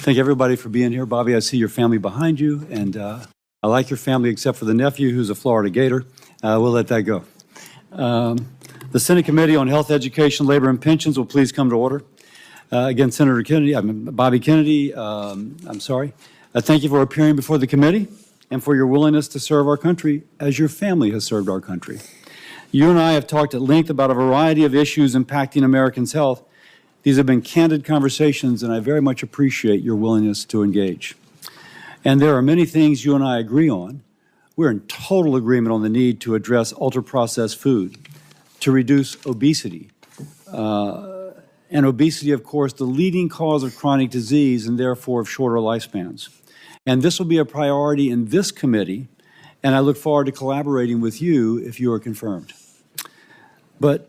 Thank everybody for being here. Bobby, I see your family behind you, and I like your family except for the nephew who's a Florida Gator. We'll let that go. The Senate Committee on Health, Education, Labor, and Pensions will please come to order. Again, Senator Kennedy, Bobby Kennedy, thank you for appearing before the committee and for your willingness to serve our country as your family has served our country. You and I have talked at length about a variety of issues impacting Americans' health. These have been candid conversations, and I very much appreciate your willingness to engage. And there are many things you and I agree on. We're in total agreement on the need to address ultra-processed food, to reduce obesity. And obesity, of course, the leading cause of chronic disease and therefore of shorter lifespans. And this will be a priority in this committee, and I look forward to collaborating with you if you are confirmed. But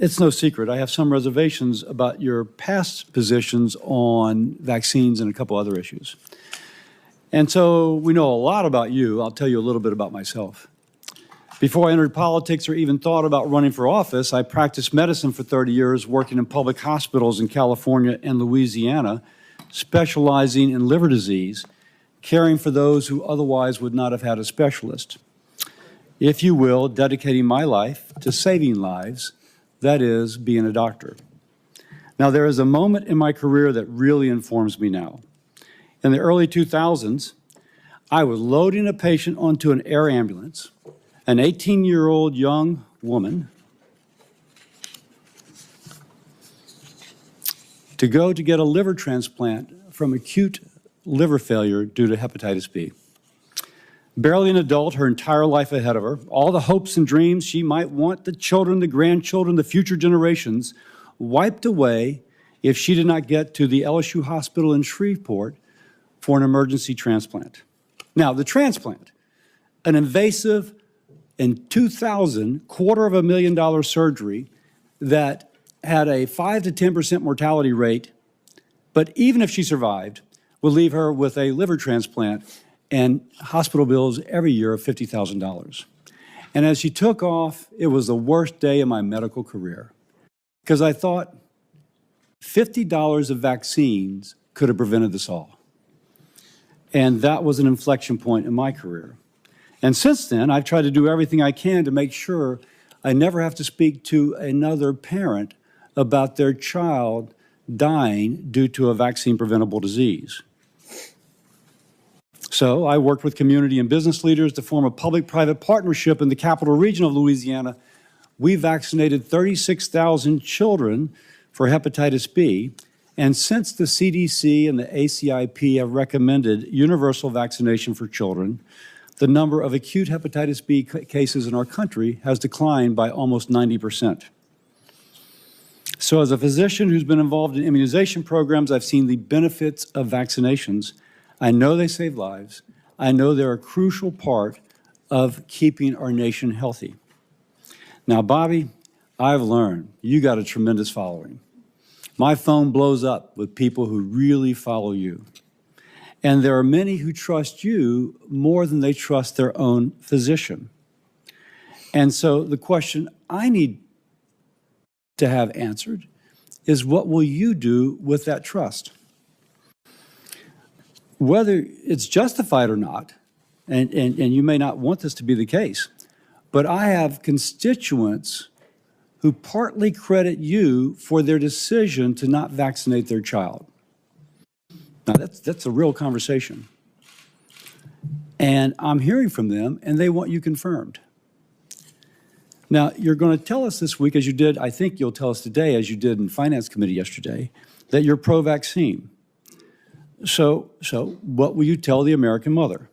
it's no secret, I have some reservations about your past positions on vaccines and a couple other issues. And so we know a lot about you. I'll tell you a little bit about myself. Before I entered politics or even thought about running for office, I practiced medicine for 30 years, working in public hospitals in California and Louisiana, specializing in liver disease, caring for those who otherwise would not have had a specialist. If you will, dedicating my life to saving lives, that is, being a doctor. Now, there is a moment in my career that really informs me now. In the early 2000s, I was loading a patient onto an air ambulance, an 18-year-old young woman, to go to get a liver transplant from acute liver failure due to hepatitis B. Barely an adult, her entire life ahead of her, all the hopes and dreams she might want, the children, the grandchildren, the future generations, wiped away if she did not get to the LSU hospital in Shreveport for an emergency transplant. Now, the transplant, an invasive, in 2000, $250,000 surgery that had a 5 to 10% mortality rate, but even if she survived, would leave her with a liver transplant and hospital bills every year of $50,000. And as she took off, it was the worst day of my medical career, because I thought $50 of vaccines could have prevented this all. And that was an inflection point in my career. And since then, I've tried to do everything I can to make sure I never have to speak to another parent about their child dying due to a vaccine-preventable disease. So I worked with community and business leaders to form a public-private partnership in the capital region of Louisiana. We vaccinated 36,000 children for hepatitis B, and since the CDC and the ACIP have recommended universal vaccination for children, the number of acute hepatitis B cases in our country has declined by almost 90%. So as a physician who's been involved in immunization programs, I've seen the benefits of vaccinations. I know they save lives. I know they're a crucial part of keeping our nation healthy. Now, Bobby, I've learned you got a tremendous following. My phone blows up with people who really follow you. And there are many who trust you more than they trust their own physician. And so the question I need to have answered is, what will you do with that trust? Whether it's justified or not, and you may not want this to be the case, but I have constituents who partly credit you for their decision to not vaccinate their child. Now, that's a real conversation. And I'm hearing from them, and they want you confirmed. Now, you're going to tell us this week, as you did, I think you'll tell us today, as you did in Finance Committee yesterday, that you're pro-vaccine. So what will you tell the American mother?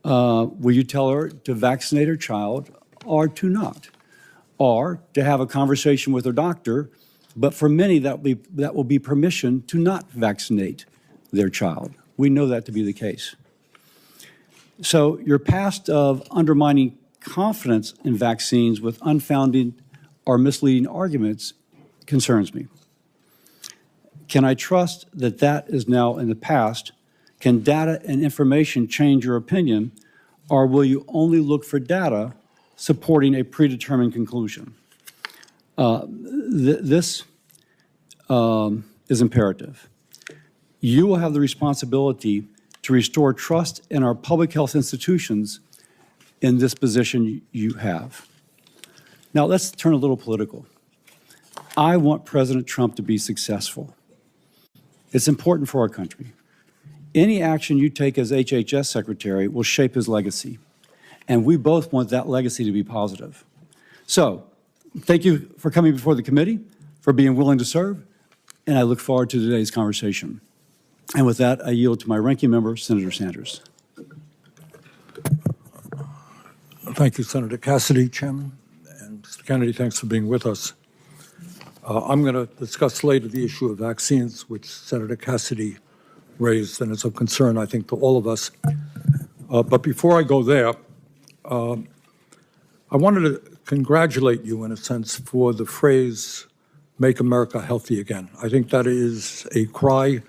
Will you tell her to vaccinate her child or to not? Or to have a conversation with her doctor, but for many that will be permission to not vaccinate their child. We know that to be the case. So your past of undermining confidence in vaccines with unfounded or misleading arguments concerns me. Can I trust that that is now in the past? Can data and information change your opinion, or will you only look for data supporting a predetermined conclusion? This is imperative. You will have the responsibility to restore trust in our public health institutions in this position you have. Now, let's turn a little political. I want President Trump to be successful. It's important for our country. Any action you take as HHS Secretary will shape his legacy, and we both want that legacy to be positive. So, thank you for coming before the committee, for being willing to serve, and I look forward to today's conversation. And with that, I yield to my ranking member, Senator Sanders. Thank you, Senator Cassidy, Chairman. And Mr. Kennedy, thanks for being with us. I'm going to discuss later the issue of vaccines, which Senator Cassidy raised, and it's of concern, I think, to all of us. But before I go there, I wanted to congratulate you, in a sense, for the phrase, "Make America Healthy Again." I think that is a cry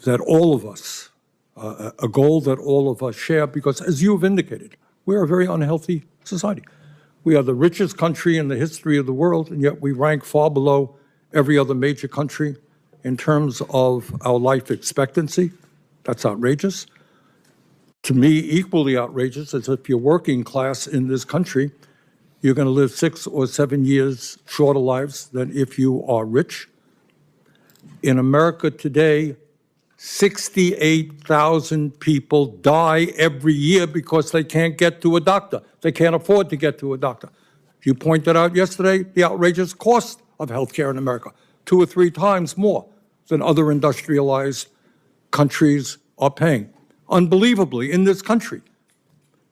that all of us, a goal that all of us share, because as you have indicated, we're a very unhealthy society. We are the richest country in the history of the world, and yet we rank far below every other major country in terms of our life expectancy. That's outrageous. To me, equally outrageous is if you're working class in this country, you're going to live 6 or 7 years shorter lives than if you are rich. In America today, 68,000 people die every year because they can't get to a doctor. They can't afford to get to a doctor. You pointed out yesterday the outrageous cost of health care in America, 2 or 3 times more than other industrialized countries are paying. Unbelievably, in this country,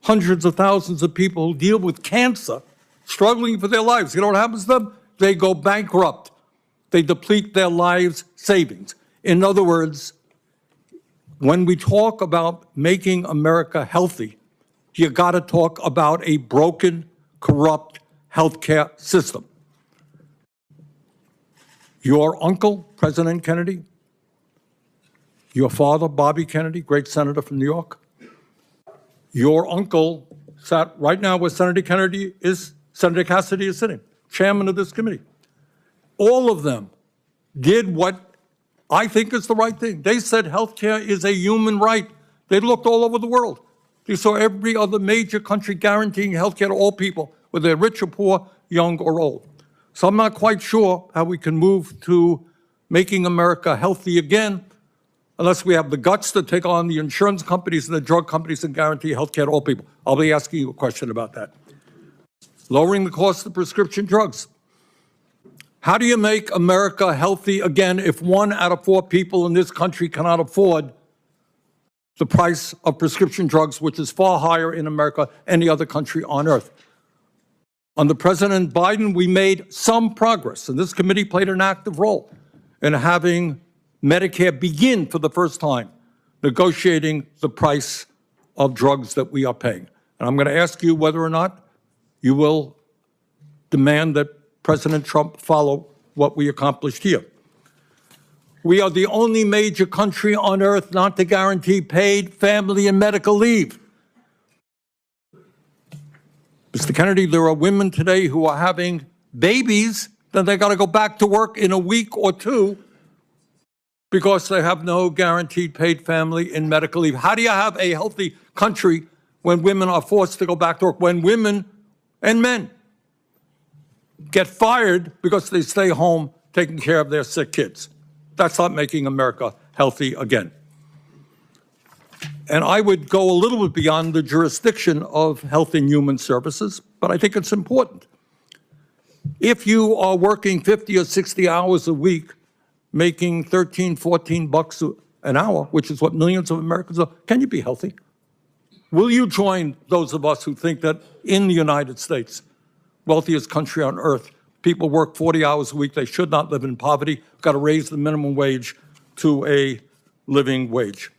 hundreds of thousands of people who deal with cancer, struggling for their lives. You know what happens to them? They go bankrupt. They deplete their lives' savings. In other words, when we talk about making America healthy, you got to talk about a broken, corrupt healthcare system. Your uncle, President Kennedy, your father, Bobby Kennedy, great senator from New York, your uncle sat right now where Senator Kennedy is, Senator Cassidy is sitting, chairman of this committee. All of them did what I think is the right thing. They said healthcare is a human right. They looked all over the world. They saw every other major country guaranteeing healthcare to all people, whether they're rich or poor, young or old. So I'm not quite sure how we can move to making America healthy again unless we have the guts to take on the insurance companies and the drug companies and guarantee healthcare to all people. I'll be asking you a question about that. Lowering the cost of prescription drugs. How do you make America healthy again if 1 out of 4 people in this country cannot afford the price of prescription drugs, which is far higher in America than any other country on earth? Under President Biden, we made some progress, and this committee played an active role in having Medicare begin for the first time negotiating the price of drugs that we are paying. And I'm going to ask you whether or not you will demand that President Trump follow what we accomplished here. We are the only major country on earth not to guarantee paid family and medical leave. Mr. Kennedy, there are women today who are having babies, then they got to go back to work in a week or 2 because they have no guaranteed paid family and medical leave. How do you have a healthy country when women are forced to go back to work, when women and men get fired because they stay home taking care of their sick kids? That's not making America healthy again. And I would go a little bit beyond the jurisdiction of Health and Human Services, but I think it's important. If you are working 50 or 60 hours a week, making 13, 14 bucks an hour, which is what millions of Americans are, can you be healthy? Will you join those of us who think that in the United States, wealthiest country on earth, people work 40 hours a week, they should not live in poverty, we've got to raise the minimum wage to a living wage?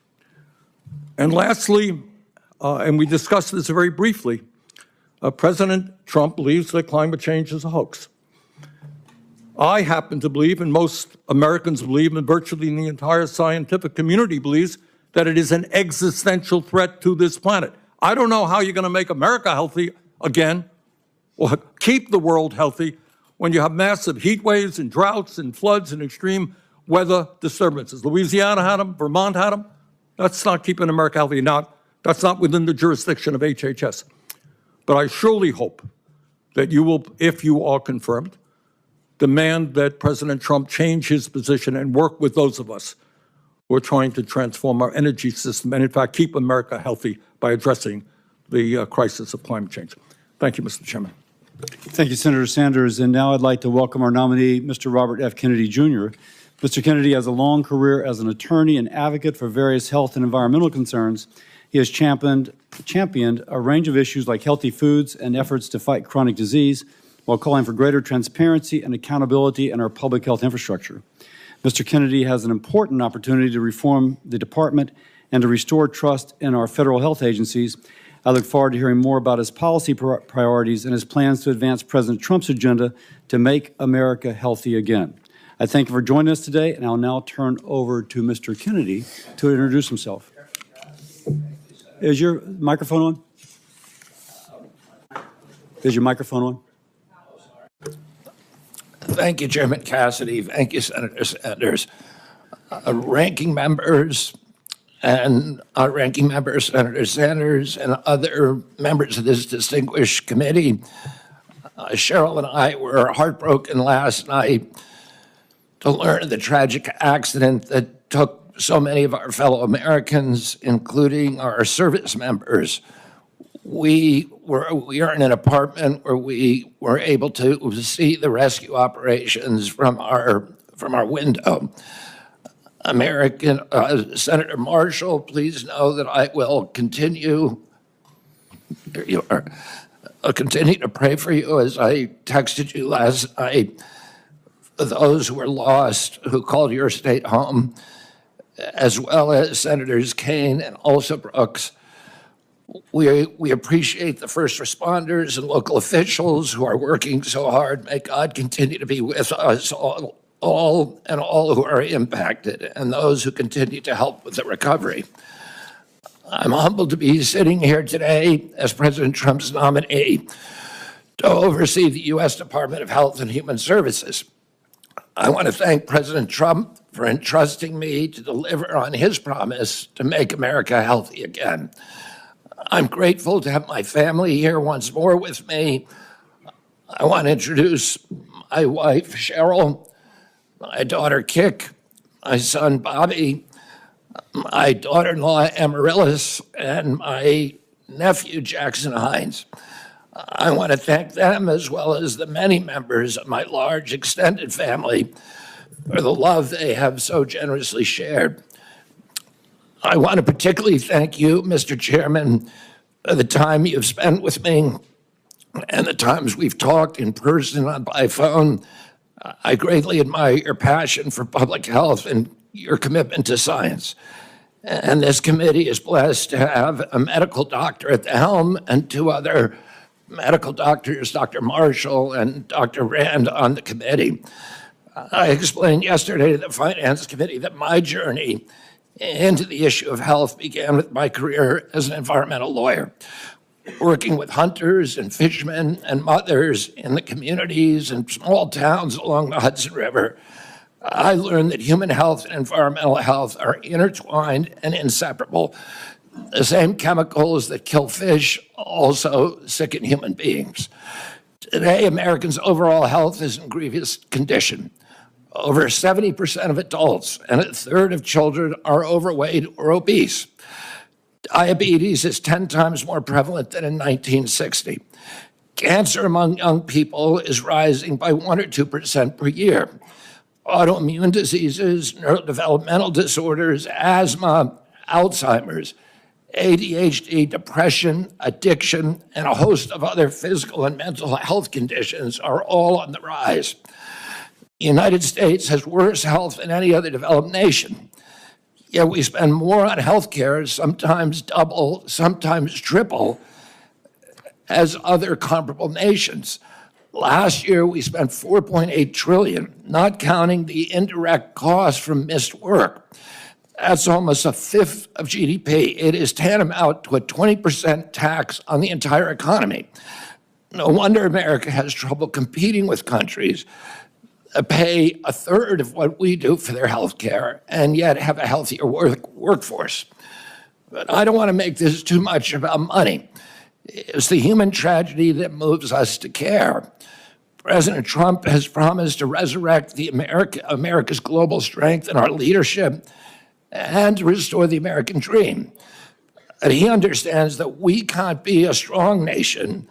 And lastly, and we discussed this very briefly, President Trump believes that climate change is a hoax. I happen to believe, and most Americans believe, and virtually the entire scientific community believes, that it is an existential threat to this planet. I don't know how you're going to make America healthy again, or keep the world healthy, when you have massive heat waves and droughts and floods and extreme weather disturbances. Louisiana had them, Vermont had them. That's not keeping America healthy. That's not within the jurisdiction of HHS. But I surely hope that you will, if you are confirmed, demand that President Trump change his position and work with those of us who are trying to transform our energy system and, in fact, keep America healthy by addressing the crisis of climate change. Thank you, Mr. Chairman. Thank you, Senator Sanders. And now I'd like to welcome our nominee, Mr. Robert F. Kennedy, Jr. Mr. Kennedy has a long career as an attorney and advocate for various health and environmental concerns. He has championed a range of issues like healthy foods and efforts to fight chronic disease, while calling for greater transparency and accountability in our public health infrastructure. Mr. Kennedy has an important opportunity to reform the department and to restore trust in our federal health agencies. I look forward to hearing more about his policy priorities and his plans to advance President Trump's agenda to make America healthy again. I thank you for joining us today, and I'll now turn over to Mr. Kennedy to introduce himself. Is your microphone on? Is your microphone on? Thank you, Chairman Cassidy. Thank you, Senator Sanders. Ranking members and Ranking Member Senator Sanders and other members of this distinguished committee, Cheryl and I were heartbroken last night to learn of the tragic accident that took so many of our fellow Americans, including our service members. We are in an apartment where we were able to see the rescue operations from our window. Senator Marshall, please know that I will continue. There you are. I'll continue to pray for you as I texted you last night. For those who were lost, who called your state home, as well as Senators Kaine and also Brooks. We appreciate the first responders and local officials who are working so hard. May God continue to be with us all who are impacted and those who continue to help with the recovery. I'm humbled to be sitting here today as President Trump's nominee to oversee the U.S. Department of Health and Human Services. I want to thank President Trump for entrusting me to deliver on his promise to make America healthy again. I'm grateful to have my family here once more with me. I want to introduce my wife, Cheryl, my daughter, Kik, my son, Bobby, my daughter-in-law, Amaryllis, and my nephew, Jackson Hines. I want to thank them as well as the many members of my large extended family for the love they have so generously shared. I want to particularly thank you, Mr. Chairman, for the time you've spent with me and the times we've talked in person and by phone. I greatly admire your passion for public health and your commitment to science. And this committee is blessed to have a medical doctor at the helm and two other medical doctors, Dr. Marshall and Dr. Rand, on the committee. I explained yesterday to the Finance Committee that my journey into the issue of health began with my career as an environmental lawyer, working with hunters and fishermen and mothers in the communities and small towns along the Hudson River. I learned that human health and environmental health are intertwined and inseparable. The same chemicals that kill fish also sicken human beings. Today, Americans' overall health is in grievous condition. Over 70% of adults and a third of children are overweight or obese. Diabetes is 10 times more prevalent than in 1960. Cancer among young people is rising by 1 or 2% per year. Autoimmune diseases, neurodevelopmental disorders, asthma, Alzheimer's, ADHD, depression, addiction, and a host of other physical and mental health conditions are all on the rise. The United States has worse health than any other developed nation. Yet we spend more on health care, sometimes double, sometimes triple, as other comparable nations. Last year, we spent $4.8 trillion, not counting the indirect costs from missed work. That's almost a fifth of GDP. It is tantamount to a 20% tax on the entire economy. No wonder America has trouble competing with countries pay a third of what we do for their health care and yet have a healthier workforce. But I don't want to make this too much about money. It's the human tragedy that moves us to care. President Trump has promised to resurrect America's global strength and our leadership and to restore the American dream. And he understands that we can't be a strong nation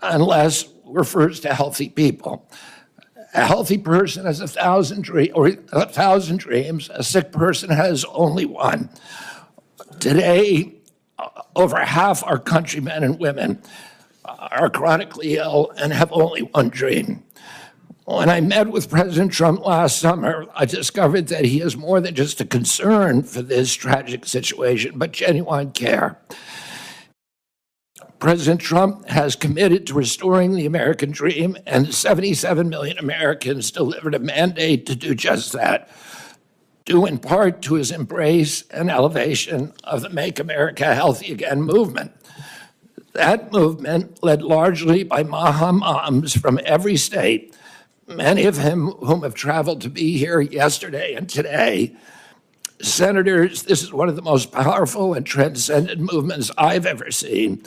unless we're first a healthy people. A healthy person has 1,000 dreams. A sick person has only one. Today, over half our countrymen and women are chronically ill and have only one dream. When I met with President Trump last summer, I discovered that he has more than just a concern for this tragic situation, but genuine care. President Trump has committed to restoring the American dream, and 77 million Americans delivered a mandate to do just that, due in part to his embrace and elevation of the Make America Healthy Again movement. That movement, led largely by Maha moms from every state, many of whom have traveled to be here yesterday and today. Senators, this is one of the most powerful and transcendent movements I've ever seen.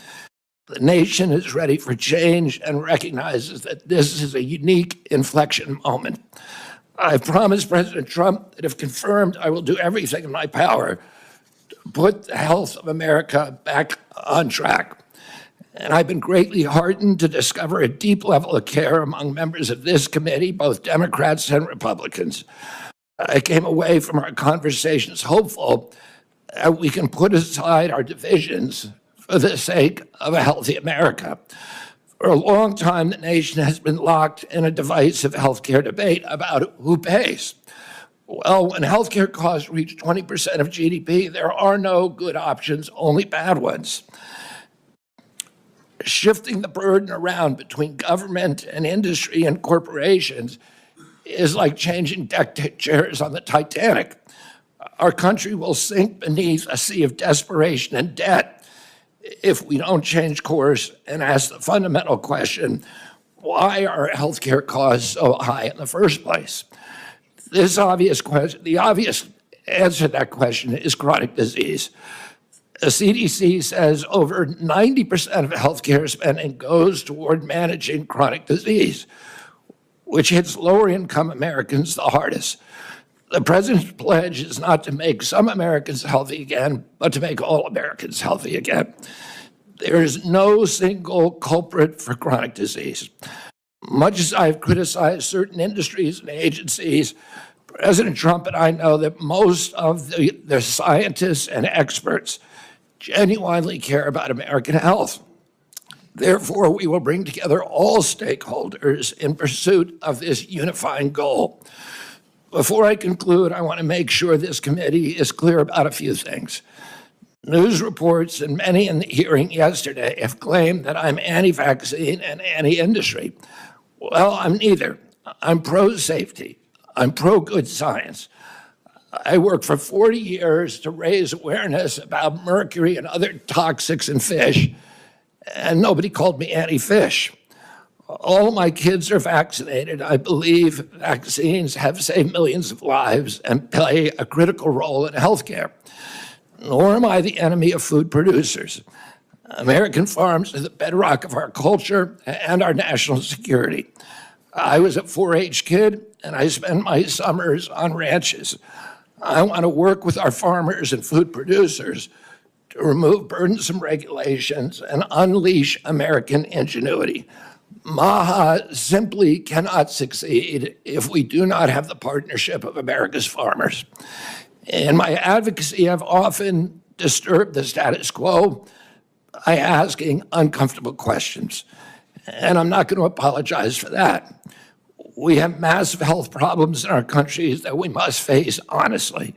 The nation is ready for change and recognizes that this is a unique inflection moment. I've promised President Trump that if confirmed, I will do everything in my power to put the health of America back on track. And I've been greatly heartened to discover a deep level of care among members of this committee, both Democrats and Republicans. I came away from our conversations hopeful that we can put aside our divisions for the sake of a healthy America. For a long time, the nation has been locked in a divisive healthcare debate about who pays. Well, when healthcare costs reach 20% of GDP, there are no good options, only bad ones. Shifting the burden around between government and industry and corporations is like changing deck chairs on the Titanic. Our country will sink beneath a sea of desperation and debt if we don't change course and ask the fundamental question, why are healthcare costs so high in the first place? The obvious answer to that question is chronic disease. The CDC says over 90% of healthcare spending goes toward managing chronic disease, which hits lower-income Americans the hardest. The president's pledge is not to make some Americans healthy again, but to make all Americans healthy again. There is no single culprit for chronic disease. Much as I've criticized certain industries and agencies, President Trump and I know that most of the scientists and experts genuinely care about American health. Therefore, we will bring together all stakeholders in pursuit of this unifying goal. Before I conclude, I want to make sure this committee is clear about a few things. News reports and many in the hearing yesterday have claimed that I'm anti-vaccine and anti-industry. Well, I'm neither. I'm pro-safety. I'm pro-good science. I worked for 40 years to raise awareness about mercury and other toxics in fish, and nobody called me anti-fish. All my kids are vaccinated. I believe vaccines have saved millions of lives and play a critical role in healthcare. Nor am I the enemy of food producers. American farms are the bedrock of our culture and our national security. I was a 4-H kid, and I spent my summers on ranches. I want to work with our farmers and food producers to remove burdensome regulations and unleash American ingenuity. Maha simply cannot succeed if we do not have the partnership of America's farmers. In my advocacy, I've often disturbed the status quo by asking uncomfortable questions, and I'm not going to apologize for that. We have massive health problems in our country that we must face honestly.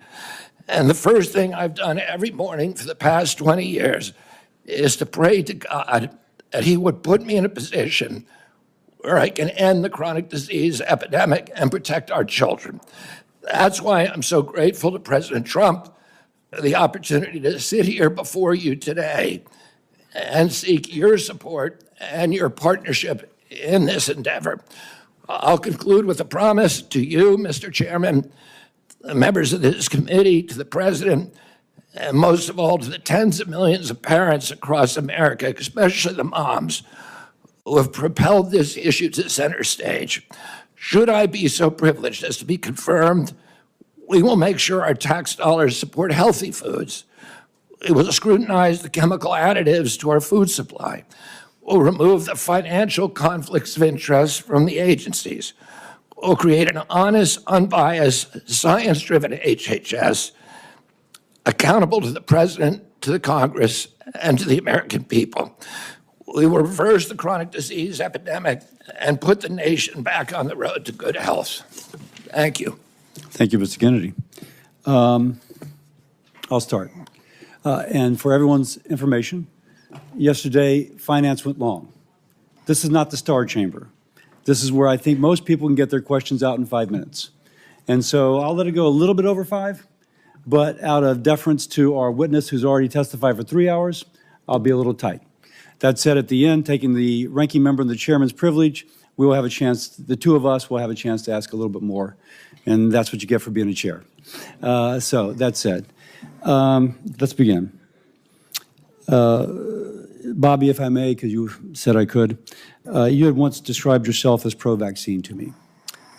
And the first thing I've done every morning for the past 20 years is to pray to God that he would put me in a position where I can end the chronic disease epidemic and protect our children. That's why I'm so grateful to President Trump for the opportunity to sit here before you today and seek your support and your partnership in this endeavor. I'll conclude with a promise to you, Mr. Chairman, the members of this committee, to the President, and most of all to the tens of millions of parents across America, especially the moms, who have propelled this issue to center stage. Should I be so privileged as to be confirmed, we will make sure our tax dollars support healthy foods. We will scrutinize the chemical additives to our food supply. We'll remove the financial conflicts of interest from the agencies. We'll create an honest, unbiased, science-driven HHS accountable to the President, to the Congress, and to the American people. We will reverse the chronic disease epidemic and put the nation back on the road to good health. Thank you. Thank you, Mr. Kennedy. I'll start. And for everyone's information, yesterday, finance went long. This is not the Star Chamber. This is where I think most people can get their questions out in 5 minutes. And so I'll let it go a little bit over 5, but out of deference to our witness who's already testified for 3 hours, I'll be a little tight. That said, at the end, taking the ranking member and the chairman's privilege, we will have a chance, the two of us will have a chance to ask a little bit more. And that's what you get for being a chair. So that said, let's begin. Bobby, if I may, because you said I could, you had once described yourself as pro-vaccine to me.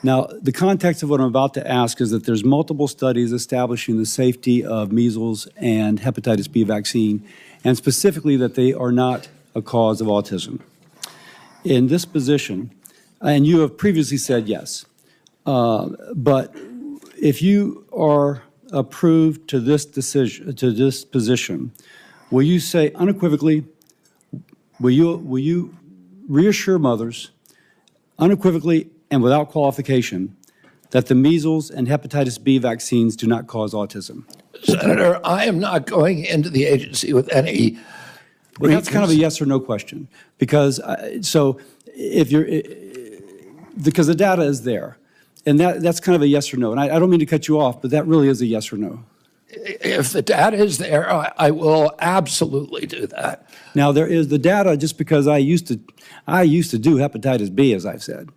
Now, the context of what I'm about to ask is that there's multiple studies establishing the safety of measles and hepatitis B vaccine, and specifically that they are not a cause of autism. In this position, and you have previously said yes, but if you are approved to this decision, to this position, will you say unequivocally, will you reassure mothers unequivocally and without qualification that the measles and hepatitis B vaccines do not cause autism? Senator, I am not going into the agency with any. Well, that's kind of a yes or no question, because so if you're, because the data is there, and that's kind of a yes or no. And I don't mean to cut you off, but that really is a yes or no. If the data is there, I will absolutely do that. Now there is the data. Just because I used to do hepatitis B, as I've said,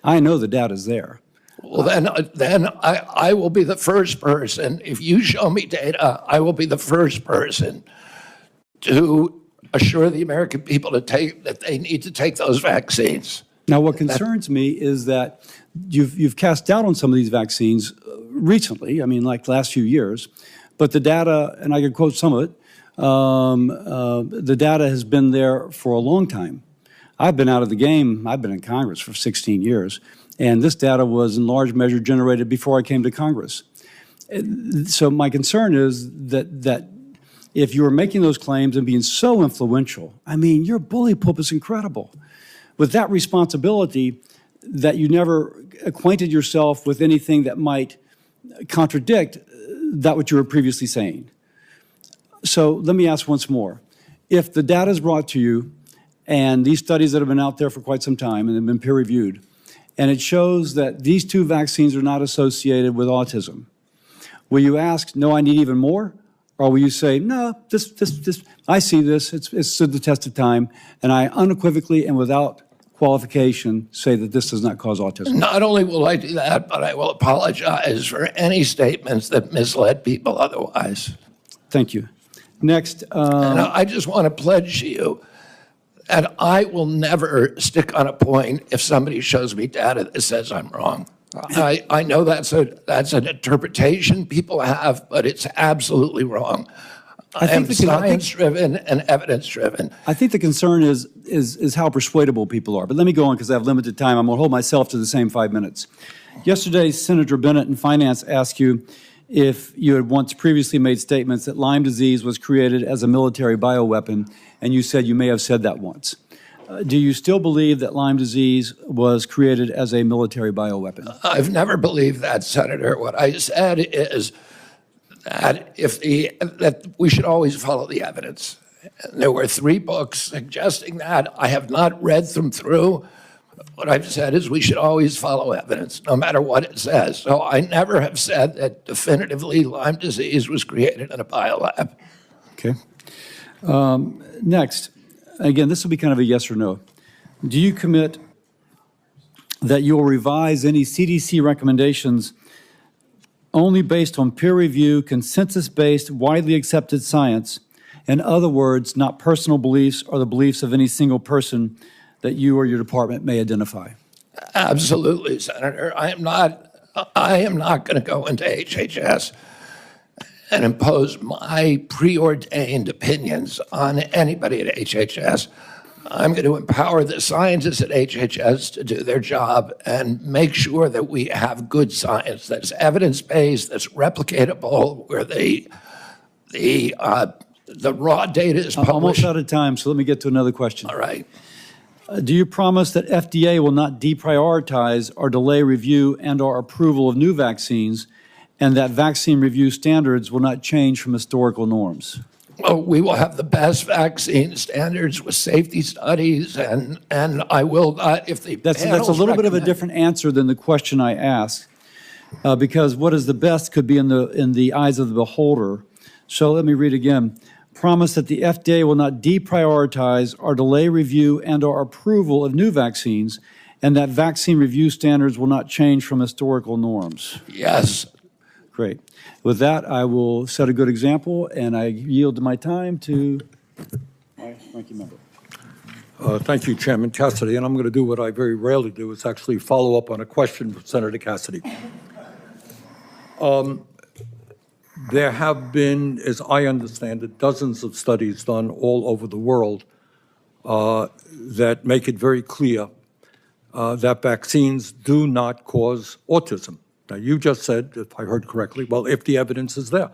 I know the data is there. Well, then I will be the first person. If you show me data, I will be the first person to assure the American people that they need to take those vaccines. Now, what concerns me is that you've cast doubt on some of these vaccines recently. I mean, like the last few years, but the data, and I could quote some of it. The data has been there for a long time. I've been out of the game. I've been in Congress for 16 years, and this data was in large measure generated before I came to Congress. So my concern is that if you are making those claims and being so influential, I mean, your bully pulpit's incredible. With that responsibility, that you never acquainted yourself with anything that might contradict that what you were previously saying. So let me ask once more. If the data is brought to you, and these studies that have been out there for quite some time and have been peer-reviewed, and it shows that these two vaccines are not associated with autism, will you ask, no, I need even more? Or will you say, no, I see this, it's stood the test of time, and I unequivocally and without qualification say that this does not cause autism? Not only will I do that, but I will apologize for any statements that misled people otherwise. Thank you. Next. And I just want to pledge to you that I will never stick on a point if somebody shows me data that says I'm wrong. I know that's an interpretation people have, but it's absolutely wrong. I am science-driven and evidence-driven. I think the concern is how persuadable people are. But let me go on because I have limited time. I'm going to hold myself to the same 5 minutes. Yesterday, Senator Bennett in Finance asked you if you had once previously made statements that Lyme disease was created as a military bioweapon, and you said you may have said that once. Do you still believe that Lyme disease was created as a military bioweapon? I've never believed that, Senator. What I said is that that we should always follow the evidence. There were 3 books suggesting that. I have not read them through. What I've said is we should always follow evidence, no matter what it says. So I never have said that definitively Lyme disease was created in a biolab. Okay. Next, again, this will be kind of a yes or no. Do you commit that you will revise any CDC recommendations only based on peer review, consensus-based, widely accepted science. In other words, not personal beliefs or the beliefs of any single person that you or your department may identify. Absolutely, Senator. I am not going to go into HHS and impose my preordained opinions on anybody at HHS. I'm going to empower the scientists at HHS to do their job and make sure that we have good science that's evidence-based, that's replicatable, where the raw data is I'm almost published. out of time, so let me get to another question. All right. Do you promise that FDA will not deprioritize or delay review and/or approval of new vaccines, and that vaccine review standards will not change from historical norms? Well, we will have the best vaccine standards with safety studies, and I will not, if the That's a panels little bit of a recommend- different answer than the question I asked, because what is the best could be in the eyes of the beholder. So let me read again. Promise that the FDA will not deprioritize or delay review and/or approval of new vaccines, and that vaccine review standards will not change from historical norms. Yes. Great. With that, I will set a good example, and I yield my time to my ranking member. Thank you, Chairman Cassidy. And I'm going to do what I very rarely do, is actually follow up on a question from Senator Cassidy. There have been, as I understand it, dozens of studies done all over the world that make it very clear that vaccines do not cause autism. Now, you just said, if I heard correctly, well, if the evidence is there.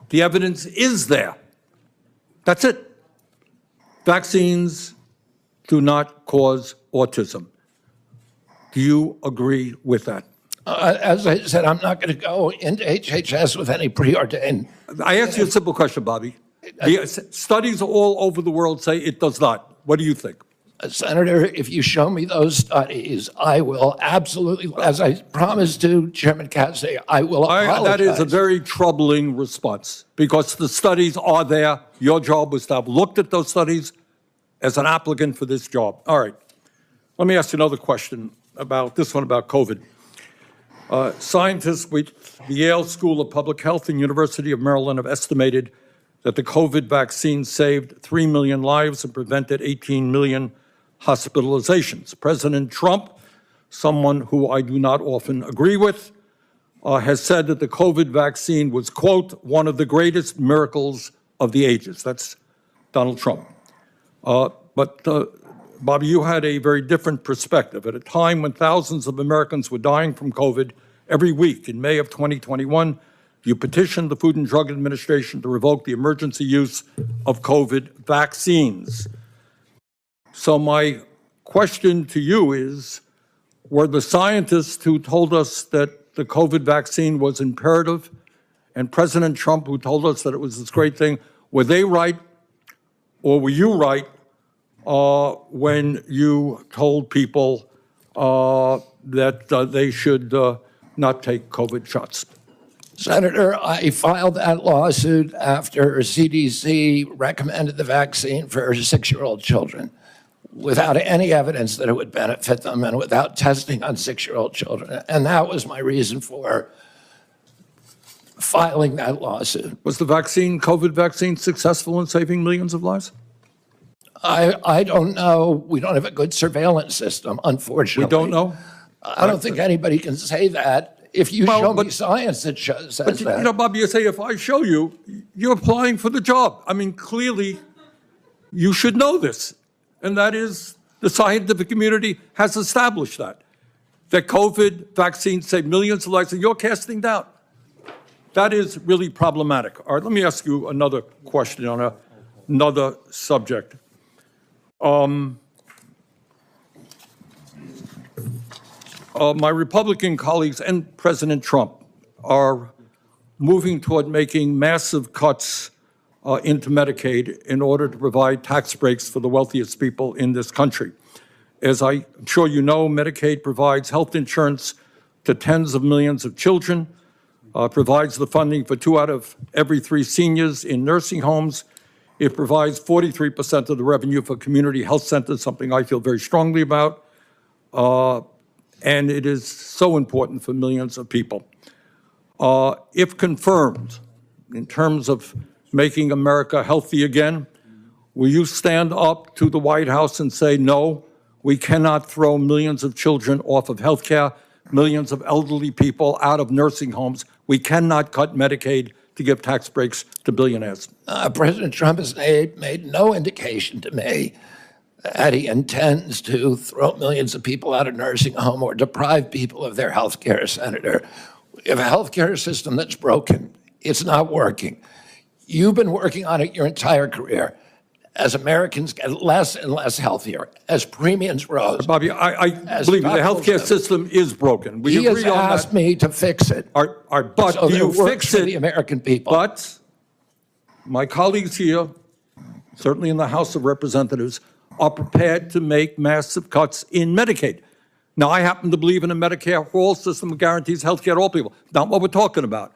The evidence is there. That's it. Vaccines do not cause autism. Do you agree with that? As I said, I'm not going to go into HHS with any preordained. I asked you a simple question, Bobby. The studies all over the world say it does not. What do you think? Senator, if you show me those studies, I will absolutely, as I promised to Chairman Cassidy, I will apologize. That is a very troubling response, because the studies are there. Your job was to have looked at those studies as an applicant for this job. All right. Let me ask you another question about this one about COVID. Scientists with the Yale School of Public Health and University of Maryland have estimated that the COVID vaccine saved 3 million lives and prevented 18 million hospitalizations. President Trump, someone who I do not often agree with, has said that the COVID vaccine was, quote, one of the greatest miracles of the ages. That's Donald Trump. But Bobby, you had a very different perspective. At a time when thousands of Americans were dying from COVID every week, in May of 2021, you petitioned the Food and Drug Administration to revoke the emergency use of COVID vaccines. So my question to you is, were the scientists who told us that the COVID vaccine was imperative, and President Trump who told us that it was this great thing, were they right, or were you right when you told people that they should not take COVID shots? Senator, I filed that lawsuit after CDC recommended the vaccine for 6-year-old children without any evidence that it would benefit them and without testing on 6-year-old children. And that was my reason for filing that lawsuit. Was the vaccine, COVID vaccine, successful in saving millions of lives? I don't know. We don't have a good surveillance system, unfortunately. We don't know? I don't think anybody can say that. If you show me science that says But, that. you know, Bobby, you say, if I show you, you're applying for the job. I mean, clearly, you should know this. And that is, the scientific community has established that COVID vaccines save millions of lives, and you're casting doubt. That is really problematic. All right, let me ask you another question on another subject. My Republican colleagues and President Trump are moving toward making massive cuts into Medicaid in order to provide tax breaks for the wealthiest people in this country. As I'm sure you know, Medicaid provides health insurance to tens of millions of children, provides the funding for 2 out of every 3 seniors in nursing homes. It provides 43% of the revenue for community health centers, something I feel very strongly about. and it is so important for millions of people. If confirmed, in terms of making America healthy again, will you stand up to the White House and say, no, we cannot throw millions of children off of health care, millions of elderly people out of nursing homes. We cannot cut Medicaid to give tax breaks to billionaires. President Trump has made no indication to me that he intends to throw millions of people out of nursing home or deprive people of their health care, Senator. We have a health care system that's broken. It's not working. You've been working on it your entire career. As Americans get less and less healthier, as premiums rose. Bobby, I believe the healthcare system is broken. We He has agree on asked that. me to fix it. But So do that you it works fix for it? the American people. But my colleagues here, certainly in the House of Representatives, are prepared to make massive cuts in Medicaid. Now, I happen to believe in a Medicare for all system that guarantees health care to all people. Not what we're talking about.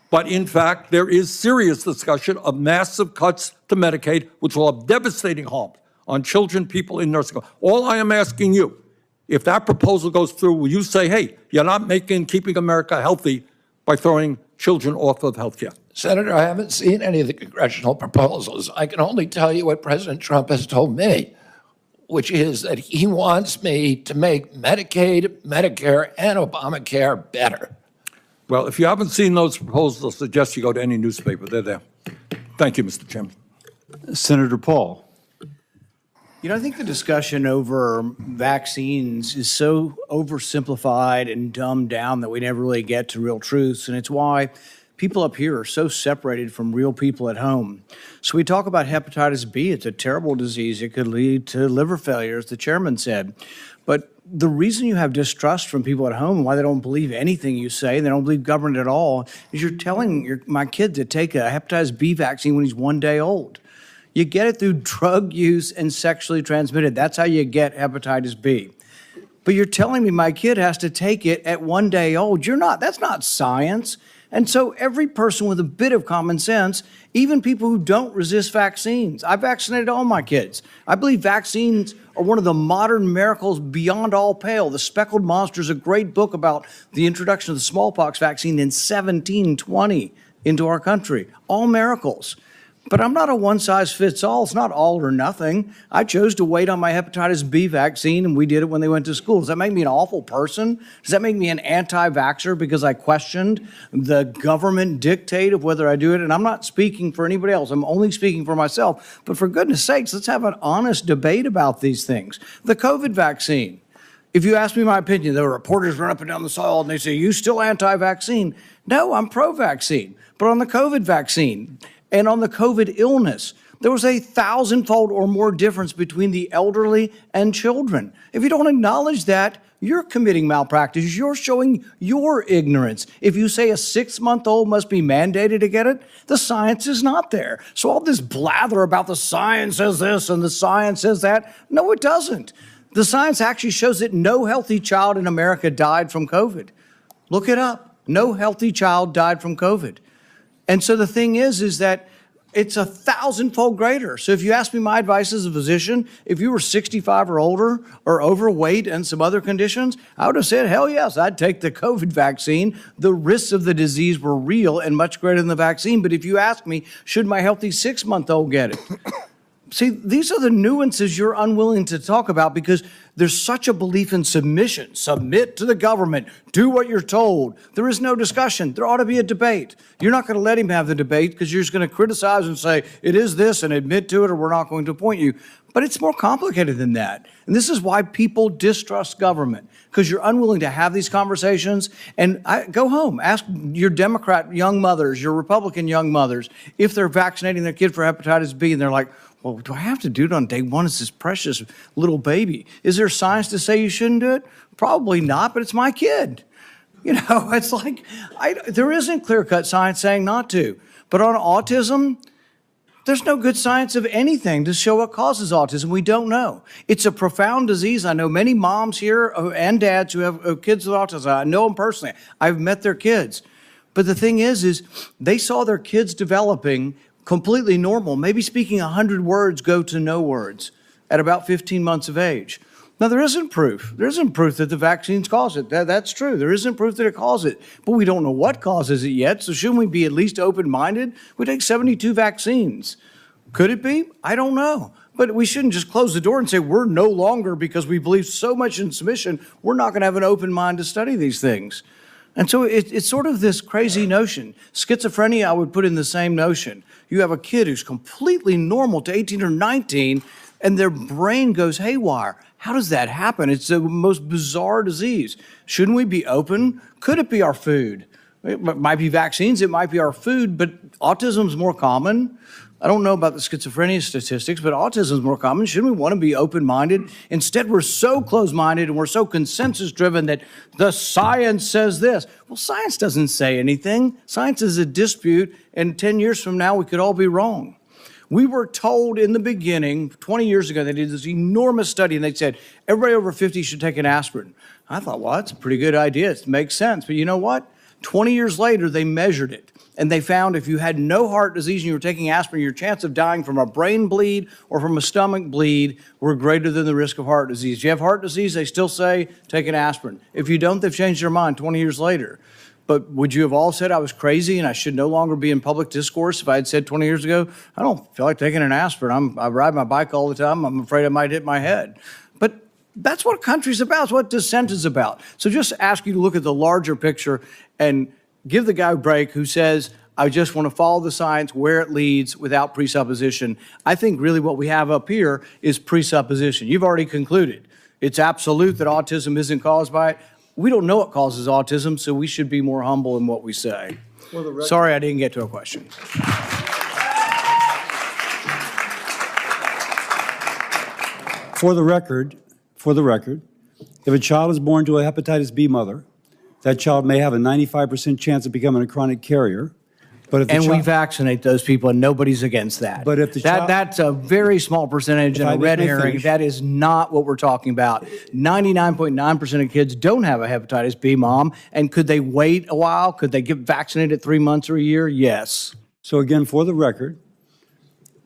But in fact, there is serious discussion of massive cuts to Medicaid, which will have devastating harm on children, people in nursing homes. All I am asking you, if that proposal goes through, will you say, hey, you're not keeping America healthy by throwing children off of health care? Senator, I haven't seen any of the congressional proposals. I can only tell you what President Trump has told me, which is that he wants me to make Medicaid, Medicare, and Obamacare better. Well, if you haven't seen those proposals, I suggest you go to any newspaper. They're there. Thank you, Mr. Chairman. Senator Paul. You know, I think the discussion over vaccines is so oversimplified and dumbed down that we never really get to real truths. And it's why people up here are so separated from real people at home. So we talk about hepatitis B. It's a terrible disease. It could lead to liver failure, as the chairman said. But the reason you have distrust from people at home and why they don't believe anything you say, they don't believe government at all, is you're telling my kid to take a hepatitis B vaccine when he's 1 day old. You get it through drug use and sexually transmitted. That's how you get hepatitis B. But you're telling me my kid has to take it at 1 day old. That's not science. And so every person with a bit of common sense, even people who don't resist vaccines, I vaccinated all my kids. I believe vaccines are one of the modern miracles beyond all pale. The Speckled Monster is a great book about the introduction of the smallpox vaccine in 1720 into our country. All miracles. But I'm not a one-size-fits-all. It's not all or nothing. I chose to wait on my hepatitis B vaccine, and we did it when they went to school. Does that make me an awful person? Does that make me an anti-vaxxer because I questioned the government dictate of whether I do it? And I'm not speaking for anybody else. I'm only speaking for myself. But for goodness sakes, let's have an honest debate about these things. The COVID vaccine. If you ask me my opinion, the reporters run up and down the aisle and they say, you still anti-vaccine? No, I'm pro-vaccine. But on the COVID vaccine, and on the COVID illness, there was a 1,000-fold or more difference between the elderly and children. If you don't acknowledge that, you're committing malpractice. You're showing your ignorance. If you say a 6-month-old must be mandated to get it, the science is not there. So all this blather about the science says this and the science says that, no, it doesn't. The science actually shows that no healthy child in America died from COVID. Look it up. No healthy child died from COVID. And so the thing is that it's 1,000-fold greater. So if you ask me my advice as a physician, if you were 65 or older or overweight and some other conditions, I would have said, hell yes, I'd take the COVID vaccine. The risks of the disease were real and much greater than the vaccine. But if you ask me, should my healthy 6-month-old get it? See, these are the nuances you're unwilling to talk about because there's such a belief in submission. Submit to the government. Do what you're told. There is no discussion. There ought to be a debate. You're not going to let him have the debate because you're just going to criticize and say, it is this, and admit to it, or we're not going to appoint you. But it's more complicated than that. And this is why people distrust government, because you're unwilling to have these conversations. And go home, ask your Democrat young mothers, your Republican young mothers, if they're vaccinating their kid for hepatitis B, and they're like, well, do I have to do it on day one? It's this precious little baby. Is there science to say you shouldn't do it? Probably not, but it's my kid. You know, it's like, there isn't clear-cut science saying not to. But on autism, there's no good science of anything to show what causes autism. We don't know. It's a profound disease. I know many moms here and dads who have kids with autism. I know them personally. I've met their kids. But the thing is they saw their kids developing completely normal, maybe speaking 100 words go to no words at about 15 months of age. No, there isn't proof. There isn't proof that the vaccines cause it. That's true. There isn't proof that it causes it. But we don't know what causes it yet. So shouldn't we be at least open-minded? We take 72 vaccines. Could it be? I don't know. But we shouldn't just close the door and say we're no longer, because we believe so much in submission, we're not going to have an open mind to study these things. And so it's sort of this crazy notion. Schizophrenia, I would put in the same notion. You have a kid who's completely normal to 18 or 19, and their brain goes haywire. How does that happen? It's the most bizarre disease. Shouldn't we be open? Could it be our food? It might be vaccines, it might be our food, but autism's more common. I don't know about the schizophrenia statistics, but autism is more common. Shouldn't we want to be open-minded? Instead, we're so closed-minded and we're so consensus-driven that the science says this. Well, science doesn't say anything. Science is a dispute, and 10 years from now, we could all be wrong. We were told in the beginning, 20 years ago, they did this enormous study, and they said, everybody over 50 should take an aspirin. I thought, well, that's a pretty good idea. It makes sense. But you know what? 20 years later, they measured it. And they found if you had no heart disease and you were taking aspirin, your chance of dying from a brain bleed or from a stomach bleed were greater than the risk of heart disease. If you have heart disease, they still say take an aspirin. If you don't, they've changed their mind 20 years later. But would you have all said I was crazy and I should no longer be in public discourse if I had said 20 years ago, I don't feel like taking an aspirin. I ride my bike all the time. I'm afraid I might hit my head. But that's what a country's about. It's what dissent is about. So just ask you to look at the larger picture and give the guy a break who says, I just want to follow the science where it leads without presupposition. I think really what we have up here is presupposition. You've already concluded. It's absolute that autism isn't caused by it. We don't know what causes autism, so we should be more humble in what we say. Sorry I didn't get to a question. For the record, if a child is born to a hepatitis B mother, that child may have a 95% chance of becoming a chronic carrier. But if And we vaccinate those people, and nobody's against that. But if the child- that's a very small percentage and I a just red may herring. finish. That is not what we're talking about. 99.9% of kids don't have a hepatitis B, Mom. And could they wait a while? Could they get vaccinated 3 months or a year? Yes. So again, for the record,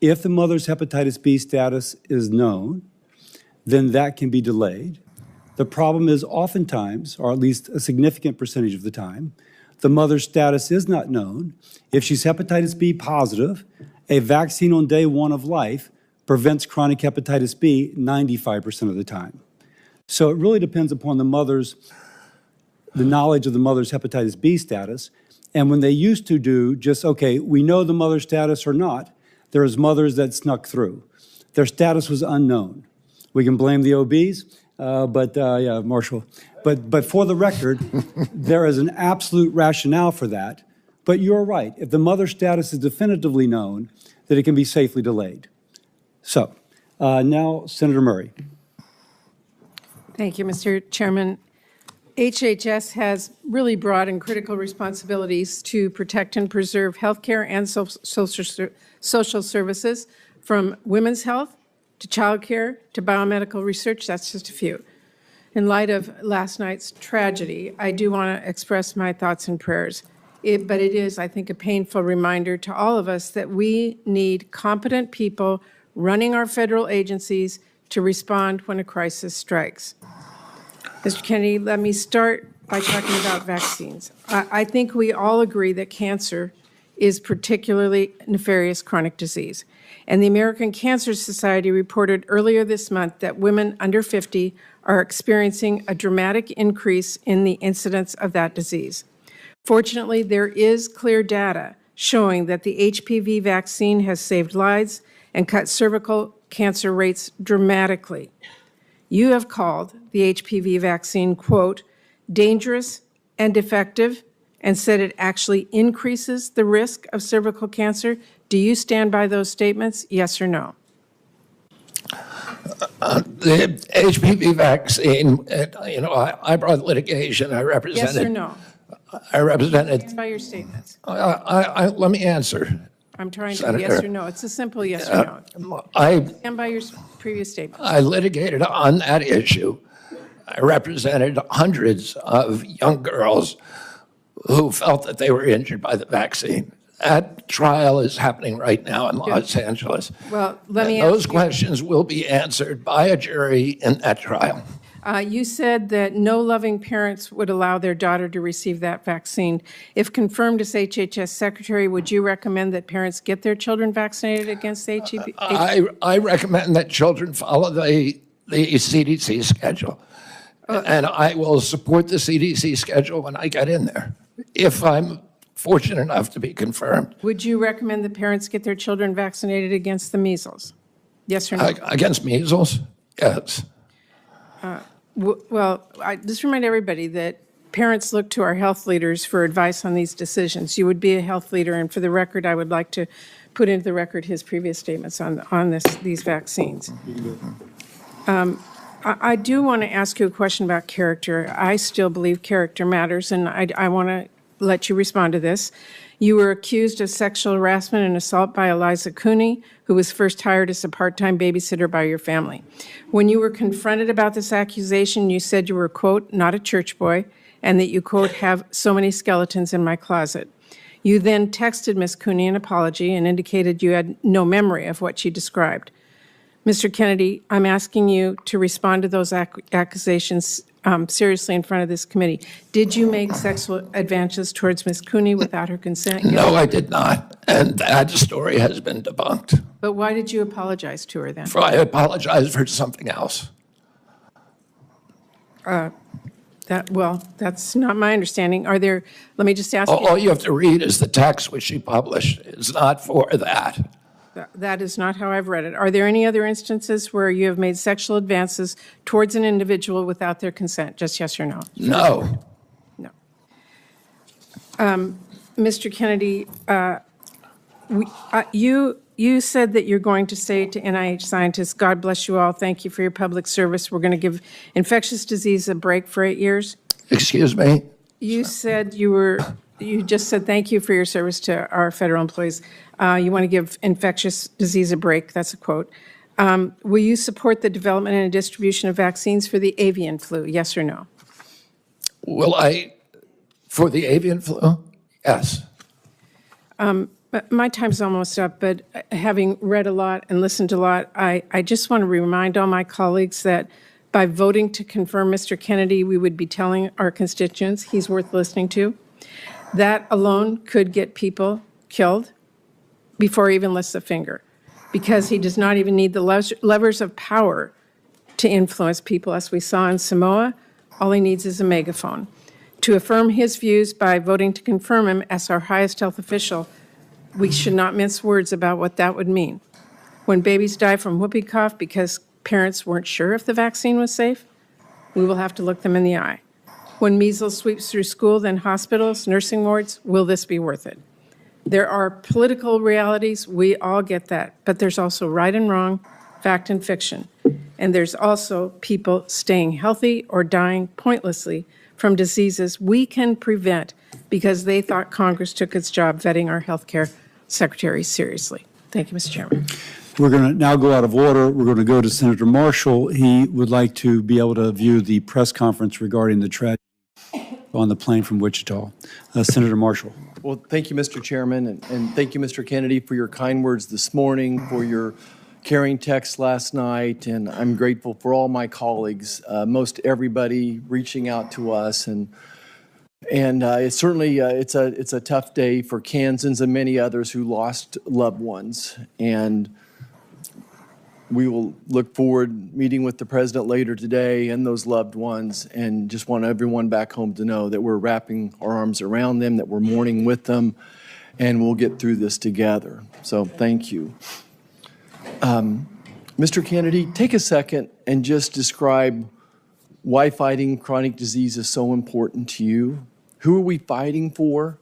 if the mother's hepatitis B status is known, then that can be delayed. The problem is oftentimes, or at least a significant percentage of the time, the mother's status is not known. If she's hepatitis B positive, a vaccine on day one of life prevents chronic hepatitis B 95% of the time. So it really depends upon the knowledge of the mother's hepatitis B status. And when they used to do just, okay, we know the mother's status or not, there was mothers that snuck through. Their status was unknown. We can blame the OBs, yeah, Marshall. But for the record, there is an absolute rationale for that. But you're right. If the mother's status is definitively known, that it can be safely delayed. So now, Senator Murray. Thank you, Mr. Chairman. HHS has really broad and critical responsibilities to protect and preserve healthcare and social services, from women's health to childcare to biomedical research. That's just a few. In light of last night's tragedy, I do want to express my thoughts and prayers. But it is, I think, a painful reminder to all of us that we need competent people running our federal agencies to respond when a crisis strikes. Mr. Kennedy, let me start by talking about vaccines. I think we all agree that cancer is particularly nefarious chronic disease. And the American Cancer Society reported earlier this month that women under 50 are experiencing a dramatic increase in the incidence of that disease. Fortunately, there is clear data showing that the HPV vaccine has saved lives and cut cervical cancer rates dramatically. You have called the HPV vaccine, quote, dangerous and effective, and said it actually increases the risk of cervical cancer. Do you stand by those statements, yes or no? The HPV vaccine, I brought litigation. I represented. Yes or no? I represented. Stand by your statements. Let me answer. I'm trying to, Senator. yes or no. It's a simple yes or no. I Stand by your previous statements. litigated on that issue. I represented hundreds of young girls who felt that they were injured by the vaccine. That trial is happening right now in Los Angeles. Well, let me And ask those questions will be answered by a jury in that trial. You said that no loving parents would allow their daughter to receive that vaccine. If confirmed as HHS Secretary, would you recommend that parents get their children vaccinated against HEV? I recommend that children follow the CDC schedule. And I will support the CDC schedule when I get in there, if I'm fortunate enough to be confirmed. Would you recommend that parents get their children vaccinated against the measles? Yes or no? Against measles? Yes. Well, I just remind everybody that parents look to our health leaders for advice on these decisions. You would be a health leader, and for the record, I would like to put into the record his previous statements on these vaccines. I do want to ask you a question about character. I still believe character matters, and I want to let you respond to this. You were accused of sexual harassment and assault by Eliza Cooney, who was first hired as a part-time babysitter by your family. When you were confronted about this accusation, you said you were, quote, not a church boy, and that you, quote, have so many skeletons in my closet. You then texted Ms. Cooney an apology and indicated you had no memory of what she described. Mr. Kennedy, I'm asking you to respond to those accusations seriously in front of this committee. Did you make sexual advances towards Ms. Cooney without her consent? No, I did not. And that story has been debunked. But why did you apologize to her then? I apologize for something else. Well, that's not my understanding. Are there, let me just ask you. All you have to read is the text which she published. It's not for that. That is not how I've read it. Are there any other instances where you have made sexual advances towards an individual without their consent? Just yes or no? No. No. Mr. Kennedy, you said that you're going to say to NIH scientists, God bless you all, thank you for your public service. We're going to give infectious disease a break for 8 years. Excuse me? You said you just said thank you for your service to our federal employees. You want to give infectious disease a break. That's a quote. Will you support the development and distribution of vaccines for the avian flu? Yes or no? Will I, for the avian flu? Yes. My time's almost up, but having read a lot and listened to a lot, I just want to remind all my colleagues that by voting to confirm Mr. Kennedy, we would be telling our constituents he's worth listening to. That alone could get people killed before he even lifts a finger, because he does not even need the levers of power to influence people. As we saw in Samoa, all he needs is a megaphone. To affirm his views by voting to confirm him as our highest health official, we should not mince words about what that would mean. When babies die from whooping cough because parents weren't sure if the vaccine was safe, we will have to look them in the eye. When measles sweeps through school, then hospitals, nursing wards, will this be worth it? There are political realities, we all get that, but there's also right and wrong, fact and fiction. And there's also people staying healthy or dying pointlessly from diseases we can prevent because they thought Congress took its job vetting our health care secretaries seriously. Thank you, Mr. Chairman. We're going to now go out of order. We're going to go to Senator Marshall. He would like to be able to view the press conference regarding the tragedy on the plane from Wichita. Senator Marshall. Well, thank you, Mr. Chairman, and thank you, Mr. Kennedy, for your kind words this morning, for your caring text last night, and I'm grateful for all my colleagues, most everybody reaching out to us, and it's certainly it's a tough day for Kansans and many others who lost loved ones, and we will look forward meeting with the president later today and those loved ones, and just want everyone back home to know that we're wrapping our arms around them, that we're mourning with them, and we'll get through this together. So thank you. Mr. Kennedy, take a second and just describe why fighting chronic disease is so important to you. Who are we fighting for?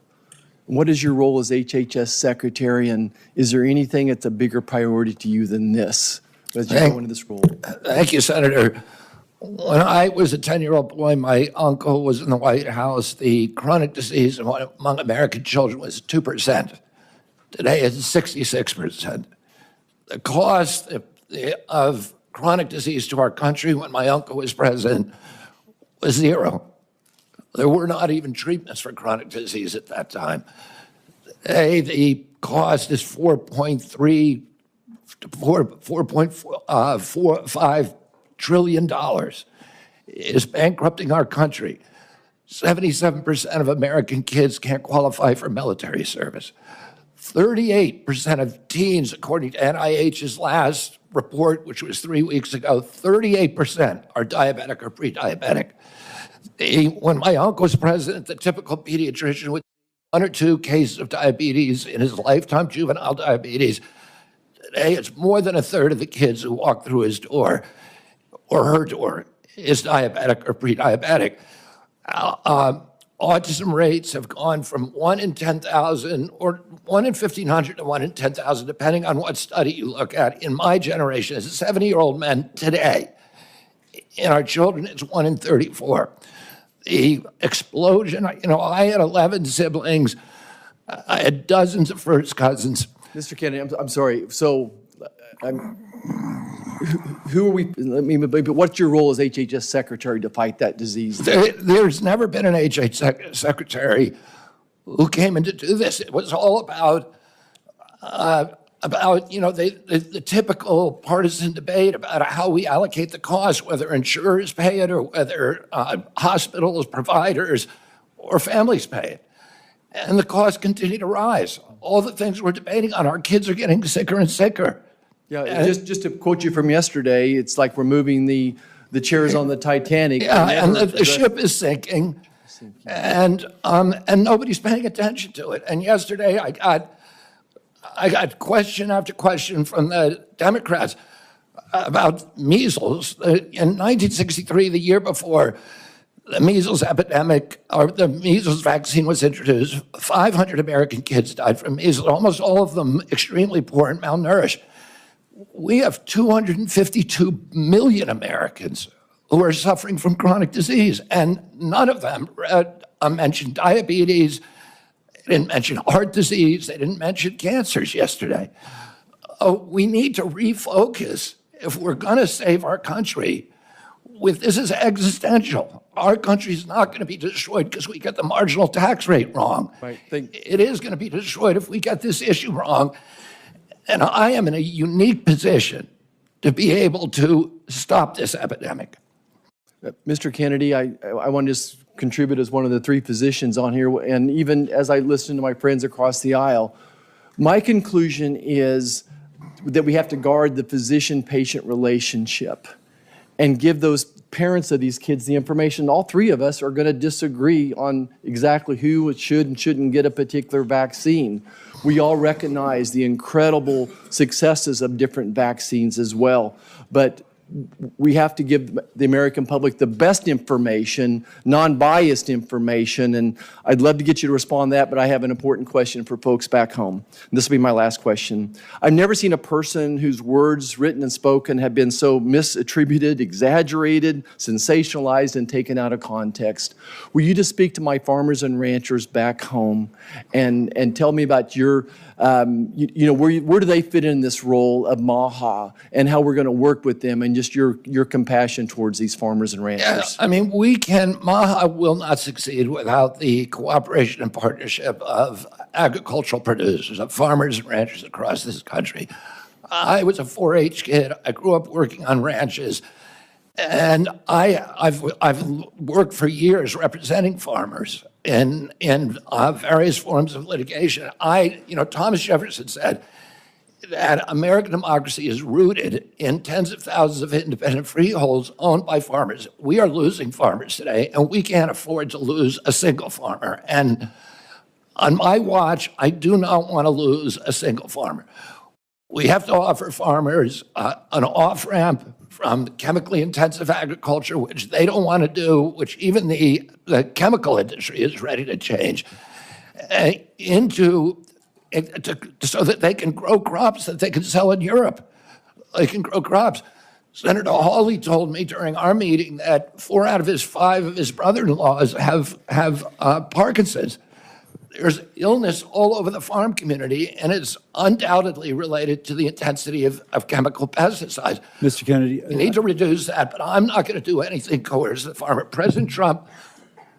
What is your role as HHS Secretary, and is there anything that's a bigger priority to you than this as you go into this role? Thank you, Senator. When I was a 10-year-old boy, my uncle was in the White House. The chronic disease among American children was 2%. Today it's 66%. The cost of chronic disease to our country when my uncle was president was zero. There were not even treatments for chronic disease at that time. The cost is $4.45 trillion. It is bankrupting our country. 77% of American kids can't qualify for military service. 38% of teens, according to NIH's last report, which was 3 weeks ago, 38% are diabetic or pre-diabetic. When my uncle was president, the typical pediatrician would 1 or 2 cases of diabetes in his lifetime, juvenile diabetes. Today, it's more than a third of the kids who walk through his door or her door is diabetic or pre-diabetic. Autism rates have gone from 1 in 10,000 or 1 in 1,500 to 1 in 10,000, depending on what study you look at. In my generation, as a 70-year-old man today, in our children, it's 1 in 34. The explosion, I had 11 siblings. I had dozens of first cousins. Mr. Kennedy, I'm sorry. So, who are we? What's your role as HHS secretary to fight that disease? There's never been an HHS secretary who came in to do this. It was all about the typical partisan debate about how we allocate the cost, whether insurers pay it or whether hospitals, providers, or families pay it. And the costs continue to rise. All the things we're debating on, our kids are getting sicker and sicker. Yeah, just to quote you from yesterday, it's like we're moving the chairs on the Titanic. Yeah, and the ship is sinking, and nobody's paying attention to it. And yesterday, I got question after question from the Democrats about measles. In 1963, the year before the measles epidemic, or the measles vaccine was introduced, 500 American kids died from measles, almost all of them extremely poor and malnourished. We have 252 million Americans who are suffering from chronic disease, and none of them mentioned diabetes. They didn't mention heart disease. They didn't mention cancers yesterday. We need to refocus if we're going to save our country. This is existential. Our country is not going to be destroyed because we get the marginal tax rate wrong. Right. It is going to be destroyed if we get this issue wrong. And I am in a unique position to be able to stop this epidemic. Mr. Kennedy, I want to just contribute as one of the 3 physicians on here, and even as I listen to my friends across the aisle, my conclusion is that we have to guard the physician-patient relationship and give those parents of these kids the information. All 3 of us are going to disagree on exactly who should and shouldn't get a particular vaccine. We all recognize the incredible successes of different vaccines as well, but we have to give the American public the best information, non-biased information, and I'd love to get you to respond to that, but I have an important question for folks back home. And this will be my last question. I've never seen a person whose words written and spoken have been so misattributed, exaggerated, sensationalized, and taken out of context. Will you just speak to my farmers and ranchers back home and tell me about your, where do they fit in this role of MAHA and how we're going to work with them and just your compassion towards these farmers and ranchers? Yeah, MAHA will not succeed without the cooperation and partnership of agricultural producers, of farmers and ranchers across this country. I was a 4-H kid. I grew up working on ranches. And I've worked for years representing farmers in various forms of litigation. Thomas Jefferson said that American democracy is rooted in tens of thousands of independent freeholds owned by farmers. We are losing farmers today, and we can't afford to lose a single farmer. And on my watch, I do not want to lose a single farmer. We have to offer farmers an off-ramp from chemically intensive agriculture, which they don't want to do, which even the chemical industry is ready to change, so that they can grow crops that they can sell in Europe. They can grow crops. Senator Hawley told me during our meeting that 4 out of his 5 of his brother-in-laws have Parkinson's. There's illness all over the farm community, and it's undoubtedly related to the intensity of chemical pesticides. Mr. Kennedy. We need to reduce that, but I'm not going to do anything coerce the farmer. President Trump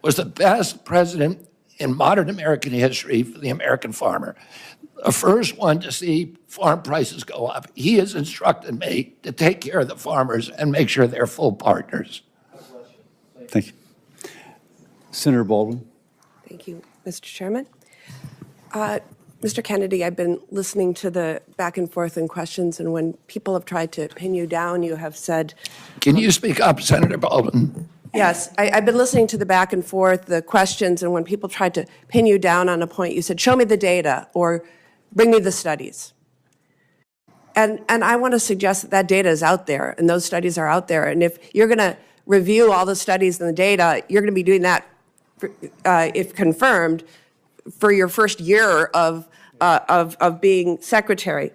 was the best president in modern American history for the American farmer. The first one to see farm prices go up. He has instructed me to take care of the farmers and make sure they're full partners. Thank you. Senator Baldwin. Thank you, Mr. Chairman. Mr. Kennedy, I've been listening to the back and forth and questions, and when people have tried to pin you down, you have said, Can you speak up, Senator Baldwin? yes, I've been listening to the back and forth, the questions, and when people tried to pin you down on a point, you said, show me the data or bring me the studies. And I want to suggest that that data is out there, and those studies are out there. And if you're going to review all the studies and the data, you're going to be doing that, if confirmed, for your first year of being secretary.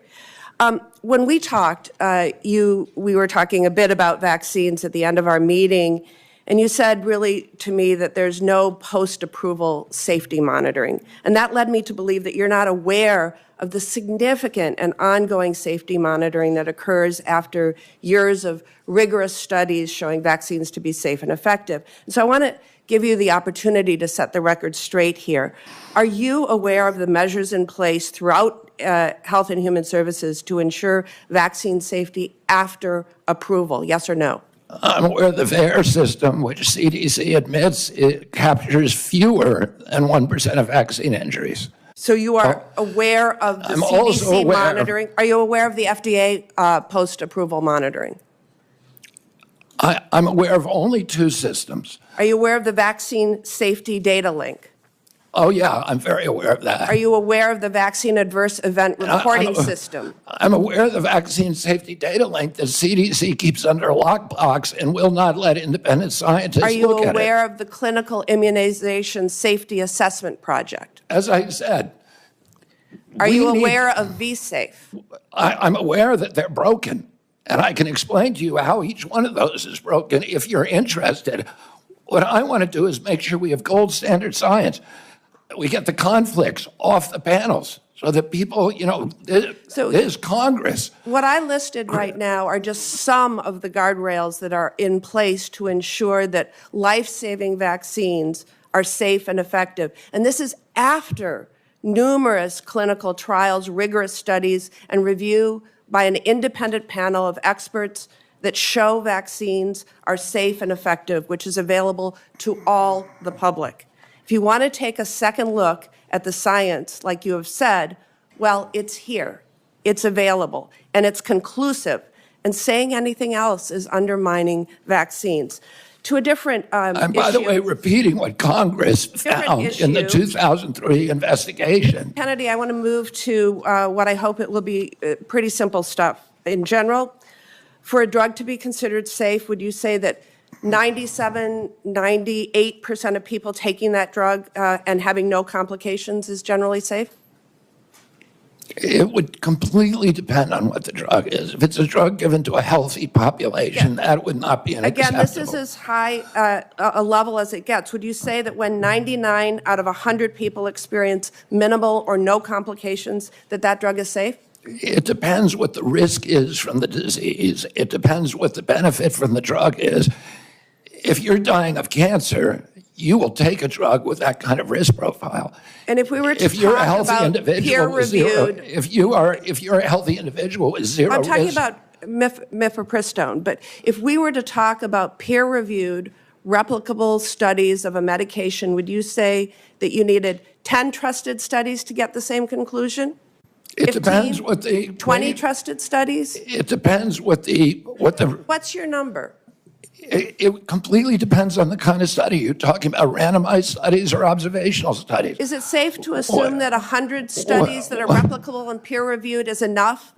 When we talked, we were talking a bit about vaccines at the end of our meeting, and you said really to me that there's no post-approval safety monitoring. And that led me to believe that you're not aware of the significant and ongoing safety monitoring that occurs after years of rigorous studies showing vaccines to be safe and effective. And so I want to give you the opportunity to set the record straight here. Are you aware of the measures in place throughout Health and Human Services to ensure vaccine safety after approval? Yes or no? I'm aware of the VAERS system, which CDC admits it captures fewer than 1% of vaccine injuries. So you are aware of the I'm also CDC aware- monitoring? Are you aware of the FDA post-approval monitoring? I'm aware of only 2 systems. Are you aware of the vaccine safety data link? Oh, yeah, I'm very aware of that. Are you aware of the vaccine adverse event reporting I'm- system? I'm aware of the vaccine safety data link that CDC keeps under a lockbox and will not let independent scientists Are you look at it. aware of the clinical immunization safety assessment project? As I said, Are we you need- aware of vSafe? I'm aware that they're broken, and I can explain to you how each one of those is broken if you're interested. What I want to do is make sure we have gold standard science. We get the conflicts off the panels so that people, there's Congress. What I listed right now are just some of the guardrails that are in place to ensure that life-saving vaccines are safe and effective. And this is after numerous clinical trials, rigorous studies, and review by an independent panel of experts that show vaccines are safe and effective, which is available to all the public. If you want to take a second look at the science, like you have said, well, it's here, it's available, and it's conclusive. And saying anything else is undermining vaccines. To a different And by the issue. way, repeating what Congress found in the issue. 2003 investigation. Kennedy, I want to move to what I hope it will be pretty simple stuff. In general, for a drug to be considered safe, would you say that 97, 98% of people taking that drug and having no complications is generally safe? It would completely depend on what the drug is. If it's a drug given to a healthy population, that would not be an Again, this is acceptable. as high a level as it gets. Would you say that when 99 out of 100 people experience minimal or no complications, that that drug is safe? It depends what the risk is from the disease. It depends what the benefit from the drug is. If you're dying of cancer, you will take a drug with that kind of risk profile. And if we were to If you're a talk healthy about individual with zero, peer-reviewed, if you're a healthy individual with zero I'm talking risk, about mifepristone, but if we were to talk about peer-reviewed, replicable studies of a medication, would you say that you needed 10 trusted studies to get the same conclusion? it depends 15? what the 20 trusted studies? It depends what the What's your number? it completely depends on the kind of study you're talking about, randomized studies or observational studies. Is it safe to assume that 100 studies that are replicable and peer-reviewed is enough?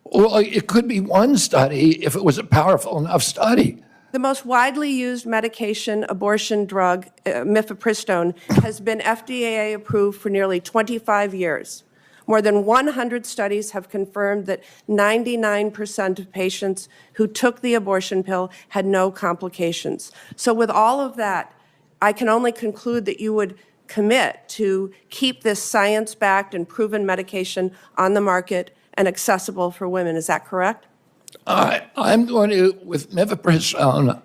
Well, it could be one study if it was a powerful enough study. The most widely used medication, abortion drug, mifepristone, has been FDA approved for nearly 25 years. More than 100 studies have confirmed that 99% of patients who took the abortion pill had no complications. So with all of that, I can only conclude that you would commit to keep this science-backed and proven medication on the market and accessible for women. Is that correct? I'm going to, with mifepristone,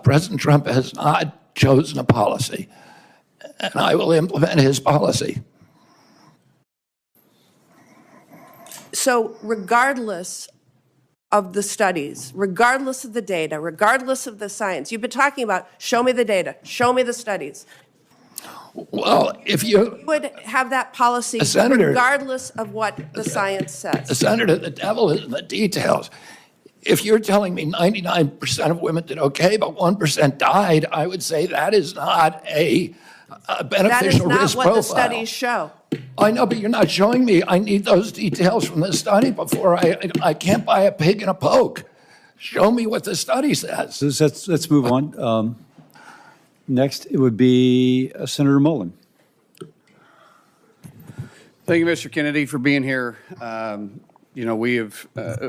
President Trump has not chosen a policy. and I will implement his policy. So regardless of the studies, regardless of the data, regardless of the science, you've been talking about, show me the data, show me the studies. Well, if you Would have that policy Senator, regardless of what the science says. Senator, the devil is in the details. If you're telling me 99% of women did okay, but 1% died, I would say that is not a That is beneficial not risk what profile. the studies show. I know, but you're not showing me. I need those details from the study before I can't buy a pig in a poke. Show me what the study says. So let's move on. Next, it would be Senator Mullen. Thank you, Mr. Kennedy, for being here. You know, we have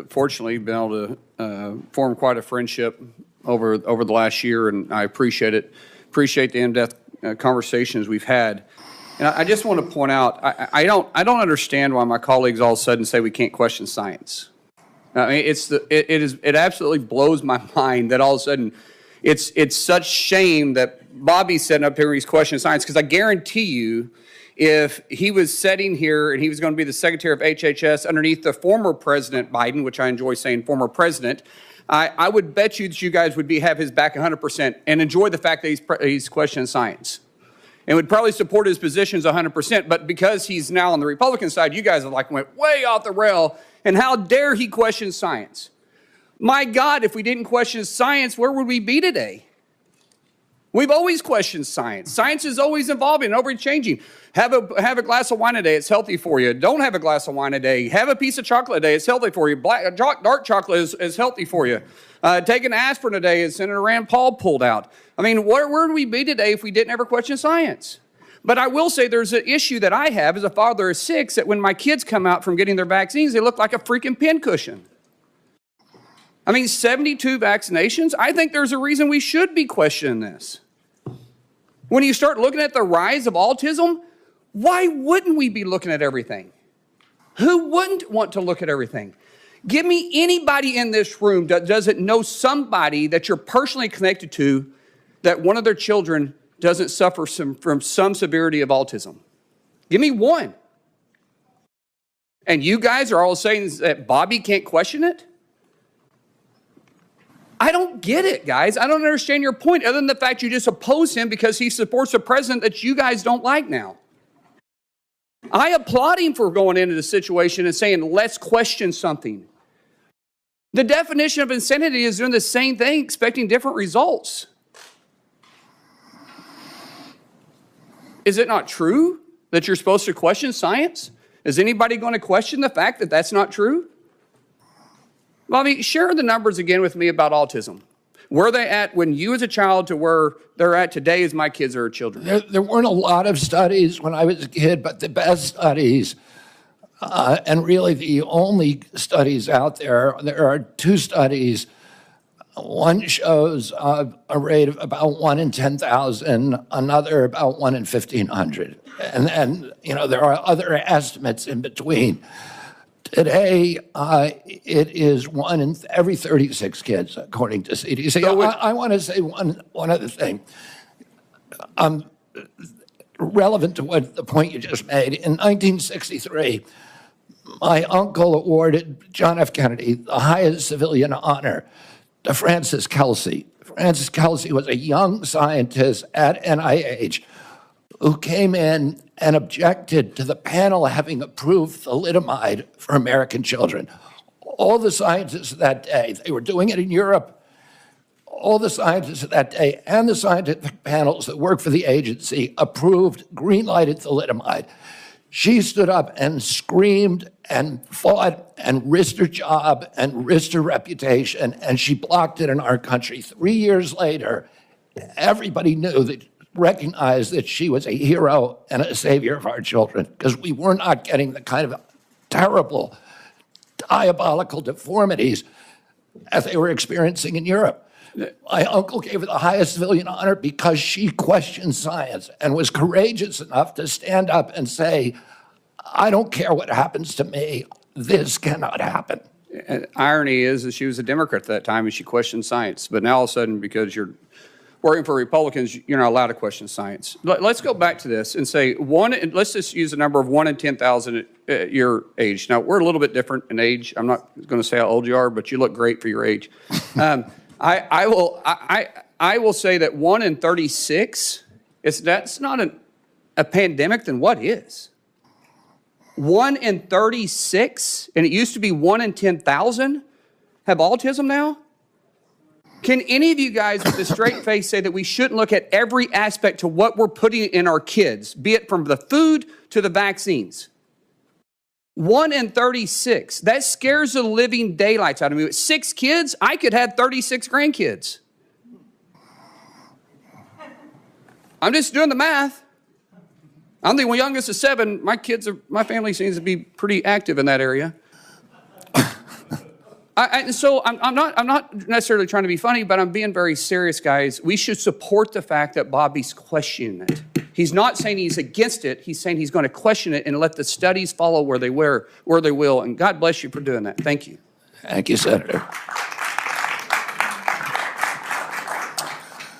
fortunately been able to form quite a friendship over the last year, and I appreciate it. Appreciate the in-depth conversations we've had. And I just want to point out, I don't understand why my colleagues all of a sudden say we can't question science. I mean, it absolutely blows my mind that all of a sudden it's such shame that Bobby's sitting up here and he's questioning science, because I guarantee you, if he was sitting here and he was going to be the secretary of HHS underneath the former President Biden, which I enjoy saying former president, I would bet you that you guys would have his back 100% and enjoy the fact that he's questioning science, and would probably support his positions 100%. But because he's now on the Republican side, you guys have went way off the rail. And how dare he question science? My God, if we didn't question science, where would we be today? We've always questioned science. Science is always evolving, always changing. Have a glass of wine a day, it's healthy for you. Don't have a glass of wine a day. Have a piece of chocolate a day, it's healthy for you. Dark chocolate is healthy for you. Take an aspirin a day, as Senator Rand Paul pulled out. I mean, where would we be today if we didn't ever question science? But I will say there's an issue that I have as a father of 6, that when my kids come out from getting their vaccines, they look like a freaking pincushion. I mean, 72 vaccinations? I think there's a reason we should be questioning this. When you start looking at the rise of autism, why wouldn't we be looking at everything? Who wouldn't want to look at everything? Give me anybody in this room that doesn't know somebody that you're personally connected to that one of their children doesn't suffer from some severity of autism. Give me one. And you guys are all saying that Bobby can't question it? I don't get it, guys. I don't understand your point, other than the fact you just oppose him because he supports a president that you guys don't like now. I applaud him for going into the situation and saying, let's question something. The definition of insanity is doing the same thing, expecting different results. Is it not true that you're supposed to question science? Is anybody going to question the fact that that's not true? Bobby, share the numbers again with me about autism. Where are they at when you as a child to where they're at today as my kids are children? There weren't a lot of studies when I was a kid, but the best studies, and really the only studies out there are 2 studies. One shows a rate of about 1 in 10,000, another about 1 in 1,500. And then, there are other estimates in between. Today, it is 1 in every 36 kids, according to CDC. I want to say one other thing. Relevant to the point you just made. In 1963, my uncle awarded John F. Kennedy the highest civilian honor to Francis Kelsey. Francis Kelsey was a young scientist at NIH who came in and objected to the panel having approved thalidomide for American children. All the scientists of that day, they were doing it in Europe, all the scientists of that day and the scientific panels that work for the agency approved, green-lighted thalidomide. She stood up and screamed and fought and risked her job and risked her reputation, and she blocked it in our country. 3 years later, everybody recognized that she was a hero and a savior of our children, because we were not getting the kind of terrible, diabolical deformities as they were experiencing in Europe. My uncle gave her the highest civilian honor because she questioned science and was courageous enough to stand up and say, I don't care what happens to me, this cannot happen. And irony is that she was a Democrat at that time and she questioned science. But now all of a sudden, because you're working for Republicans, you're not allowed to question science. Let's go back to this and say let's just use the number of 1 in 10,000 at your age. Now, we're a little bit different in age. I'm not going to say how old you are, but you look great for your age. I will say that 1 in 36, that's not a pandemic, then what is? 1 in 36, and it used to be 1 in 10,000 have autism now? Can any of you guys with a straight face say that we shouldn't look at every aspect to what we're putting in our kids, be it from the food to the vaccines? 1 in 36. That scares the living daylights out of me. With 6 kids, I could have 36 grandkids. I'm just doing the math. I'm the youngest of 7. My family seems to be pretty active in that area. So I'm not necessarily trying to be funny, but I'm being very serious, guys. We should support the fact that Bobby's questioning it. He's not saying he's against it. He's saying he's going to question it and let the studies follow where they will. And God bless you for doing that. Thank you. Thank you, Senator.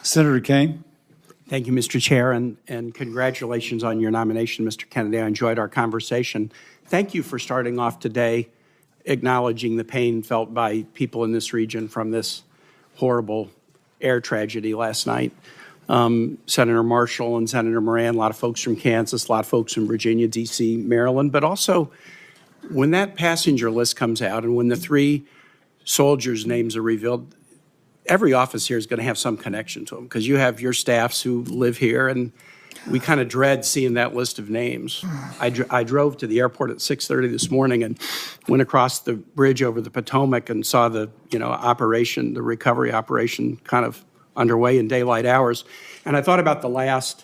Senator Kane. Thank you, Mr. Chair, and congratulations on your nomination, Mr. Kennedy. I enjoyed our conversation. Thank you for starting off today acknowledging the pain felt by people in this region from this horrible air tragedy last night. Senator Marshall and Senator Moran, a lot of folks from Kansas, a lot of folks from Virginia, D.C., Maryland, but also when that passenger list comes out and when the 3 soldiers' names are revealed, every office here is going to have some connection to them because you have your staffs who live here, and we kind of dread seeing that list of names. I drove to the airport at 6:30 this morning and went across the bridge over the Potomac and saw the the recovery operation kind of underway in daylight hours. And I thought about the last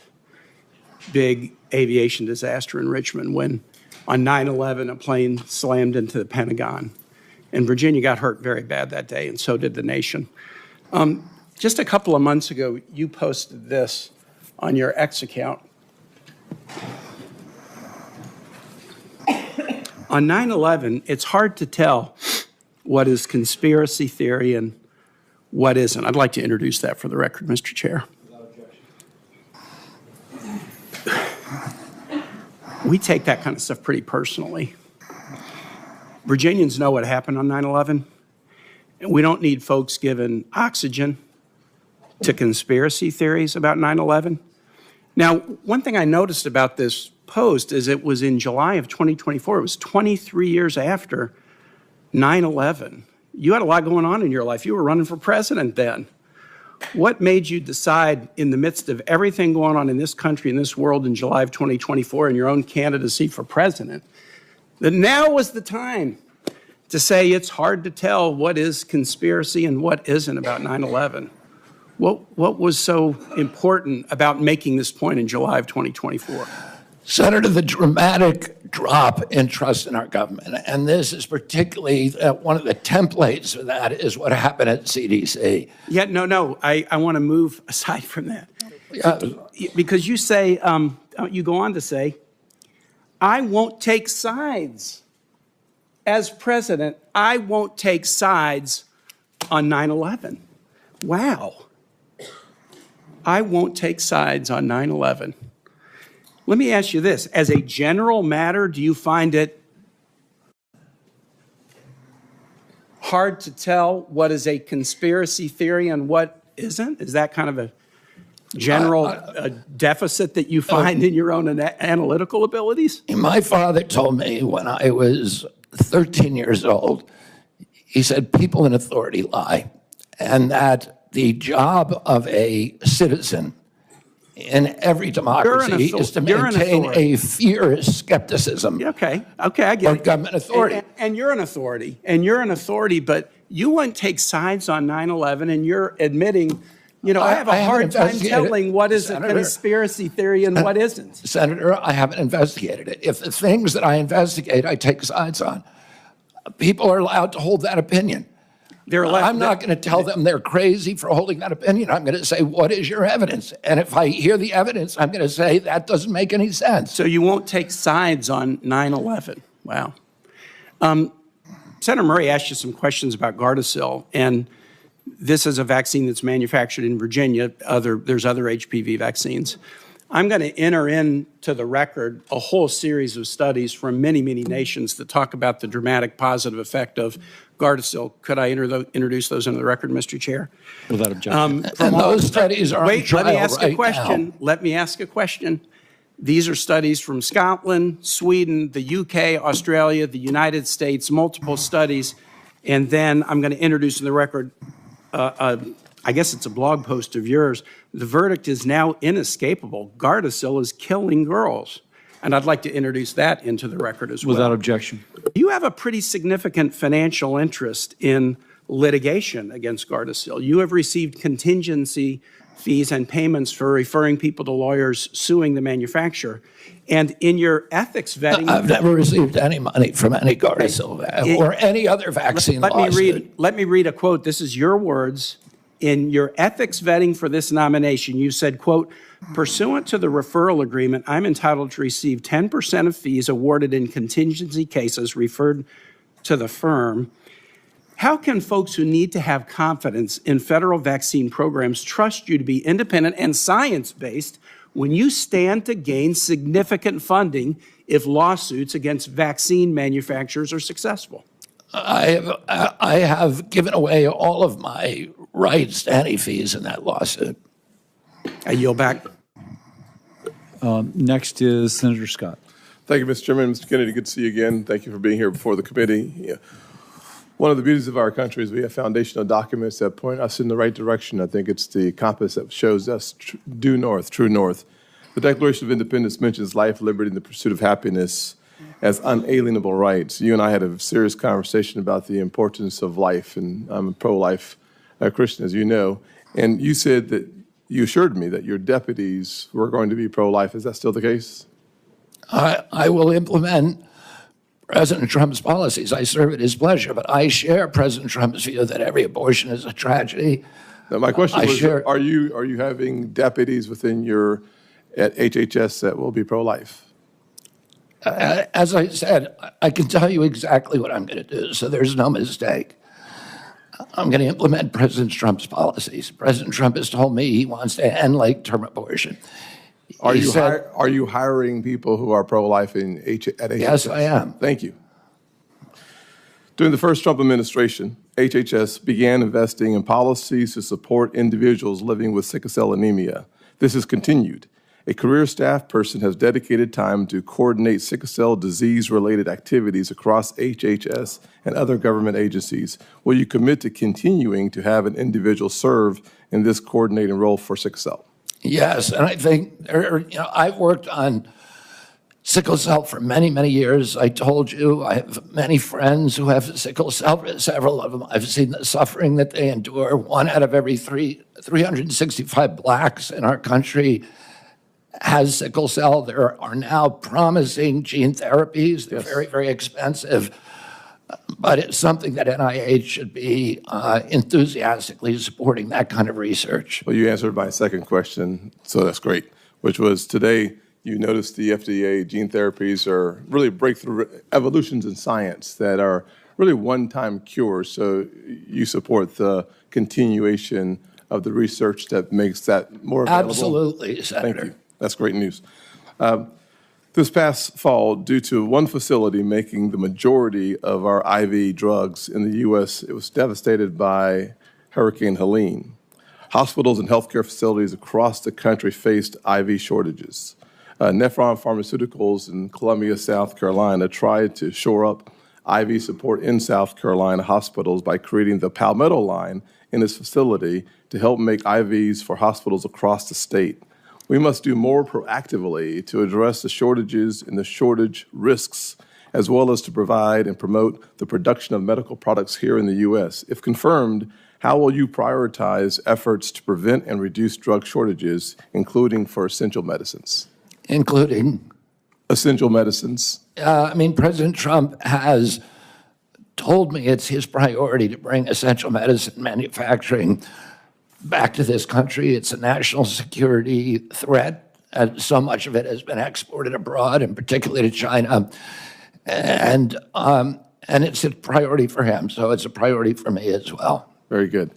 big aviation disaster in Richmond when on 9/11 a plane slammed into the Pentagon. And Virginia got hurt very bad that day, and so did the nation. Just a couple of months ago, you posted this on your X account. On 9/11, it's hard to tell what is conspiracy theory and what isn't. I'd like to introduce that for the record, Mr. Chair. We take that kind of stuff pretty personally. Virginians know what happened on 9/11. And we don't need folks giving oxygen to conspiracy theories about 9/11. Now, one thing I noticed about this post is it was in July of 2024. It was 23 years after 9/11. You had a lot going on in your life. You were running for president then. What made you decide in the midst of everything going on in this country, in this world in July of 2024 in your own candidacy for president, that now was the time to say it's hard to tell what is conspiracy and what isn't about 9/11? What was so important about making this point in July of 2024? Senator, the dramatic drop in trust in our government, and this is particularly one of the templates for that is what happened at CDC. Yeah, no, I want to move aside from that. Because you say, you go on to say, I won't take sides. As president, I won't take sides on 9/11. Wow. I won't take sides on 9/11. Let me ask you this. As a general matter, do you find it hard to tell what is a conspiracy theory and what isn't? Is that kind of a general deficit that you find in your own analytical abilities? My father told me when I was 13 years old, he said, people in authority lie, and that the job of a citizen in every democracy is to maintain a fierce skepticism. Okay, I get it. Government authority. And you're an authority, but you wouldn't take sides on 9/11, and you're admitting, I have a hard time telling what is a conspiracy theory and what isn't. Senator, I haven't investigated it. If the things that I investigate, I take sides on, people are allowed to hold that opinion. I'm not going to tell them they're crazy for holding that opinion. I'm going to say, what is your evidence? And if I hear the evidence, I'm going to say, that doesn't make any sense. So you won't take sides on 9/11. Wow. Senator Murray asked you some questions about Gardasil, and This is a vaccine that's manufactured in Virginia. There's other HPV vaccines. I'm going to enter into the record a whole series of studies from many, many nations that talk about the dramatic positive effect of Gardasil. Could I introduce those into the record, Mr. Chair? Without objection. And those studies are on Wait, trial let me ask right a question. now. Let me ask a question. These are studies from Scotland, Sweden, the UK, Australia, the United States, multiple studies. And then I'm going to introduce in the record, I guess it's a blog post of yours. The verdict is now inescapable. Gardasil is killing girls. And I'd like to introduce that into the record as well. Without objection. You have a pretty significant financial interest in litigation against Gardasil. You have received contingency fees and payments for referring people to lawyers suing the manufacturer. And in your ethics vetting... I've never received any money from any Gardasil or any other vaccine lawsuit. Let me read a quote. This is your words. In your ethics vetting for this nomination, you said, quote, pursuant to the referral agreement, I'm entitled to receive 10% of fees awarded in contingency cases referred to the firm. How can folks who need to have confidence in federal vaccine programs trust you to be independent and science-based when you stand to gain significant funding if lawsuits against vaccine manufacturers are successful? I have given away all of my rights to any fees in that lawsuit. I yield back. Next is Senator Scott. Thank you, Mr. Chairman. Mr. Kennedy, good to see you again. Thank you for being here before the committee. Yeah. One of the beauties of our country is we have foundational documents that point us in the right direction. I think it's the compass that shows us due north, true north. The Declaration of Independence mentions life, liberty, and the pursuit of happiness as unalienable rights. You and I had a serious conversation about the importance of life, and I'm a pro-life Christian, as you know. And you said that you assured me that your deputies were going to be pro-life. Is that still the case? I will implement President Trump's policies. I serve at his pleasure, but I share President Trump's view that every abortion is a tragedy. Now, my question was, are you having deputies within your at HHS that will be pro-life? As I said, I can tell you exactly what I'm going to do, so there's no mistake. I'm going to implement President Trump's policies. President Trump has told me he wants to end late-term abortion. Are you hiring people who are pro-life at HHS? Yes, I am. Thank you. During the first Trump administration, HHS began investing in policies to support individuals living with sickle cell anemia. This has continued. A career staff person has dedicated time to coordinate sickle cell disease-related activities across HHS and other government agencies. Will you commit to continuing to have an individual serve in this coordinating role for sickle cell? Yes, and I think I've worked on sickle cell for many, many years. I told you I have many friends who have sickle cell. Several of them, I've seen the suffering that they endure. 1 out of every 365 blacks in our country has sickle cell. There are now promising gene therapies. They're very, very expensive. But it's something that NIH should be enthusiastically supporting that kind of research. Well, you answered my second question, so that's great, which was today you noticed the FDA gene therapies are really breakthrough evolutions in science that are really one-time cures. So you support the continuation of the research that makes that more available? Absolutely, Senator. Thank you. That's great news. This past fall, due to one facility making the majority of our IV drugs in the U.S., it was devastated by Hurricane Helene. Hospitals and healthcare facilities across the country faced IV shortages. Nephron Pharmaceuticals in Columbia, South Carolina, tried to shore up IV support in South Carolina hospitals by creating the Palmetto line in its facility to help make IVs for hospitals across the state. We must do more proactively to address the shortages and the shortage risks, as well as to provide and promote the production of medical products here in the U.S. If confirmed, how will you prioritize efforts to prevent and reduce drug shortages, including for essential medicines? Including? Essential medicines. President Trump has told me it's his priority to bring essential medicine manufacturing back to this country. It's a national security threat, and so much of it has been exported abroad, and particularly to China. And it's a priority for him, so it's a priority for me as well. Very good.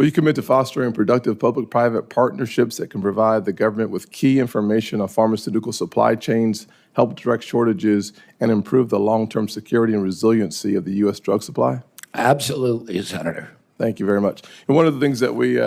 Will you commit to fostering productive public-private partnerships that can provide the government with key information on pharmaceutical supply chains, help direct shortages, and improve the long-term security and resiliency of the U.S. drug supply? Absolutely, Senator. Thank you very much. And one of the things that we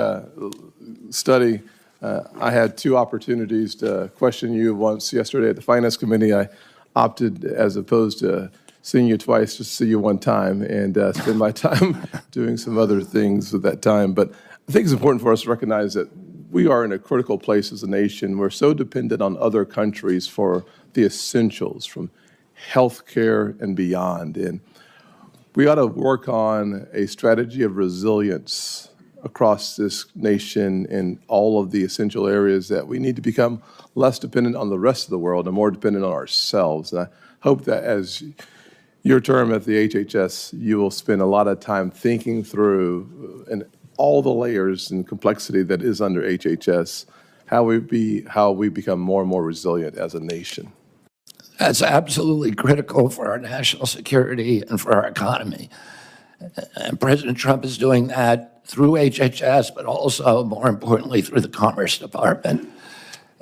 study, I had 2 opportunities to question you. Once yesterday at the Finance Committee, I opted, as opposed to seeing you twice, just see you one time and spend my time doing some other things with that time. But I think it's important for us to recognize that we are in a critical place as a nation. We're so dependent on other countries for the essentials, from healthcare and beyond. And we ought to work on a strategy of resilience across this nation in all of the essential areas that we need to become less dependent on the rest of the world and more dependent on ourselves. And I hope that as your term at the HHS, you will spend a lot of time thinking through and all the layers and complexity that is under HHS, how we become more and more resilient as a nation. That's absolutely critical for our national security and for our economy. And President Trump is doing that through HHS, but also, more importantly, through the Commerce Department,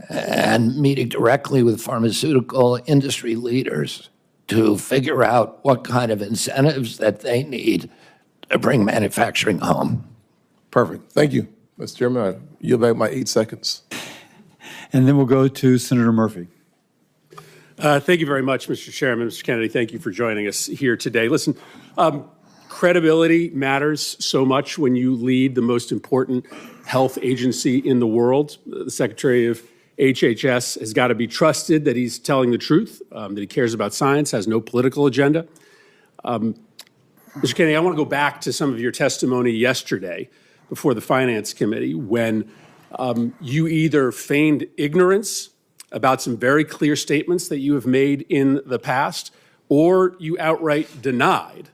and meeting directly with pharmaceutical industry leaders to figure out what kind of incentives that they need to bring manufacturing home. Perfect. Thank you, Mr. Chairman. I yield back my 8 seconds. And then we'll go to Senator Murphy. Thank you very much, Mr. Chairman. Mr. Kennedy, thank you for joining us here today. Listen, credibility matters so much when you lead the most important health agency in the world. The Secretary of HHS has got to be trusted that he's telling the truth, that he cares about science, has no political agenda. Mr. Kennedy, I want to go back to some of your testimony yesterday before the Finance Committee when you either feigned ignorance about some very clear statements that you have made in the past, or you outright denied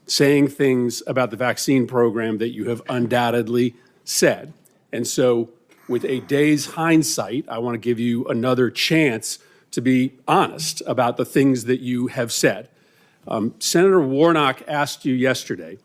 saying things about the vaccine program that you have undoubtedly said. And so, with a day's hindsight, I want to give you another chance to be honest about the things that you have said. Senator Warnock asked you yesterday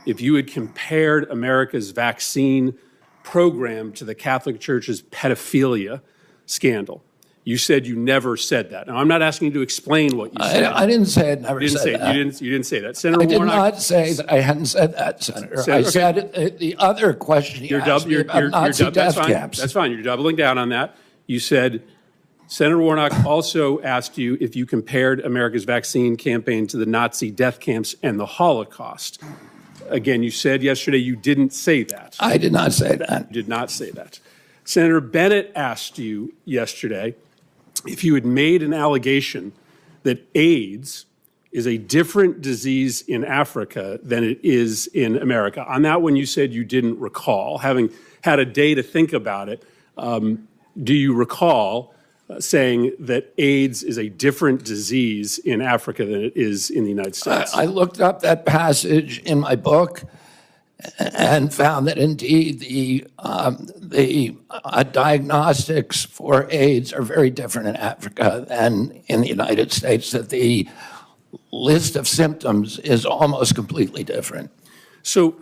if you had compared America's vaccine program to the Catholic Church's pedophilia scandal. You said you never said that. Now, I'm not asking you to explain what you said. I didn't say it, never said that. You didn't say that. Senator I did Warnock, not say that I hadn't said that, Senator. I okay. said the other question you asked me about Nazi death camps. That's fine. You're doubling down on that. You said, Senator Warnock also asked you if you compared America's vaccine campaign to the Nazi death camps and the Holocaust. Again, you said yesterday you didn't say that. I did not say that. You did not say that. Senator Bennett asked you yesterday if you had made an allegation that AIDS is a different disease in Africa than it is in America. On that one, you said you didn't recall. Having had a day to think about it, do you recall saying that AIDS is a different disease in Africa than it is in the United States? I looked up that passage in my book and found that indeed the diagnostics for AIDS are very different in Africa than in the United States, that the list of symptoms is almost completely different. So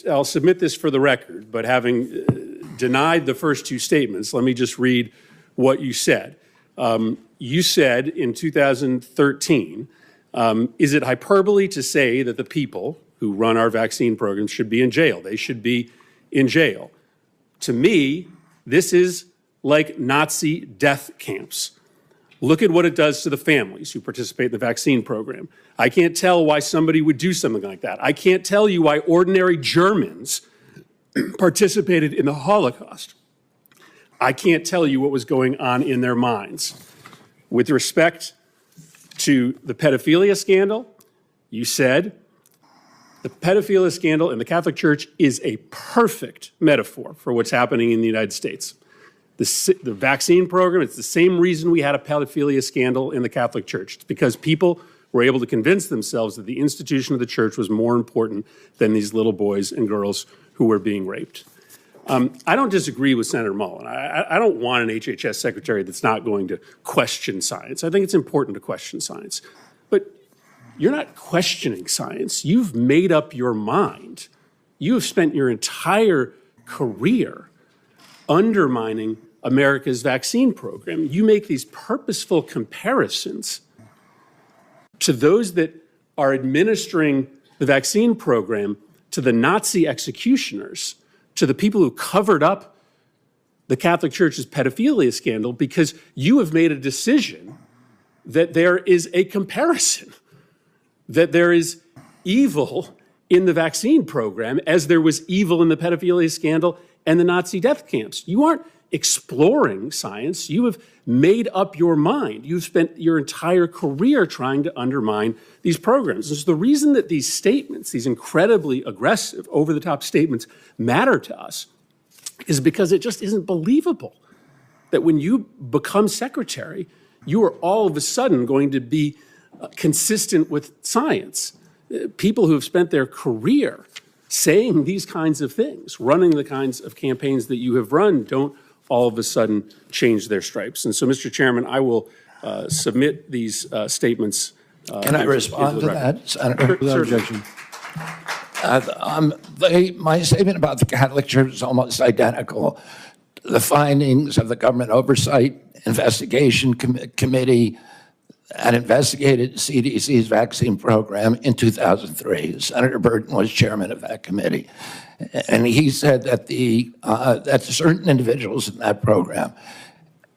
I'll submit this for the record, but having denied the first 2 statements, let me just read what you said. You said in 2013, is it hyperbole to say that the people who run our vaccine programs should be in jail? They should be in jail. To me, this is like Nazi death camps. Look at what it does to the families who participate in the vaccine program. I can't tell why somebody would do something like that. I can't tell you why ordinary Germans participated in the Holocaust. I can't tell you what was going on in their minds. With respect to the pedophilia scandal, you said the pedophilia scandal in the Catholic Church is a perfect metaphor for what's happening in the United States. The vaccine program, it's the same reason we had a pedophilia scandal in the Catholic Church. It's because people were able to convince themselves that the institution of the church was more important than these little boys and girls who were being raped. I don't disagree with Senator Mullen. I don't want an HHS secretary that's not going to question science. I think it's important to question science. But you're not questioning science. You've made up your mind You have spent your entire career undermining America's vaccine program. You make these purposeful comparisons to those that are administering the vaccine program, to the Nazi executioners, to the people who covered up the Catholic Church's pedophilia scandal, because you have made a decision that there is a comparison, that there is evil in the vaccine program as there was evil in the pedophilia scandal and the Nazi death camps. You aren't exploring science. You have made up your mind. You've spent your entire career trying to undermine these programs. And so the reason that these statements, these incredibly aggressive, over-the-top statements matter to us is because it just isn't believable that when you become secretary, you are all of a sudden going to be consistent with science. People who have spent their career saying these kinds of things, running the kinds of campaigns that you have run, don't all of a sudden change their stripes. And so, Mr. Chairman, I will submit these statements. Can I respond to that, Senator? Without objection. My statement about the Catholic Church is almost identical to the findings of the Government Oversight Investigation Committee that investigated CDC's vaccine program in 2003. Senator Burton was chairman of that committee. And he said that that certain individuals in that program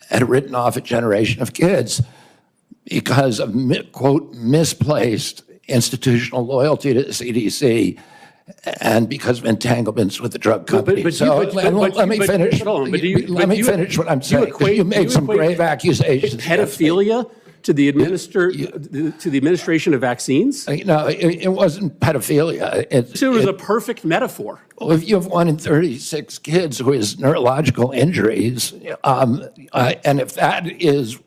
had written off a generation of kids because of, quote, misplaced institutional loyalty to the CDC and because of entanglements with the drug company. Let me finish. Let me finish what I'm saying. You made some grave accusations. Pedophilia to the administration of vaccines? No, it wasn't pedophilia. It was a perfect metaphor. Well, if you have 1 in 36 kids who has neurological injuries, and if that is,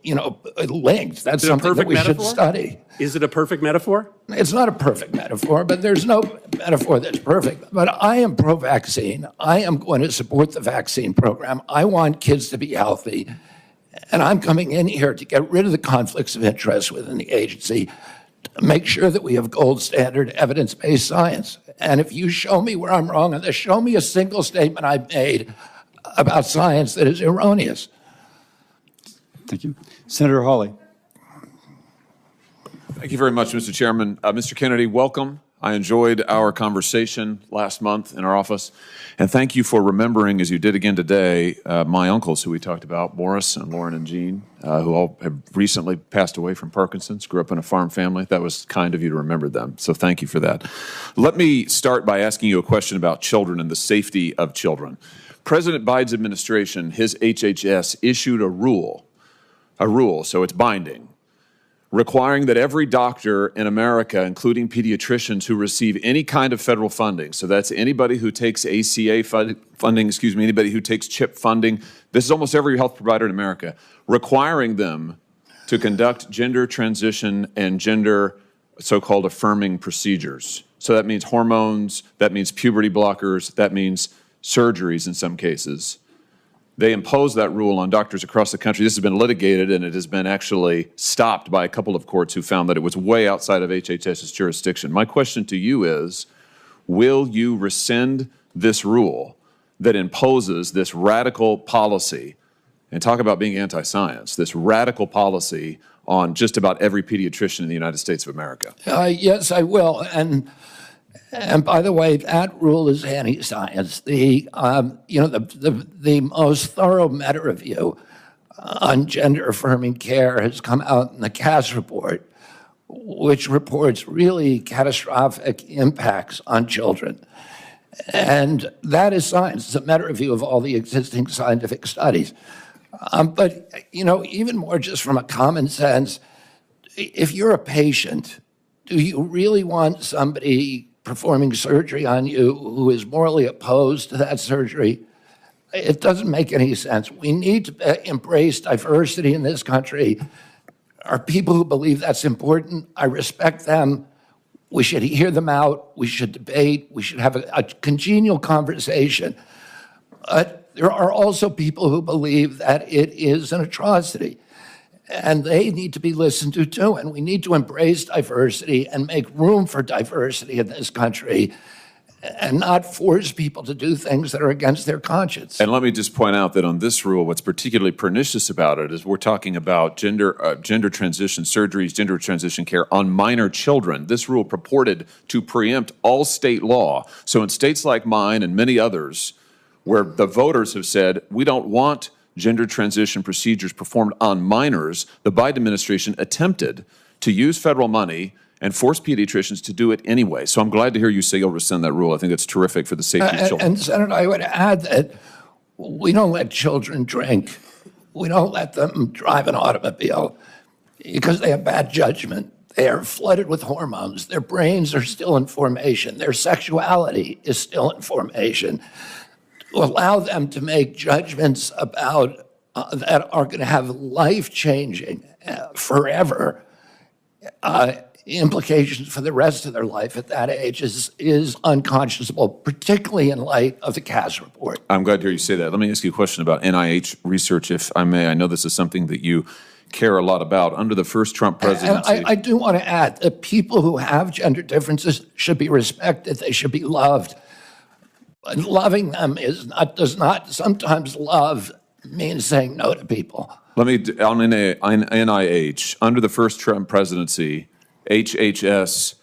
linked, that's something that we should study. Is it a perfect metaphor? It's not a perfect metaphor, but there's no metaphor that's perfect. But I am pro-vaccine. I am going to support the vaccine program. I want kids to be healthy. And I'm coming in here to get rid of the conflicts of interest within the agency, to make sure that we have gold standard evidence-based science. And if you show me where I'm wrong on this, show me a single statement I've made about science that is erroneous. Thank you. Senator Hawley. Thank you very much, Mr. Chairman. Mr. Kennedy, welcome. I enjoyed our conversation last month in our office. And thank you for remembering, as you did again today, my uncles who we talked about, Morris and Lauren and Jean, who all have recently passed away from Parkinson's, grew up in a farm family. That was kind of you to remember them. So thank you for that. Let me start by asking you a question about children and the safety of children. President Biden's administration, his HHS, issued a rule, so it's binding, requiring that every doctor in America, including pediatricians who receive any kind of federal funding, so that's anybody who takes ACA funding, anybody who takes CHIP funding, this is almost every health provider in America, requiring them to conduct gender transition and gender so-called affirming procedures. So that means hormones, that means puberty blockers, that means surgeries in some cases. They imposed that rule on doctors across the country. This has been litigated, and it has been actually stopped by a couple of courts who found that it was way outside of HHS's jurisdiction. My question to you is, will you rescind this rule that imposes this radical policy, and talk about being anti-science, this radical policy on just about every pediatrician in the United States of America? Yes, I will. And by the way, that rule is anti-science. The most thorough meta-review on gender-affirming care has come out in the Cass report, which reports really catastrophic impacts on children. And that is science. It's a meta-review of all the existing scientific studies. But, even more just from a common sense, if you're a patient, do you really want somebody performing surgery on you who is morally opposed to that surgery? It doesn't make any sense. We need to embrace diversity in this country. Are people who believe that's important? I respect them. We should hear them out. We should debate. We should have a congenial conversation. There are also people who believe that it is an atrocity. And they need to be listened to too. And we need to embrace diversity and make room for diversity in this country. and not force people to do things that are against their conscience. And let me just point out that on this rule, what's particularly pernicious about it is we're talking about gender transition surgeries, gender transition care on minor children. This rule purported to preempt all state law. So in states like mine and many others, where the voters have said, we don't want gender transition procedures performed on minors, the Biden administration attempted to use federal money and force pediatricians to do it anyway. So I'm glad to hear you say you'll rescind that rule. I think that's terrific for the safety of children. And Senator, I would add that we don't let children drink. We don't let them drive an automobile because they have bad judgment. They are flooded with hormones. Their brains are still in formation. Their sexuality is still in formation. To allow them to make judgments about that are going to have life-changing, forever implications for the rest of their life at that age is unconscionable, particularly in light of the Cass report. I'm glad to hear you say that. Let me ask you a question about NIH research, if I may. I know this is something that you care a lot about. Under the first Trump presidency. And I do want to add that people who have gender differences should be respected. They should be loved. And loving them does not sometimes love means saying no to people. Let me, on NIH, under the first Trump presidency, HHS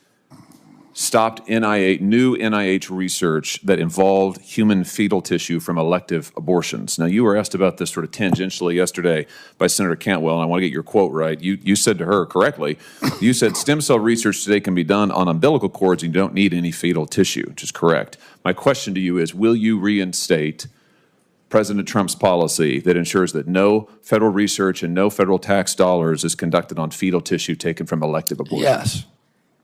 stopped new NIH research that involved human fetal tissue from elective abortions. Now, you were asked about this sort of tangentially yesterday by Senator Cantwell, and I want to get your quote right. You said to her correctly, you said stem cell research today can be done on umbilical cords and you don't need any fetal tissue, which is correct. My question to you is, will you reinstate President Trump's policy that ensures that no federal research and no federal tax dollars is conducted on fetal tissue taken from elective abortions? Yes.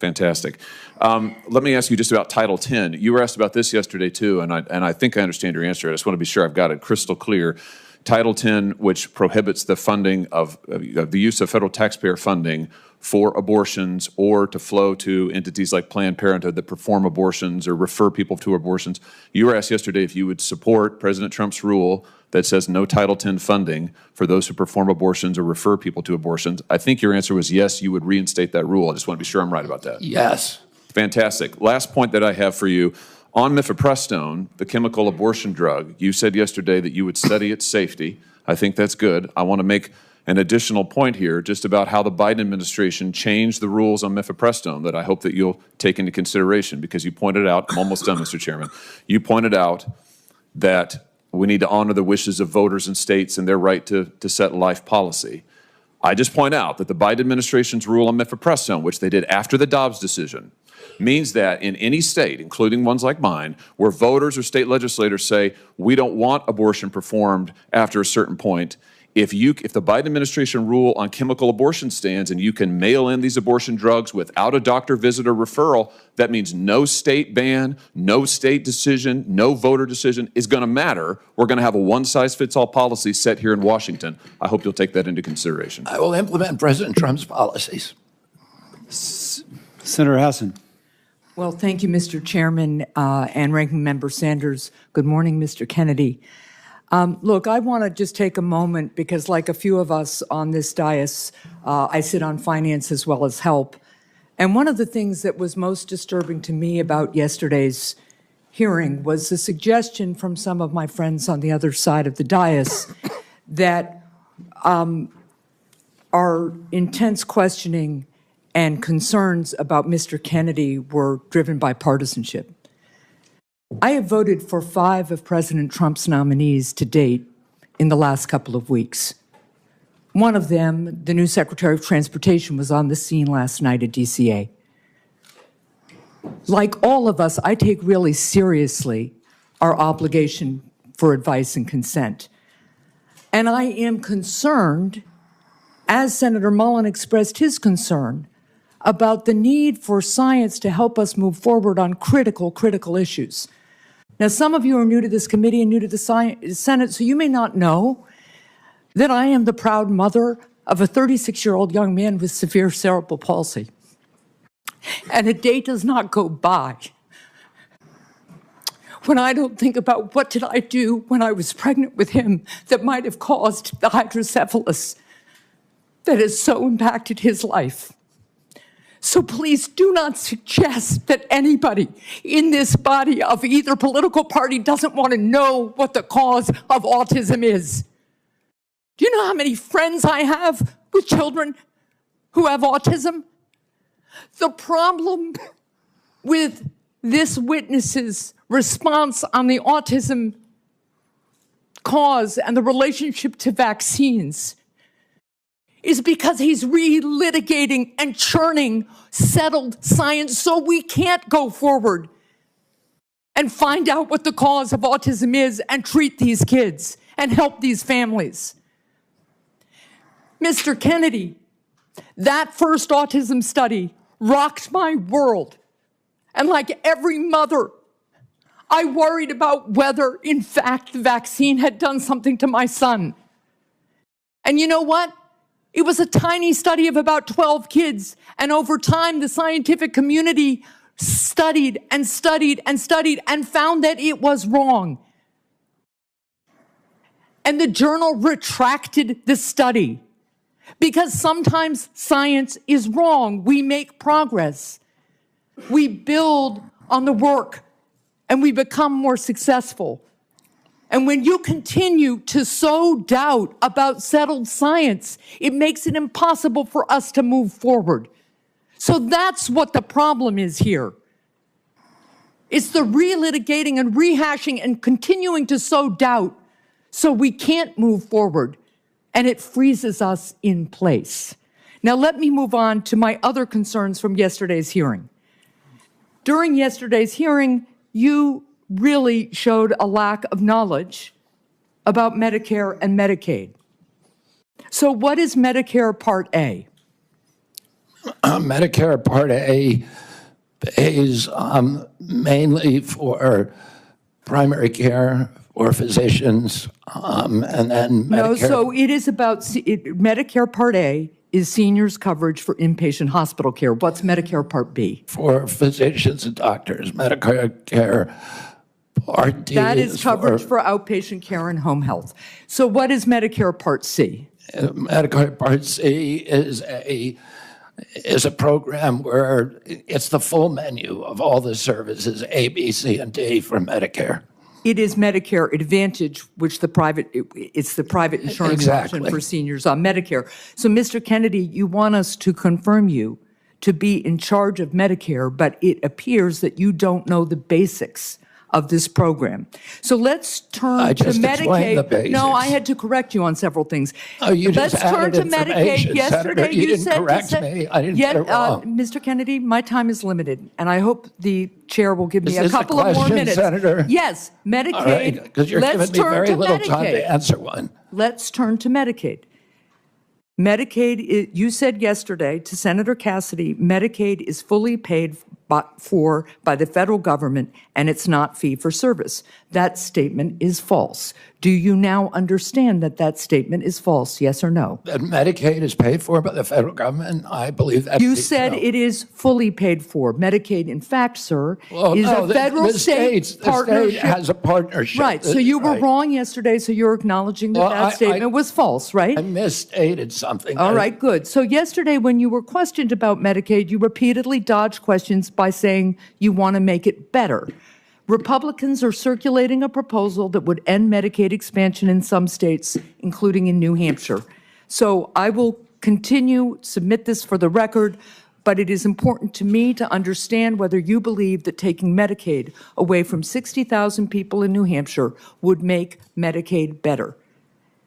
Fantastic. Let me ask you just about Title X. You were asked about this yesterday too, and I think I understand your answer. I just want to be sure I've got it crystal clear. Title X, which prohibits the funding of the use of federal taxpayer funding for abortions or to flow to entities like Planned Parenthood that perform abortions or refer people to abortions. You were asked yesterday if you would support President Trump's rule that says no Title X funding for those who perform abortions or refer people to abortions. I think your answer was yes, you would reinstate that rule. I just want to be sure I'm right about that. Yes. Fantastic. Last point that I have for you. On mifepristone, the chemical abortion drug, you said yesterday that you would study its safety. I think that's good. I want to make an additional point here just about how the Biden administration changed the rules on mifepristone that I hope that you'll take into consideration, because you pointed out, I'm almost done, Mr. Chairman, you pointed out that we need to honor the wishes of voters and states and their right to set life policy. I just point out that the Biden administration's rule on mifepristone, which they did after the Dobbs decision, means that in any state, including ones like mine, where voters or state legislators say we don't want abortion performed after a certain point, if the Biden administration rule on chemical abortion stands and you can mail in these abortion drugs without a doctor visit or referral, that means no state ban, no state decision, no voter decision is going to matter. We're going to have a one-size-fits-all policy set here in Washington. I hope you'll take that into consideration. I will implement President Trump's policies. Senator Hassan. Well, thank you, Mr. Chairman and Ranking Member Sanders. Good morning, Mr. Kennedy. Look, I want to just take a moment because, like a few of us on this dais, I sit on finance as well as help. And one of the things that was most disturbing to me about yesterday's hearing was the suggestion from some of my friends on the other side of the dais that our intense questioning and concerns about Mr. Kennedy were driven by partisanship. I have voted for 5 of President Trump's nominees to date in the last couple of weeks. One of them, the new Secretary of Transportation, was on the scene last night at DCA. Like all of us, I take really seriously our obligation for advice and consent. And I am concerned, as Senator Mullen expressed his concern, about the need for science to help us move forward on critical issues. Now, some of you are new to this committee and new to the Senate, so you may not know that I am the proud mother of a 36-year-old young man with severe cerebral palsy. And a day does not go by when I don't think about what did I do when I was pregnant with him that might have caused the hydrocephalus that has so impacted his life. So please do not suggest that anybody in this body of either political party doesn't want to know what the cause of autism is. Do you know how many friends I have with children who have autism? The problem with this witness's response on the autism cause and the relationship to vaccines is because he's relitigating and churning settled science so we can't go forward and find out what the cause of autism is and treat these kids and help these families. Mr. Kennedy, that first autism study rocked my world. And like every mother, I worried about whether, in fact, the vaccine had done something to my son. And you know what? It was a tiny study of about 12 kids. And over time, the scientific community studied and studied and studied and found that it was wrong. And the journal retracted the study because sometimes science is wrong. We make progress. We build on the work and we become more successful. And when you continue to sow doubt about settled science, it makes it impossible for us to move forward. So that's what the problem is here. It's the relitigating and rehashing and continuing to sow doubt so we can't move forward, and it freezes us in place. Now let me move on to my other concerns from yesterday's hearing. During yesterday's hearing, you really showed a lack of knowledge about Medicare and Medicaid. So what is Medicare Part A? Medicare Part A pays mainly for primary care or physicians, and then Medicare. No, so it is about, Medicare Part A is seniors coverage for inpatient hospital care. What's Medicare Part B? For physicians and doctors. Medicare Part D That is coverage for outpatient care and home health. So what is Medicare Part C? Medicare Part C is a program where it's the full menu of all the services, A, B, C, and D for Medicare. It is Medicare Advantage, which it's the private insurance option for seniors on Medicare. So, Mr. Kennedy, you want us to confirm you to be in charge of Medicare, but it appears that you don't know the basics of this program. So let's turn to Medicaid. The basics. No, I had to correct you on several things. Oh, you let's just turn added to Medicaid. Yesterday, Senator, you didn't said correct me. I didn't get it wrong. Mr. Kennedy, my time is limited, and I hope the chair will give me Is a this couple of more question, minutes. Senator? Yes, Medicaid. All right, because you're let's giving me turn very to little Medicaid. time to answer one. Let's turn to Medicaid. Medicaid, you said yesterday to Senator Cassidy, Medicaid is fully paid for by the federal government, and it's not fee for service. That statement is false. Do you now understand that that statement is false, yes or no? That Medicaid is paid for by the federal government? I believe that. You said it is fully paid for. Medicaid, in fact, sir, is a federal-state partnership. The state has a partnership. Right, so you were wrong yesterday, so you're acknowledging that that statement was false, right? I misstated something. All right, good. So yesterday, when you were questioned about Medicaid, you repeatedly dodged questions by saying you want to make it better. Republicans are circulating a proposal that would end Medicaid expansion in some states, including in New Hampshire. So I will continue, submit this for the record, but it is important to me to understand whether you believe that taking Medicaid away from 60,000 people in New Hampshire would make Medicaid better.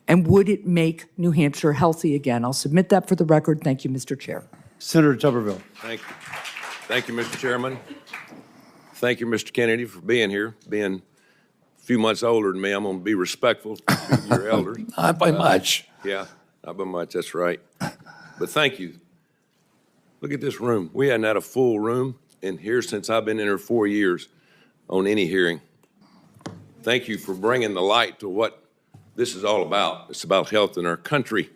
And would it make New Hampshire healthy again? I'll submit that for the record. Thank you, Mr. Chair. Senator Tuberville. Thank you. Thank you, Mr. Chairman. Thank you, Mr. Kennedy, for being here. Being a few months older than me, I'm going to be respectful to your elders. Not by much. Yeah, not by much, that's right. But thank you. Look at this room. We hadn't had a full room in here since I've been in here 4 years on any hearing. Thank you for bringing the light to what this is all about. It's about health in our country.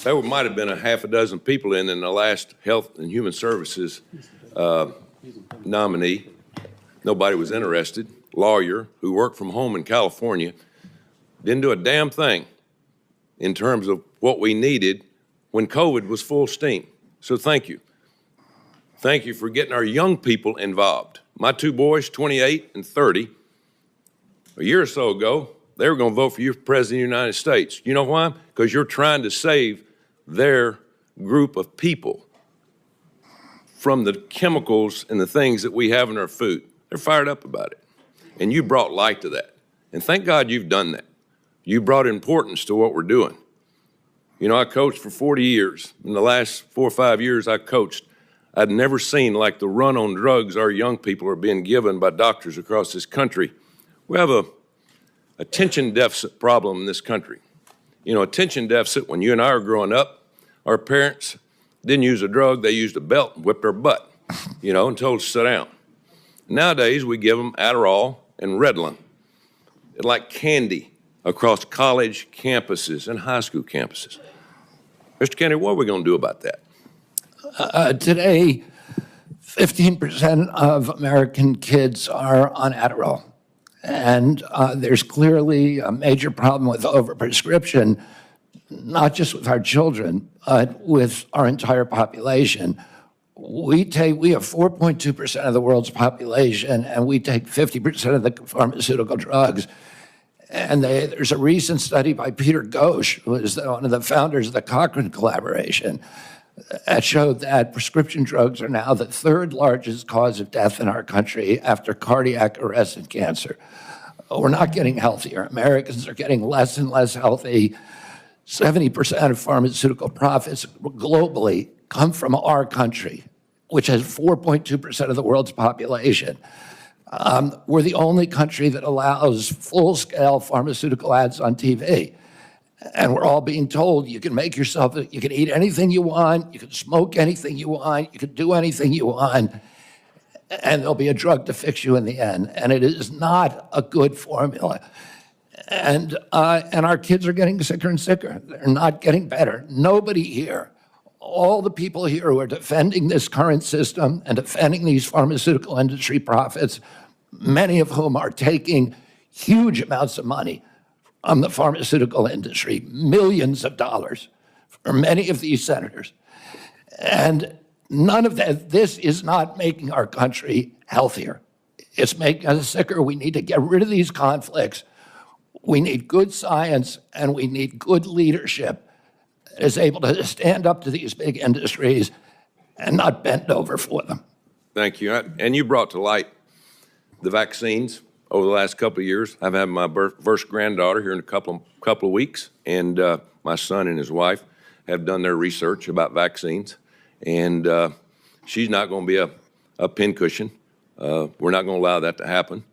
There might have been a half a dozen people in the last Health and Human Services nominee. Nobody was interested. Lawyer who worked from home in California, didn't do a damn thing in terms of what we needed when COVID was full steam. So thank you. Thank you for getting our young people involved. My two boys, 28 and 30, a year or so ago, they were going to vote for you for President of the United States. You know why? Because you're trying to save their group of people from the chemicals and the things that we have in our food. They're fired up about it. And you brought light to that. And thank God you've done that. You brought importance to what we're doing. You know, I coached for 40 years. In the last 4 or 5 years I coached, I'd never seen like the run on drugs our young people are being given by doctors across this country. We have a attention deficit problem in this country. You know, attention deficit, when you and I were growing up, our parents didn't use a drug, they used a belt and whipped our butt, you know, and told us to sit down. Nowadays, we give them Adderall and Ritalin, like candy across college campuses and high school campuses. Mr. Kennedy, what are we going to do about that? Today, 15% of American kids are on Adderall. And there's clearly a major problem with overprescription, not just with our children, but with our entire population. We have 4.2% of the world's population, and we take 50% of the pharmaceutical drugs. And there's a recent study by Peter Ghosh, who is one of the founders of the Cochrane Collaboration, that showed that prescription drugs are now the third largest cause of death in our country after cardiac arrest and cancer. We're not getting healthier. Americans are getting less and less healthy. 70% of pharmaceutical profits globally come from our country, which has 4.2% of the world's population. We're the only country that allows full-scale pharmaceutical ads on TV. And we're all being told you can make yourself, you can eat anything you want, you can smoke anything you want, you can do anything you want, and there'll be a drug to fix you in the end. And it is not a good formula. And our kids are getting sicker and sicker. They're not getting better. Nobody here, all the people here who are defending this current system and defending these pharmaceutical industry profits, many of whom are taking huge amounts of money from the pharmaceutical industry, millions of dollars for many of these senators. And none of that, this is not making our country healthier. It's making us sicker. We need to get rid of these conflicts. We need good science, and we need good leadership that is able to stand up to these big industries and not bend over for them. Thank you. And you brought to light the vaccines over the last couple of years. I've had my first granddaughter here in a couple of weeks, and my son and his wife have done their research about vaccines, and she's not going to be a pincushion. We're not going to allow that to happen.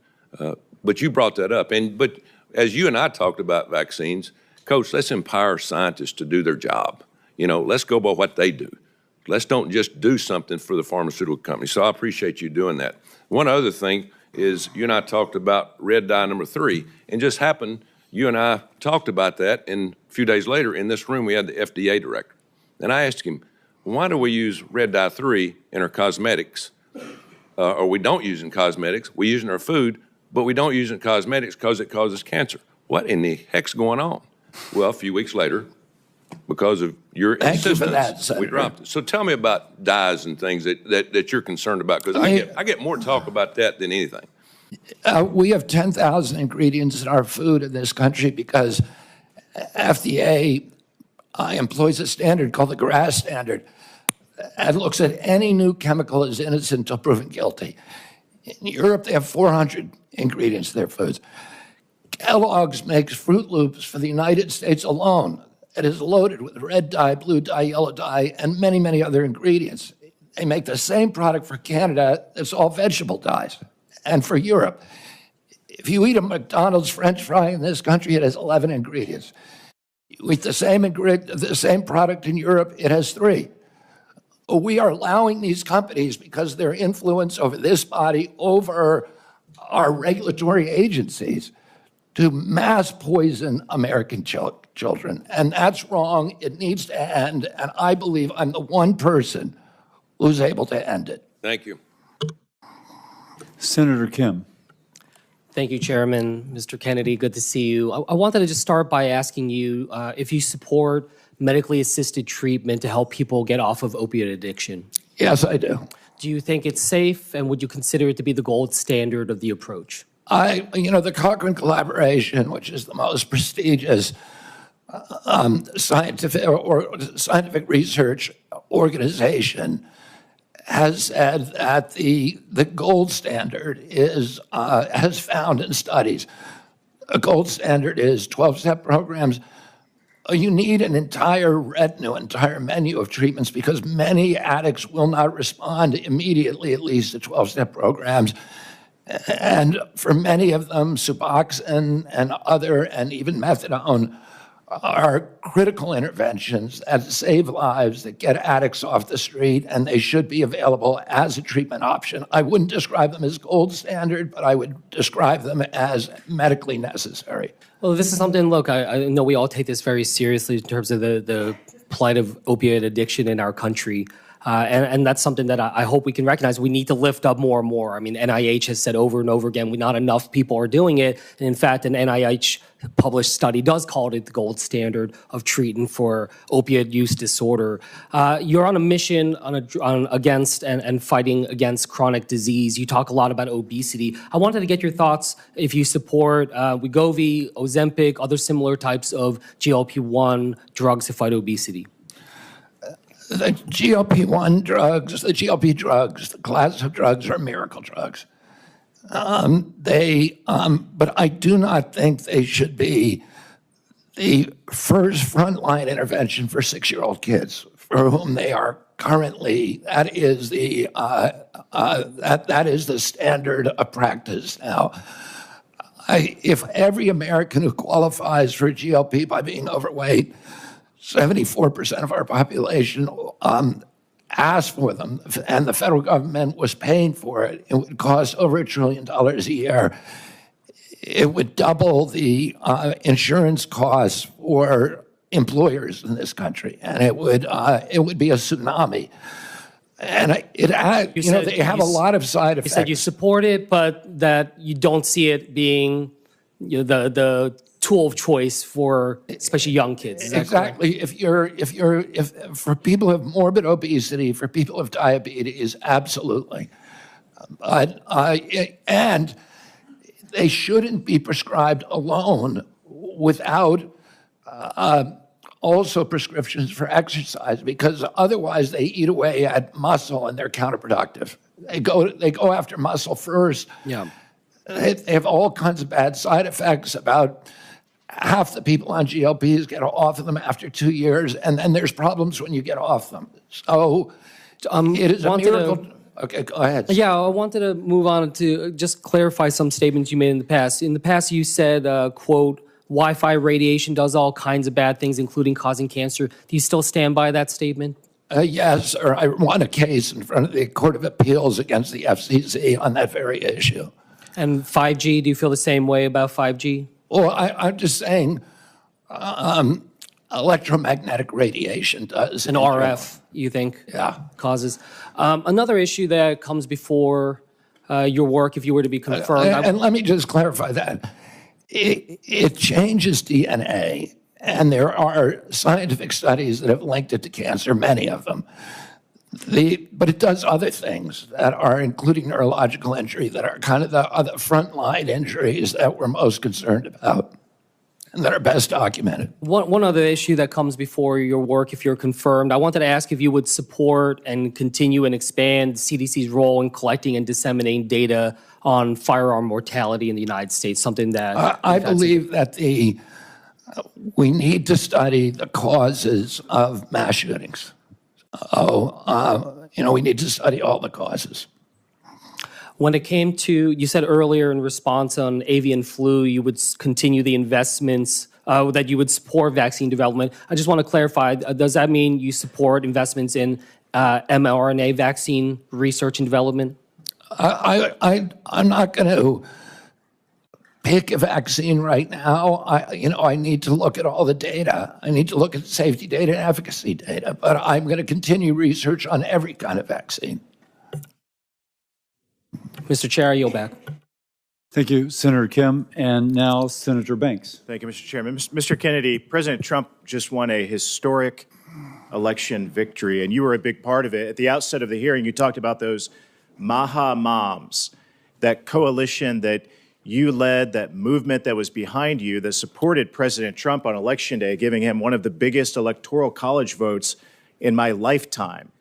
But you brought that up, but as you and I talked about vaccines, Coach, let's empower scientists to do their job. You know, let's go by what they do. Let's don't just do something for the pharmaceutical company. So I appreciate you doing that. One other thing is you and I talked about red dye number 3, and just happened, you and I talked about that, and a few days later in this room we had the FDA director. And I asked him, why do we use red dye 3 in our cosmetics, or we don't use it in cosmetics, we use it in our food, but we don't use it in cosmetics because it causes cancer. What in the heck's going on? Well, a few weeks later, because of your insistence, we dropped it. So tell me about dyes and things that you're concerned about, because I get more talk about that than anything. We have 10,000 ingredients in our food in this country because FDA employs a standard called the GRAS standard that looks at any new chemical as innocent until proven guilty. In Europe, they have 400 ingredients in their foods. Kellogg's makes Fruit Loops for the United States alone. It is loaded with red dye, blue dye, yellow dye, and many, many other ingredients. They make the same product for Canada that's all vegetable dyes, and for Europe. If you eat a McDonald's French fry in this country, it has 11 ingredients. You eat the same product in Europe, it has 3. We are allowing these companies, because their influence over this body, over our regulatory agencies, to mass poison American children. And that's wrong. It needs to end. And I believe I'm the one person who's able to end it. Thank you. Senator Kim. Thank you, Chairman. Mr. Kennedy, good to see you. I wanted to just start by asking you if you support medically assisted treatment to help people get off of opioid addiction. Yes, I do. Do you think it's safe, and would you consider it to be the gold standard of the approach? The Cochrane collaboration, which is the most prestigious scientific research organization, has said that the gold standard is, has found in studies, a gold standard is 12-step programs. You need an entire menu of treatments because many addicts will not respond immediately, at least to 12-step programs. And for many of them, Suboxone and even methadone are critical interventions that save lives, that get addicts off the street, and they should be available as a treatment option. I wouldn't describe them as gold standard, but I would describe them as medically necessary. Well, this is something, look, I know we all take this very seriously in terms of the plight of opioid addiction in our country. And that's something that I hope we can recognize. We need to lift up more and more. I mean, NIH has said over and over again, not enough people are doing it. And in fact, an NIH published study does call it the gold standard of treating for opioid use disorder. You're on a mission against and fighting against chronic disease. You talk a lot about obesity. I wanted to get your thoughts if you support Wegovy, Ozempic, other similar types of GLP-1 drugs to fight obesity. The GLP-1 drugs, the GLP drugs, the class of drugs are miracle drugs. But I do not think they should be the first frontline intervention for 6-year-old kids for whom they are currently. That is the standard of practice now. If every American who qualifies for GLP by being overweight, 74% of our population asked for them, and the federal government was paying for it. It would cost over $1 trillion a year. It would double the insurance costs for employers in this country, and it would be a tsunami. And they have a lot of side effects. You said you support it, but that you don't see it being the tool of choice for especially young kids. Is that exactly. Correct? If for people who have morbid obesity, for people who have diabetes, absolutely. And they shouldn't be prescribed alone without also prescriptions for exercise, because otherwise they eat away at muscle and they're counterproductive. They go after muscle first. Yeah. They have all kinds of bad side effects. About half the people on GLPs get off of them after 2 years, and then there's problems when you get off them. So it is a miracle. Okay, go ahead. Yeah, I wanted to move on to just clarify some statements you made in the past. In the past, you said, quote, Wi-Fi radiation does all kinds of bad things, including causing cancer. Do you still stand by that statement? Yes, or I won a case in front of the Court of Appeals against the FCC on that very issue. And 5G, do you feel the same way about 5G? Well, I'm just saying electromagnetic radiation does. And RF, you think, causes. Another issue that comes before your work, if you were to be confirmed. And let me just clarify that. It changes DNA, and there are scientific studies that have linked it to cancer, many of them. But it does other things that are, including neurological injury, that are kind of the other frontline injuries that we're most concerned about and that are best documented. One other issue that comes before your work, if you're confirmed, I wanted to ask if you would support and continue and expand CDC's role in collecting and disseminating data on firearm mortality in the United States, something that... I believe that we need to study the causes of mass shootings. We need to study all the causes. When it came to, you said earlier in response on avian flu, you would continue the investments, that you would support vaccine development. I just want to clarify, does that mean you support investments in mRNA vaccine research and development? I'm not going to pick a vaccine right now. I need to look at all the data. I need to look at safety data and efficacy data, but I'm going to continue research on every kind of vaccine. Mr. Chair, I yield back. Thank you, Senator Kim. And now Senator Banks. Thank you, Mr. Chairman. Mr. Kennedy, President Trump just won a historic election victory, and you were a big part of it. At the outset of the hearing, you talked about those Maha Moms, that coalition that you led, that movement that was behind you that supported President Trump on Election Day, giving him one of the biggest electoral college votes in my lifetime.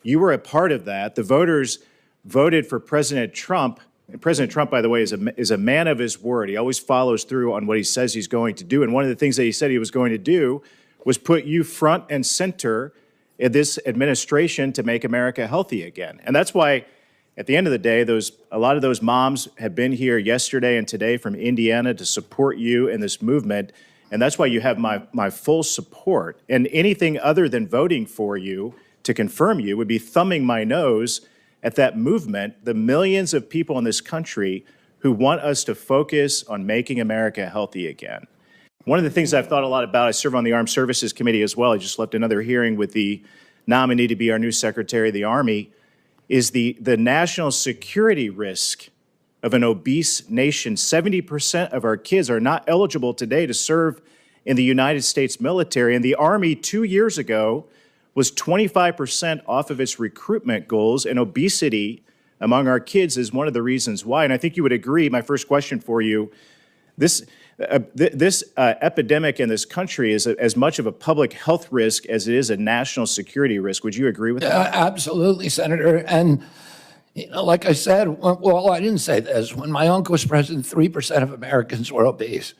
You were a part of that. The voters voted for President Trump. And President Trump, by the way, is a man of his word. He always follows through on what he says he's going to do. And one of the things that he said he was going to do was put you front and center in this administration to make America healthy again. And that's why, at the end of the day, a lot of those moms have been here yesterday and today from Indiana to support you in this movement. And that's why you have my full support. And anything other than voting for you to confirm you would be thumbing my nose at that movement, the millions of people in this country who want us to focus on making America healthy again. One of the things I've thought a lot about, I serve on the Armed Services Committee as well. I just left another hearing with the nominee to be our new Secretary of the Army, is the national security risk of an obese nation. 70% of our kids are not eligible today to serve in the United States military. And the Army 2 years ago was 25% off of its recruitment goals, and obesity among our kids is one of the reasons why. And I think you would agree, my first question for you, this epidemic in this country is as much of a public health risk as it is a national security risk. Would you agree with that? Absolutely, Senator. And like I said, well, I didn't say this. When my uncle was president, 3% of Americans were obese.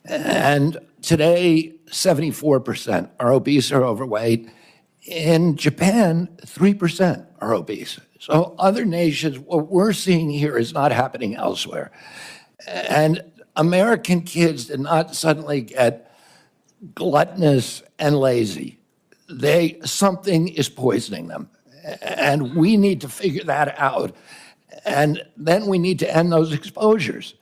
And today, 74% are obese or overweight. In Japan, 3% are obese. So other nations, what we're seeing here is not happening elsewhere. And American kids did not suddenly get gluttonous and lazy. Something is poisoning them. And we need to figure that out. And then we need to end those exposures.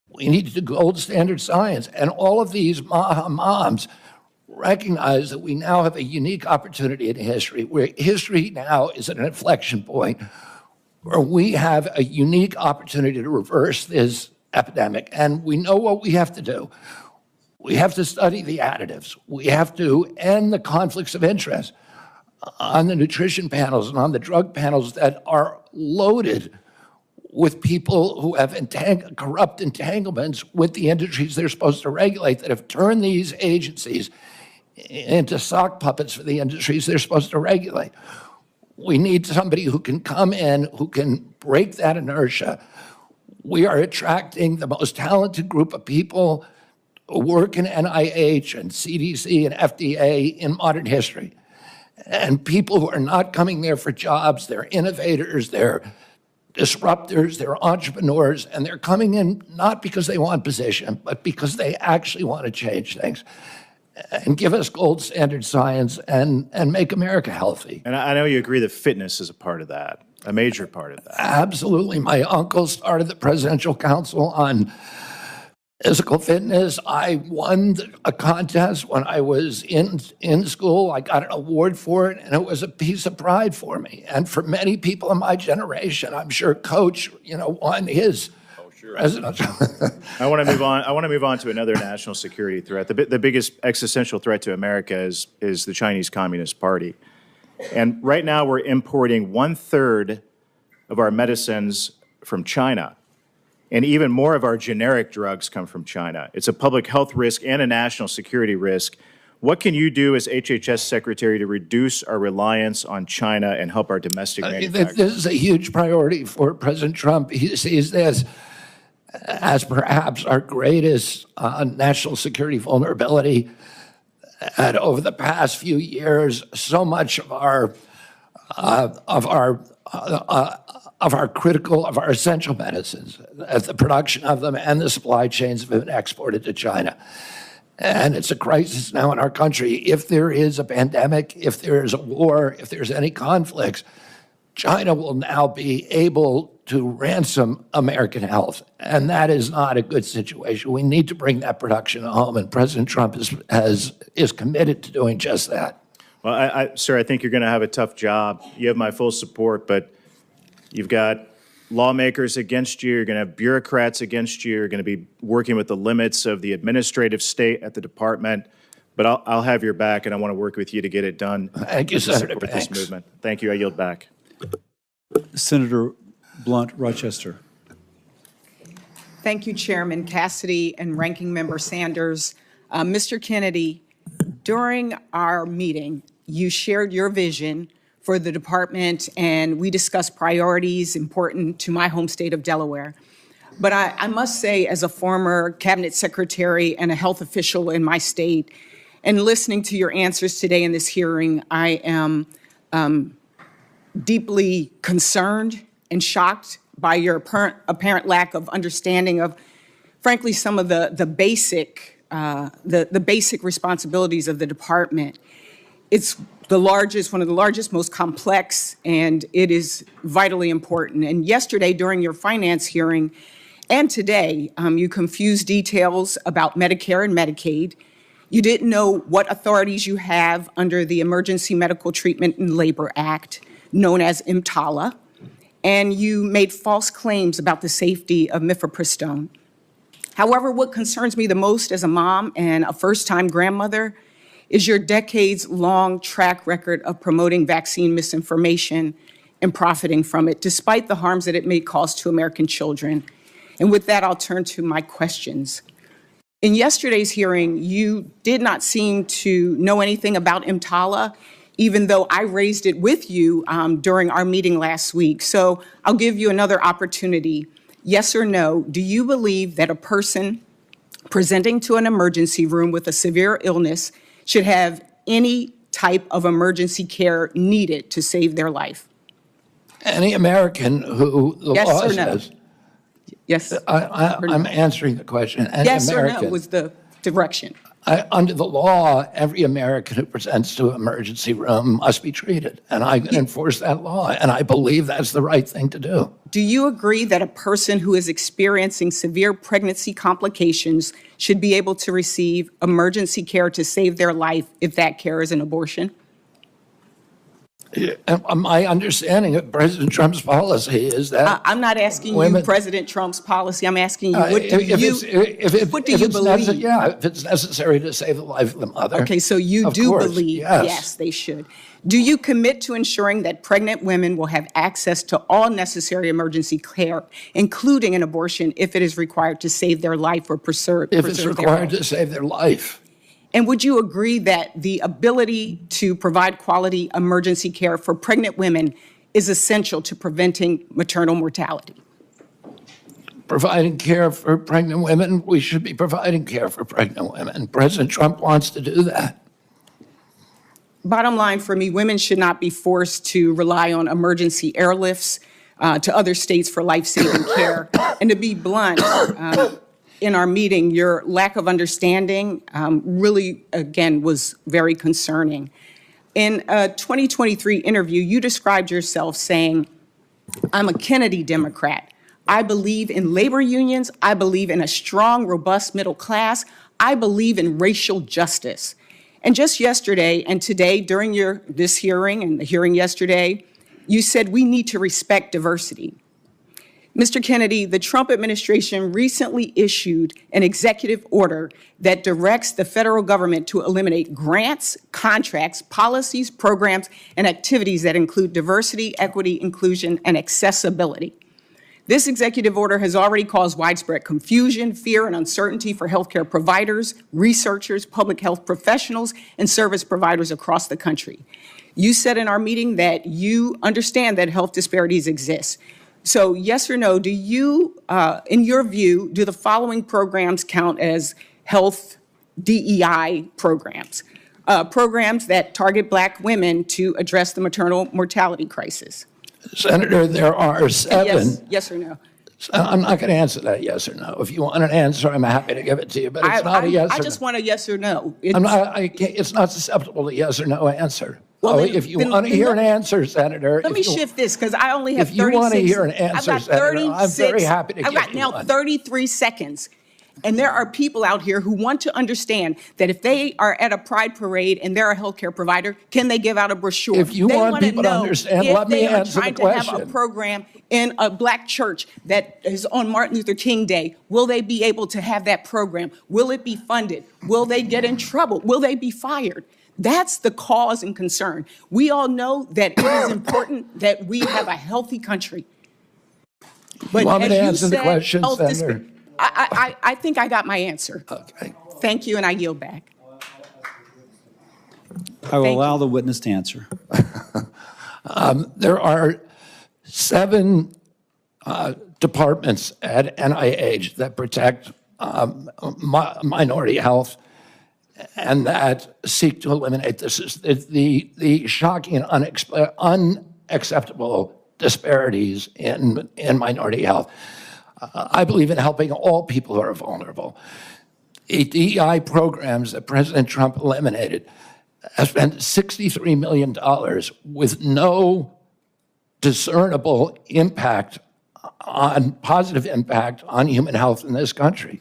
We need to do gold standard science. And all of these moms recognize that we now have a unique opportunity in history, where history now is at an inflection point where we have a unique opportunity to reverse this epidemic. And we know what we have to do. We have to study the additives. We have to end the conflicts of interest on the nutrition panels and on the drug panels that are loaded with people who have corrupt entanglements with the industries they're supposed to regulate, that have turned these agencies into sock puppets for the industries they're supposed to regulate. We need somebody who can come in, who can break that inertia. We are attracting the most talented group of people who work in NIH and CDC and FDA in modern history. And people who are not coming there for jobs, they're innovators, they're disruptors, they're entrepreneurs, and they're coming in not because they want position, but because they actually want to change things and give us gold standard science and make America healthy. And I know you agree that fitness is a part of that, a major part of that. Absolutely. My uncle started the Presidential Council on Physical Fitness. I won a contest when I was in school. I got an award for it, and it was a piece of pride for me. And for many people in my generation, I'm sure Coach, won his presidential. I want to move on. I want to move on to another national security threat. The biggest existential threat to America is the Chinese Communist Party. And right now we're importing 1/3 of our medicines from China. And even more of our generic drugs come from China. It's a public health risk and a national security risk. What can you do as HHS Secretary to reduce our reliance on China and help our domestic manufacturers? This is a huge priority for President Trump. He sees this as perhaps our greatest national security vulnerability. And over the past few years, so much of our essential medicines, the production of them and the supply chains have been exported to China. And it's a crisis now in our country. If there is a pandemic, if there is a war, if there's any conflicts, China will now be able to ransom American health. And that is not a good situation. We need to bring that production home, and President Trump is committed to doing just that. Well, sir, I think you're going to have a tough job. You have my full support, but you've got lawmakers against you. You're going to have bureaucrats against you. You're going to be working with the limits of the administrative state at the department. But I'll have your back, and I want to work with you to get it done. Thank you, to Senator support Banks. this movement. Thank you. I yield back. Senator Blunt, Rochester. Thank you, Chairman Cassidy and Ranking Member Sanders. Mr. Kennedy, during our meeting, you shared your vision for the department, and we discussed priorities important to my home state of Delaware. But I must say, as a former cabinet secretary and a health official in my state, and listening to your answers today in this hearing, I am deeply concerned and shocked by your apparent lack of understanding of, frankly, some of the basic responsibilities of the department. It's one of the largest, most complex, and it is vitally important. And yesterday, during your finance hearing, and today, you confused details about Medicare and Medicaid. You didn't know what authorities you have under the Emergency Medical Treatment and Labor Act, known as EMTALA, and you made false claims about the safety of mifepristone. However, what concerns me the most as a mom and a first-time grandmother is your decades-long track record of promoting vaccine misinformation and profiting from it, despite the harms that it may cause to American children. And with that, I'll turn to my questions. In yesterday's hearing, you did not seem to know anything about EMTALA, even though I raised it with you during our meeting last week. So I'll give you another opportunity. Yes or no, do you believe that a person presenting to an emergency room with a severe illness should have any type of emergency care needed to save their life? Any American who the Yes law or no? says. Yes. I'm answering the question. Any Yes or American, no was the direction. Under the law, every American who presents to an emergency room must be treated, and I can enforce that law, and I believe that's the right thing to do. Do you agree that a person who is experiencing severe pregnancy complications should be able to receive emergency care to save their life if that care is an abortion? My understanding of President Trump's policy is that I'm not asking you women, President Trump's policy. I'm asking you, what do you believe? If it's necessary to save the life of the mother. Okay, so you of do course, believe, yes. yes, they should. Do you commit to ensuring that pregnant women will have access to all necessary emergency care, including an abortion, if it is required to save their life or preserve If it's their required health? to save their life. And would you agree that the ability to provide quality emergency care for pregnant women is essential to preventing maternal mortality? Providing care for pregnant women, we should be providing care for pregnant women. President Trump wants to do that. Bottom line for me, women should not be forced to rely on emergency airlifts to other states for life-saving care. And to be blunt, in our meeting, your lack of understanding really, again, was very concerning. In a 2023 interview, you described yourself saying, "I'm a Kennedy Democrat. I believe in labor unions. I believe in a strong, robust middle class. I believe in racial justice." And just yesterday and today, during this hearing and the hearing yesterday, you said we need to respect diversity. Mr. Kennedy, the Trump administration recently issued an executive order that directs the federal government to eliminate grants, contracts, policies, programs, and activities that include diversity, equity, inclusion, and accessibility. This executive order has already caused widespread confusion, fear, and uncertainty for healthcare providers, researchers, public health professionals, and service providers across the country. You said in our meeting that you understand that health disparities exist. So yes or no, do you, in your view, do the following programs count as health DEI programs? Programs that target Black women to address the maternal mortality crisis? Senator, there are 7. Yes or no? I'm not going to answer that yes or no. If you want an answer, I'm happy to give it to you, but it's not a yes or no. I just want a yes or no. It's not susceptible to yes or no answer. Well, if you want to hear an answer, Senator. Let me shift this because I only have 36. If you want to hear an answer, I've got Senator, I'm very 36. happy to I've give got you now one. 33 seconds. And there are people out here who want to understand that if they are at a pride parade and they're a healthcare provider, can they give out a brochure? If you They want wanna people to know understand, if let me they are answer the trying to have a question. program in a black church that is on Martin Luther King Day, will they be able to have that program? Will it be funded? Will they get in trouble? Will they be fired? That's the cause and concern. We all know that it is important that we have a healthy country. But You want me as to you answer the said, question, health Senator? I think I got my answer. Okay. Thank you, and I yield back. I will Thank allow the witness to answer. There are 7 departments at NIH that protect minority health and that seek to eliminate this. The shocking and unacceptable disparities in minority health. I believe in helping all people who are vulnerable. The DEI programs that President Trump eliminated have spent $63 million with no discernible positive impact on human health in this country.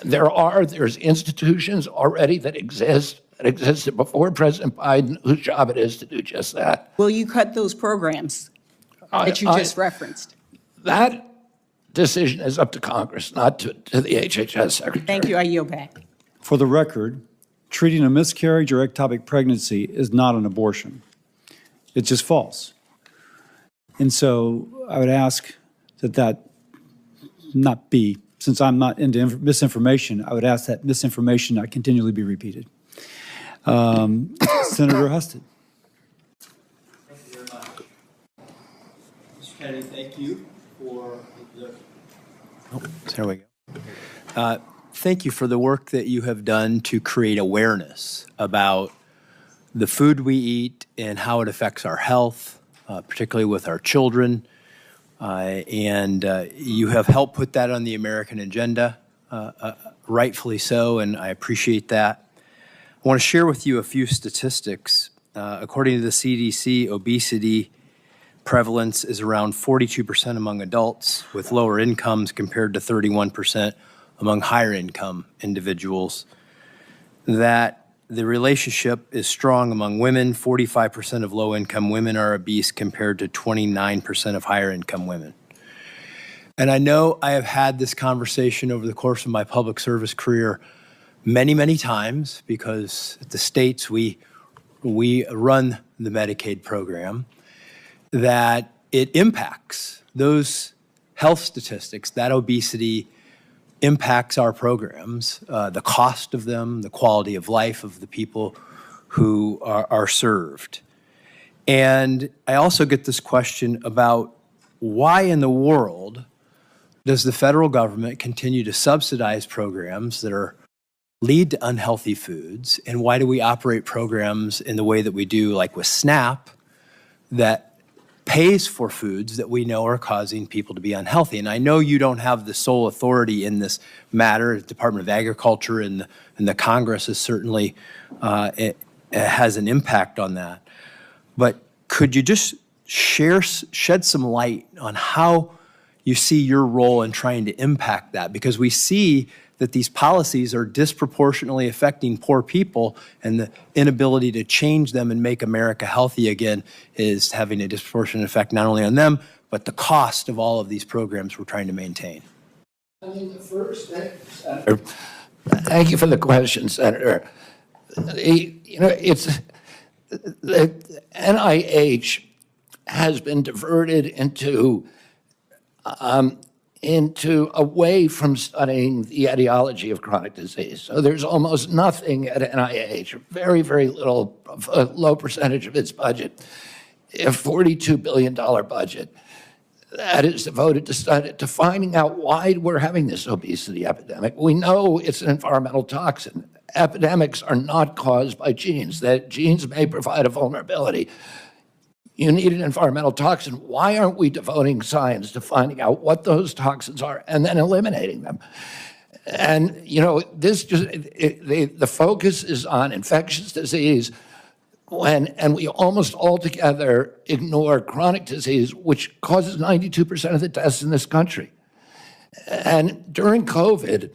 There's institutions already that existed before President Biden, whose job it is to do just that. Will you cut those programs that you just referenced? That decision is up to Congress, not to the HHS Secretary. Thank you, I yield back. For the record, treating a miscarriage or ectopic pregnancy is not an abortion. It's just false. And so I would ask that not be, since I'm not into misinformation, I would ask that misinformation not continually be repeated. Senator Husted. Thank you very much. Mr. Kennedy, thank you for the... There we go. Thank you for the work that you have done to create awareness about the food we eat and how it affects our health, particularly with our children. And you have helped put that on the American agenda, rightfully so, and I appreciate that. I want to share with you a few statistics. According to the CDC, obesity prevalence is around 42% among adults with lower incomes compared to 31% among higher income individuals. That the relationship is strong among women. 45% of low income women are obese compared to 29% of higher income women. And I know I have had this conversation over the course of my public service career many, many times because at the states we run the Medicaid program, that it impacts those health statistics, that obesity impacts our programs, the cost of them, the quality of life of the people who are served. And I also get this question about why in the world does the federal government continue to subsidize programs that lead to unhealthy foods, and why do we operate programs in the way that we do, like with SNAP, that pays for foods that we know are causing people to be unhealthy? And I know you don't have the sole authority in this matter. The Department of Agriculture and the Congress is certainly it has an impact on that. But could you just shed some light on how you see your role in trying to impact that? Because we see that these policies are disproportionately affecting poor people, and the inability to change them and make America healthy again is having a disproportionate effect not only on them, but the cost of all of these programs we're trying to maintain. I mean, the first thing, Senator, thank you for the question, Senator. It's the NIH has been diverted into away from studying the etiology of chronic disease. So there's almost nothing at NIH, very, very little, a low percentage of its budget, a $42 billion budget that is devoted to finding out why we're having this obesity epidemic. We know it's an environmental toxin. Epidemics are not caused by genes. That genes may provide a vulnerability. You need an environmental toxin. Why aren't we devoting science to finding out what those toxins are and then eliminating them? And, this the focus is on infectious disease and we almost altogether ignore chronic disease, which causes 92% of the deaths in this country. And during COVID,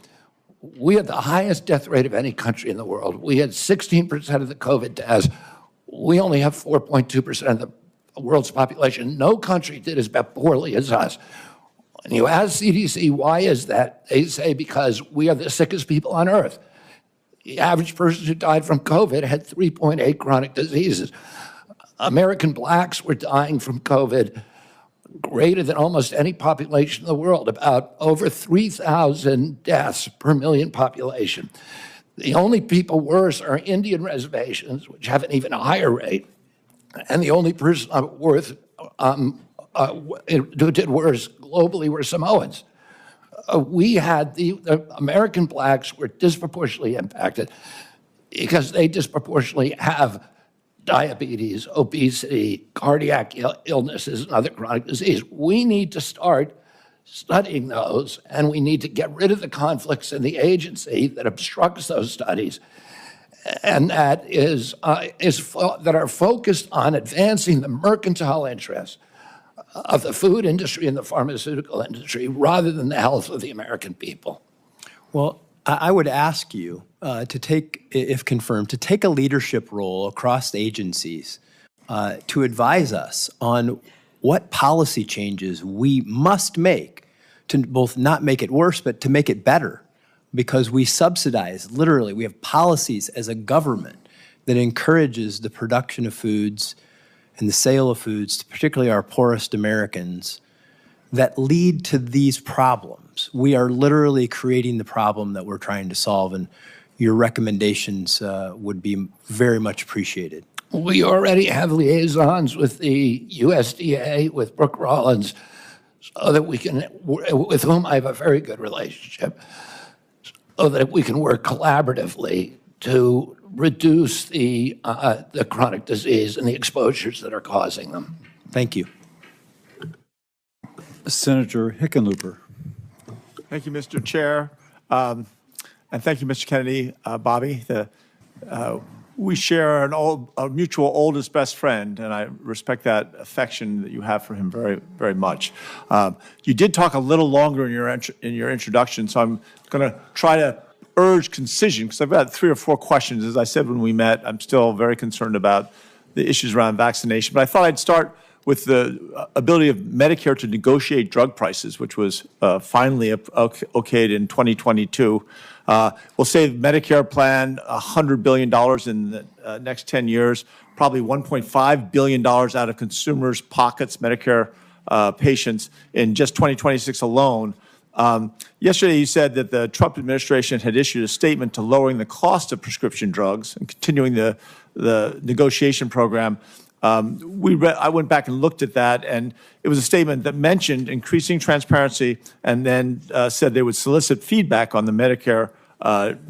we had the highest death rate of any country in the world. We had 16% of the COVID deaths. We only have 4.2% of the world's population. No country did as poorly as us. When you ask CDC, why is that? They say because we are the sickest people on earth. The average person who died from COVID had 3.8 chronic diseases. American blacks were dying from COVID greater than almost any population in the world, about over 3,000 deaths per million population. The only people worse are Indian reservations, which have an even higher rate. And the only person who did worse globally were Samoans. We had the American blacks were disproportionately impacted because they disproportionately have diabetes, obesity, cardiac illnesses, and other chronic disease. We need to start studying those, and we need to get rid of the conflicts in the agency that obstructs those studies, and that that are focused on advancing the mercantile interests of the food industry and the pharmaceutical industry rather than the health of the American people. Well, I would ask you to take, if confirmed, to take a leadership role across the agencies to advise us on what policy changes we must make to both not make it worse, but to make it better. Because we subsidize, literally, we have policies as a government that encourages the production of foods and the sale of foods, to particularly our poorest Americans, that lead to these problems. We are literally creating the problem that we're trying to solve, and your recommendations would be very much appreciated. We already have liaisons with the USDA, with Brooke Rollins, so that we can, with whom I have a very good relationship, so that we can work collaboratively to reduce the chronic disease and the exposures that are causing them. Thank you. Senator Hickenlooper. Thank you, Mr. Chair. And thank you, Mr. Kennedy, Bobby. We share a mutual oldest best friend, and I respect that affection that you have for him very, very much. You did talk a little longer in your introduction, so I'm going to try to urge concision, because I've got 3 or 4 questions. As I said when we met, I'm still very concerned about the issues around vaccination. But I thought I'd start with the ability of Medicare to negotiate drug prices, which was finally okayed in 2022. We'll save Medicare plan $100 billion in the next 10 years, probably $1.5 billion out of consumers' pockets, Medicare patients, in just 2026 alone. Yesterday, you said that the Trump administration had issued a statement to lowering the cost of prescription drugs and continuing the negotiation program. I went back and looked at that, and it was a statement that mentioned increasing transparency and then said they would solicit feedback on the Medicare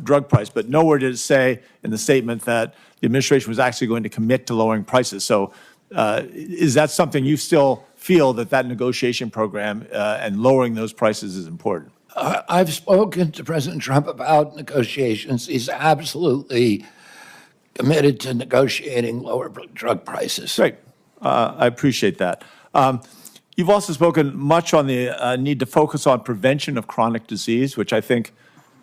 drug price. But nowhere did it say in the statement that the administration was actually going to commit to lowering prices. So is that something you still feel that negotiation program and lowering those prices is important? I've spoken to President Trump about negotiations. He's absolutely committed to negotiating lower drug prices. Great. I appreciate that. You've also spoken much on the need to focus on prevention of chronic disease, which I think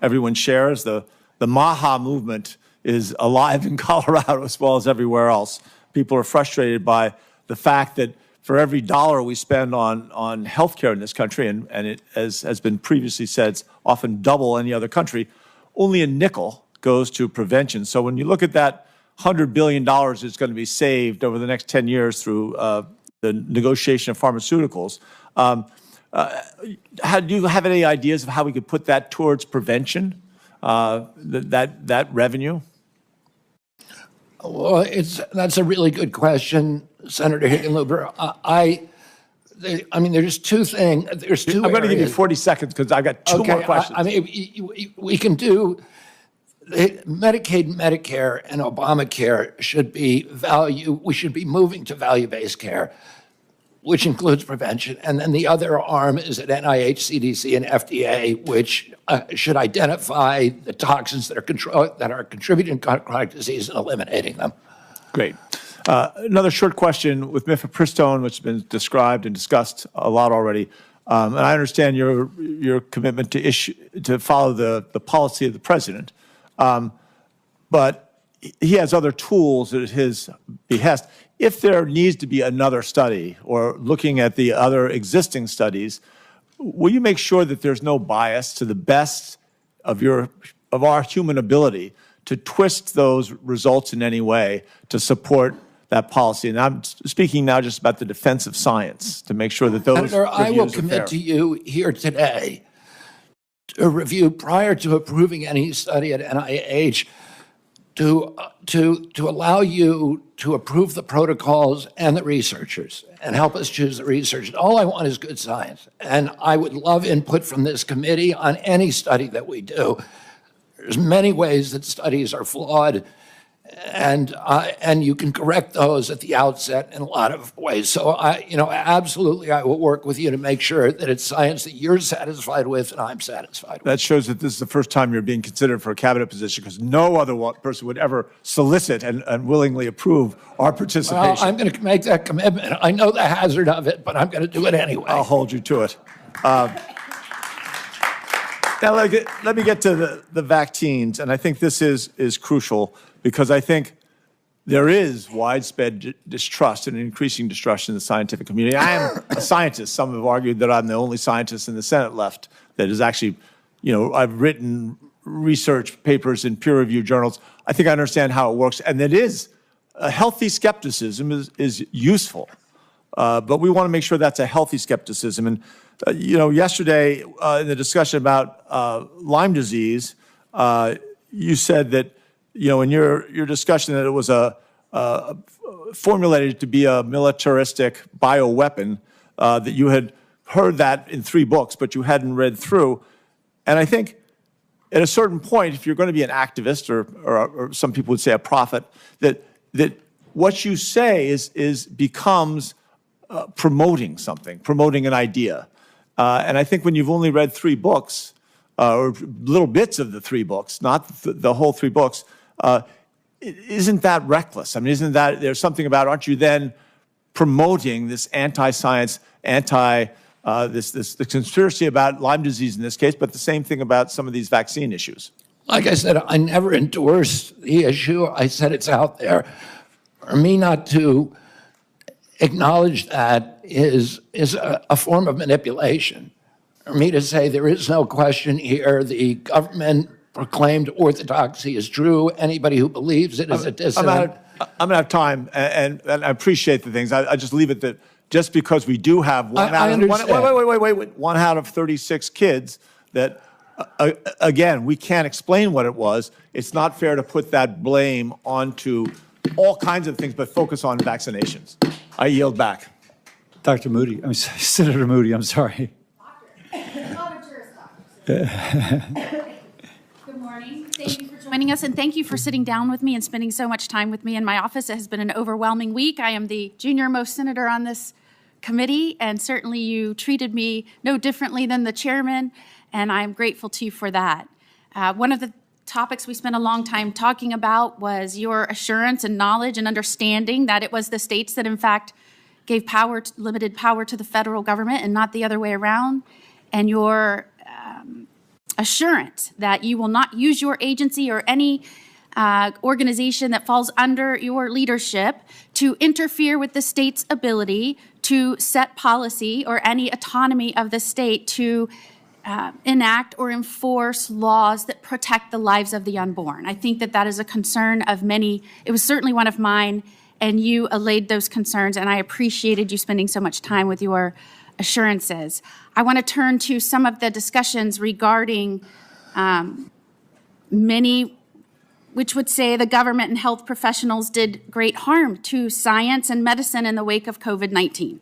everyone shares. The MAHA movement is alive in Colorado as well as everywhere else. People are frustrated by the fact that for every dollar we spend on healthcare in this country, and it, as has been previously said, it's often double any other country, only a nickel goes to prevention. So when you look at that $100 billion that's going to be saved over the next 10 years through the negotiation of pharmaceuticals, do you have any ideas of how we could put that towards prevention, that revenue? Well, that's a really good question, Senator Hickenlooper. I mean, there's 2 things. There's 2 I'm going to give you areas. 40 seconds because I've got 2 more questions. I mean, we can do Medicaid, Medicare, and Obamacare should be we should be moving to value-based care, which includes prevention. And then the other arm is at NIH, CDC, and FDA, which should identify the toxins that are contributing to chronic disease and eliminating them. Great. Another short question with mifepristone, which has been described and discussed a lot already. And I understand your commitment to follow the policy of the president. But he has other tools at his behest. If there needs to be another study or looking at the other existing studies, will you make sure that there's no bias to the best of our human ability to twist those results in any way to support that policy? And I'm speaking now just about the defense of science, to make sure that those Senator, I will reviews are commit fair. to you here today to review prior to approving any study at NIH to allow you to approve the protocols and the researchers and help us choose the researchers. All I want is good science. And I would love input from this committee on any study that we do. There's many ways that studies are flawed, and you can correct those at the outset in a lot of ways. So absolutely, I will work with you to make sure that it's science that you're satisfied with and I'm satisfied with. That shows that this is the first time you're being considered for a cabinet position, because no other person would ever solicit and willingly approve our participation. Well, I'm going to make that commitment. I know the hazard of it, but I'm going to do it anyway. I'll hold you to it. Now, let me get to the vaccines, and I think this is crucial, because I think there is widespread distrust and increasing distrust in the scientific community. I am a scientist. Some have argued that I'm the only scientist in the Senate left that is actually, I've written research papers in peer-reviewed journals. I think I understand how it works, and that is a healthy skepticism is useful. But we want to make sure that's a healthy skepticism. And, yesterday in the discussion about Lyme disease, you said that, in your discussion that it was formulated to be a militaristic bioweapon, that you had heard that in 3 books, but you hadn't read through. And I think at a certain point, if you're going to be an activist, or some people would say a prophet, that what you say becomes promoting something, promoting an idea. And I think when you've only read 3 books, or little bits of the 3 books, not the whole 3 books, isn't that reckless? I mean, isn't that, there's something about, aren't you then promoting this anti-science, the conspiracy about Lyme disease in this case, but the same thing about some of these vaccine issues? Like I said, I never endorsed the issue. I said it's out there. For me not to acknowledge that is a form of manipulation. For me to say there is no question here, the government proclaimed orthodoxy is true. Anybody who believes it is a dissident. I'm going to have time, and I appreciate the things. I just leave it that just because we do have one out of 36 kids that, again, we can't explain what it was, it's not fair to put that blame onto all kinds of things, but focus on vaccinations. I yield back. Dr. Moody, I'm sorry, Senator Moody, I'm sorry. Good morning. Thank you for joining us, and thank you for sitting down with me and spending so much time with me in my office. It has been an overwhelming week. I am the junior-most senator on this committee, and certainly you treated me no differently than the chairman, and I'm grateful to you for that. One of the topics we spent a long time talking about was your assurance and knowledge and understanding that it was the states that, in fact, gave limited power to the federal government and not the other way around, and your assurance that you will not use your agency or any organization that falls under your leadership to interfere with the state's ability to set policy or any autonomy of the state to enact or enforce laws that protect the lives of the unborn. I think that that is a concern of many. It was certainly one of mine, and you allayed those concerns, and I appreciated you spending so much time with your assurances. I want to turn to some of the discussions regarding many which would say the government and health professionals did great harm to science and medicine in the wake of COVID-19.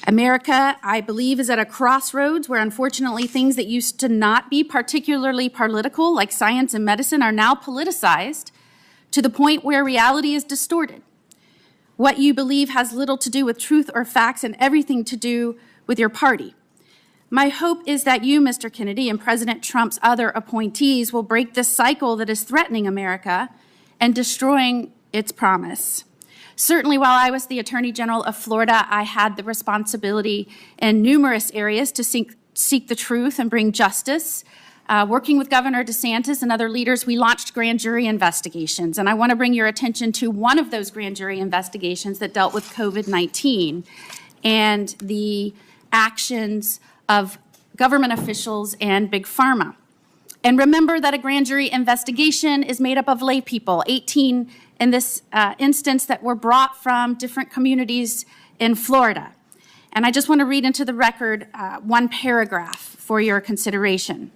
America, I believe, is at a crossroads where unfortunately things that used to not be particularly political, like science and medicine, are now politicized to the point where reality is distorted. What you believe has little to do with truth or facts and everything to do with your party. My hope is that you, Mr. Kennedy, and President Trump's other appointees will break this cycle that is threatening America and destroying its promise. Certainly, while I was the Attorney General of Florida, I had the responsibility in numerous areas to seek the truth and bring justice. Working with Governor DeSantis and other leaders, we launched grand jury investigations. And I want to bring your attention to one of those grand jury investigations that dealt with COVID-19 and the actions of government officials and Big Pharma. And remember that a grand jury investigation is made up of lay people, 18 in this instance that were brought from different communities in Florida. And I just want to read into the record one paragraph for your consideration.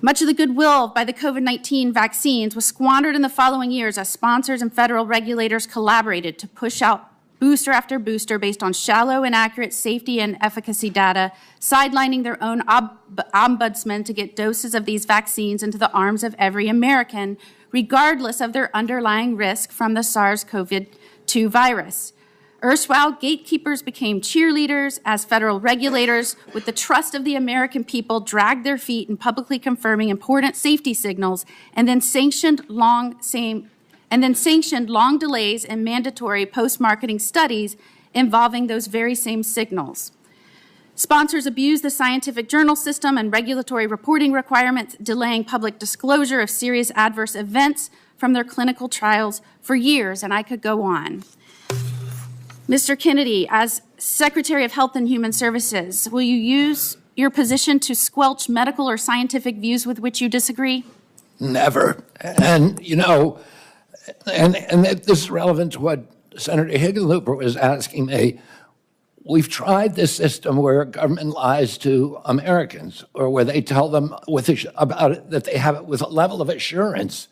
Much of the goodwill by the COVID-19 vaccines was squandered in the following years as sponsors and federal regulators collaborated to push out booster after booster based on shallow, inaccurate safety and efficacy data, sidelining their own ombudsman to get doses of these vaccines into the arms of every American, regardless of their underlying risk from the SARS-CoV-2 virus. Erstwhile gatekeepers became cheerleaders as federal regulators, with the trust of the American people, dragged their feet in publicly confirming important safety signals, and then sanctioned long delays in mandatory post-marketing studies involving those very same signals. Sponsors abused the scientific journal system and regulatory reporting requirements, delaying public disclosure of serious adverse events from their clinical trials for years, and I could go on. Mr. Kennedy, as Secretary of Health and Human Services, will you use your position to squelch medical or scientific views with which you disagree? Never. And, you know, and this is relevant to what Senator Hickenlooper was asking me. We've tried this system where government lies to Americans, or where they tell them about it, that they have it with a level of assurance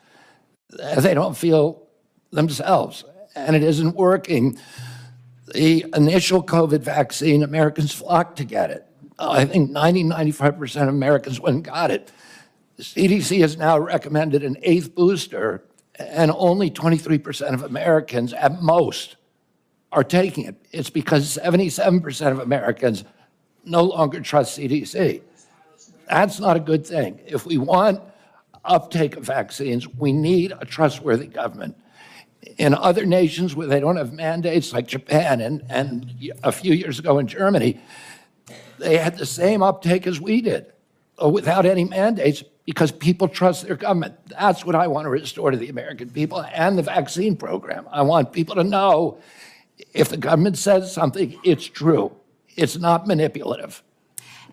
that they don't feel themselves, and it isn't working. The initial COVID vaccine, Americans flocked to get it. I think 95% of Americans went and got it. The CDC has now recommended an 8th booster, and only 23% of Americans at most are taking it. It's because 77% of Americans no longer trust CDC. That's not a good thing. If we want uptake of vaccines, we need a trustworthy government. In other nations where they don't have mandates, like Japan and a few years ago in Germany, they had the same uptake as we did, without any mandates, because people trust their government. That's what I want to restore to the American people and the vaccine program. I want people to know if the government says something, it's true. It's not manipulative.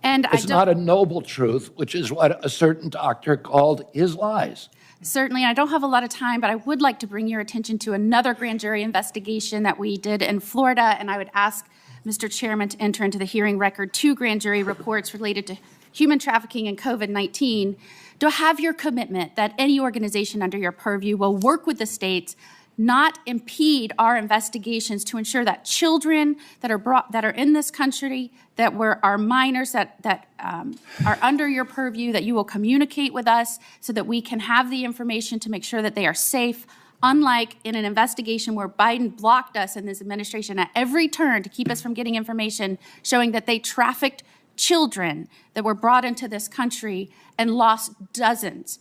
And it's not a noble truth, which is what a certain doctor called his lies. Certainly, I don't have a lot of time, but I would like to bring your attention to another grand jury investigation that we did in Florida, and I would ask Mr. Chairman to enter into the hearing record 2 grand jury reports related to human trafficking and COVID-19. To have your commitment that any organization under your purview will work with the states, not impede our investigations, to ensure that children that are in this country, that are minors, that are under your purview, that you will communicate with us so that we can have the information to make sure that they are safe, unlike in an investigation where Biden blocked us in this administration at every turn to keep us from getting information showing that they trafficked children that were brought into this country and lost dozens.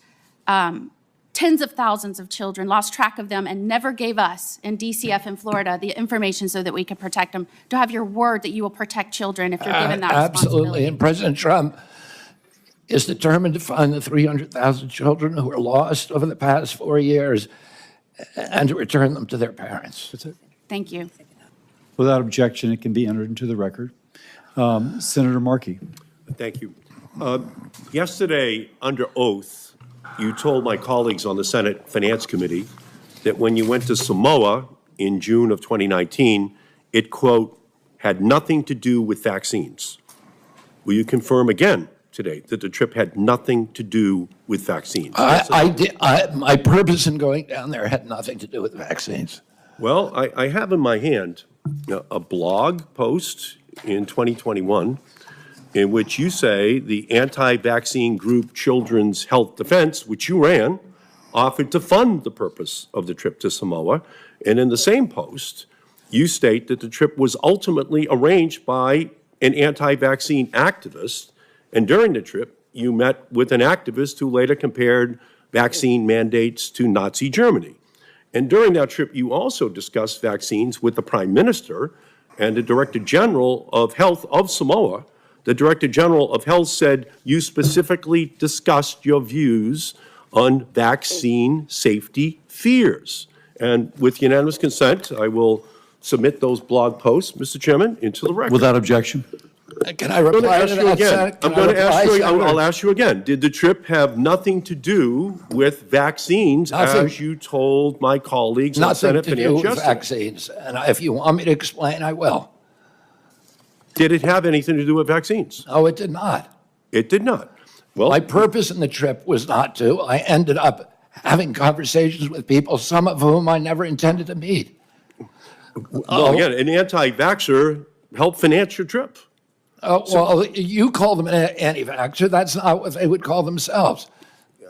Tens of thousands of children, lost track of them, and never gave us in DCF in Florida the information so that we could protect them. To have your word that you will protect children if you're given that responsibility. Absolutely. And President Trump is determined to find the 300,000 children who were lost over the past 4 years and to return them to their parents. That's it. Thank you. Without objection, it can be entered into the record. Senator Markey. Thank you. Yesterday, under oath, you told my colleagues on the Senate Finance Committee that when you went to Samoa in June of 2019, it, quote, had nothing to do with vaccines. Will you confirm again today that the trip had nothing to do with vaccines? I did. My purpose in going down there had nothing to do with vaccines. Well, I have in my hand a blog post in 2021 in which you say the anti-vaccine group Children's Health Defense, which you ran, offered to fund the purpose of the trip to Samoa. And in the same post, you state that the trip was ultimately arranged by an anti-vaccine activist. And during the trip, you met with an activist who later compared vaccine mandates to Nazi Germany. And during that trip, you also discussed vaccines with the Prime Minister and the Director General of Health of Samoa. The Director General of Health said you specifically discussed your views on vaccine safety fears. And with unanimous consent, I will submit those blog posts, Mr. Chairman, into the record. Without objection. Can I reply to that, Senator? I'm going to ask you, I'll ask you again. Did the trip have nothing to do with vaccines, as you told my colleagues on Senate Nothing to do Finance with yesterday? vaccines. And if you want me to explain, I will. Did it have anything to do with vaccines? No, it did not. It did not. Well, my purpose in the trip was not to. I ended up having conversations with people, some of whom I never intended to meet. Well, again, an anti-vaxxer helped finance your trip. Well, you call them an anti-vaxxer. That's not what they would call themselves.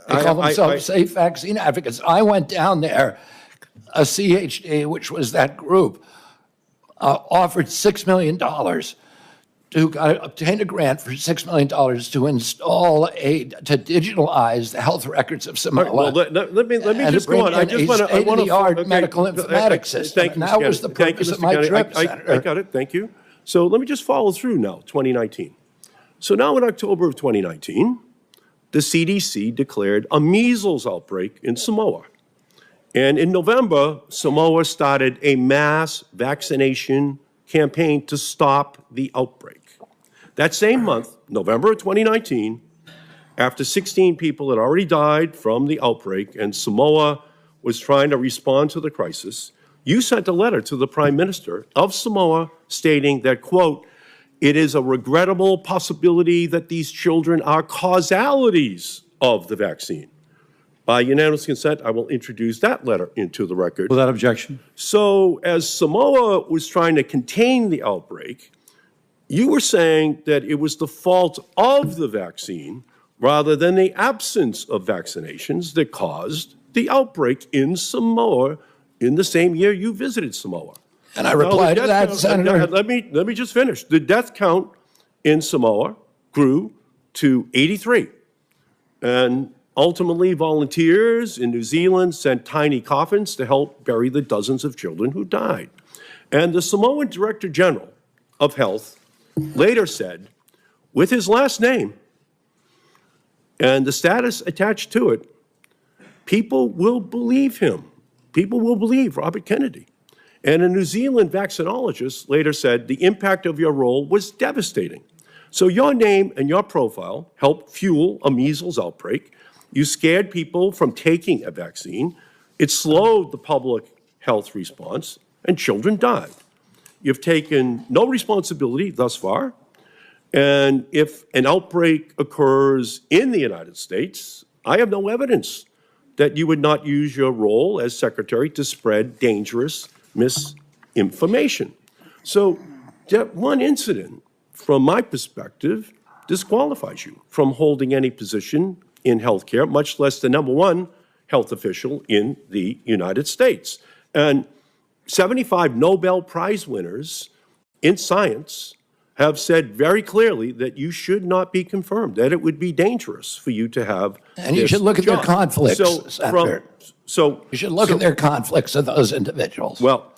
They call themselves safe vaccine advocates. I went down there, a CHD, which was that group, offered $6 million to obtain a grant for $6 million to install to digitalize the health records of Samoa. Well, let me just go on. I just want to. State-of-the-art medical informatics system. Thank you, That was the purpose of my trip, Senator. I got it. Thank you. So let me just follow through now, 2019. So now in October of 2019, the CDC declared a measles outbreak in Samoa. And in November, Samoa started a mass vaccination campaign to stop the outbreak. That same month, November of 2019, after 16 people had already died from the outbreak and Samoa was trying to respond to the crisis, you sent a letter to the Prime Minister of Samoa stating that, quote, it is a regrettable possibility that these children are causalities of the vaccine. By unanimous consent, I will introduce that letter into the record. Without objection. So as Samoa was trying to contain the outbreak, you were saying that it was the fault of the vaccine rather than the absence of vaccinations that caused the outbreak in Samoa in the same year you visited Samoa. And I replied to that, Senator. Let me just finish. The death count in Samoa grew to 83. And ultimately, volunteers in New Zealand sent tiny coffins to help bury the dozens of children who died. And the Samoan Director General of Health later said, with his last name and the status attached to it, people will believe him. People will believe Robert Kennedy. And a New Zealand vaccinologist later said the impact of your role was devastating. So your name and your profile helped fuel a measles outbreak. You scared people from taking a vaccine. It slowed the public health response, and children died. You've taken no responsibility thus far. And if an outbreak occurs in the United States, I have no evidence that you would not use your role as secretary to spread dangerous misinformation. So that one incident, from my perspective, disqualifies you from holding any position in healthcare, much less the number one health official in the United States. And 75 Nobel Prize winners in science have said very clearly that you should not be confirmed, that it would be dangerous for you to have And you should look at their job. conflicts, Senator. So you should look at their conflicts of those individuals. Well,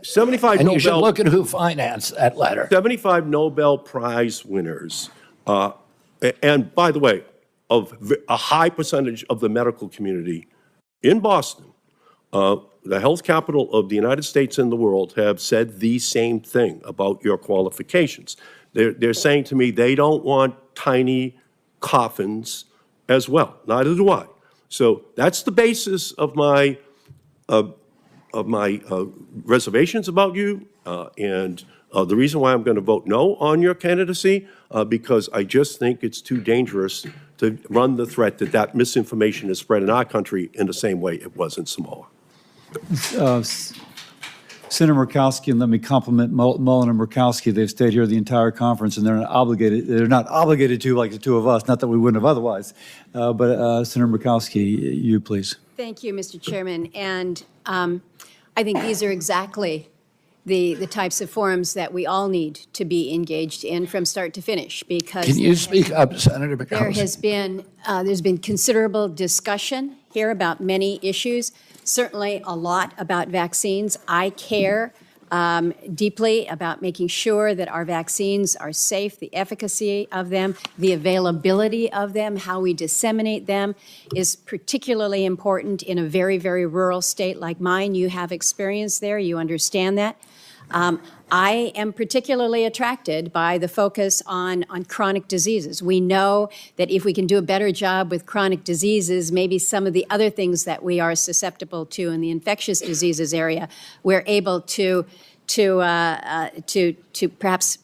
75 and Nobel... you should look at who financed that letter. 75 Nobel Prize winners, and by the way, of a high percentage of the medical community in Boston, the health capital of the United States and the world, have said the same thing about your qualifications. They're saying to me they don't want tiny coffins as well. Neither do I. So that's the basis of my reservations about you, and the reason why I'm going to vote no on your candidacy, because I just think it's too dangerous to run the threat that that misinformation is spread in our country in the same way it was in Samoa. Senator Murkowski, and let me compliment Mullen and Murkowski. They've stayed here the entire conference, and they're not obligated to, like the two of us, not that we wouldn't have otherwise. But Senator Murkowski, you please. Thank you, Mr. Chairman. And I think these are exactly the types of forums that we all need to be engaged in from start to finish, because Can you speak up, Senator Murkowski? there has been there's been considerable discussion here about many issues, certainly a lot about vaccines. I care deeply about making sure that our vaccines are safe, the efficacy of them, the availability of them, how we disseminate them is particularly important in a very, very rural state like mine. You have experience there, you understand that. I am particularly attracted by the focus on chronic diseases. We know that if we can do a better job with chronic diseases, maybe some of the other things that we are susceptible to in the infectious diseases area, we're able to perhaps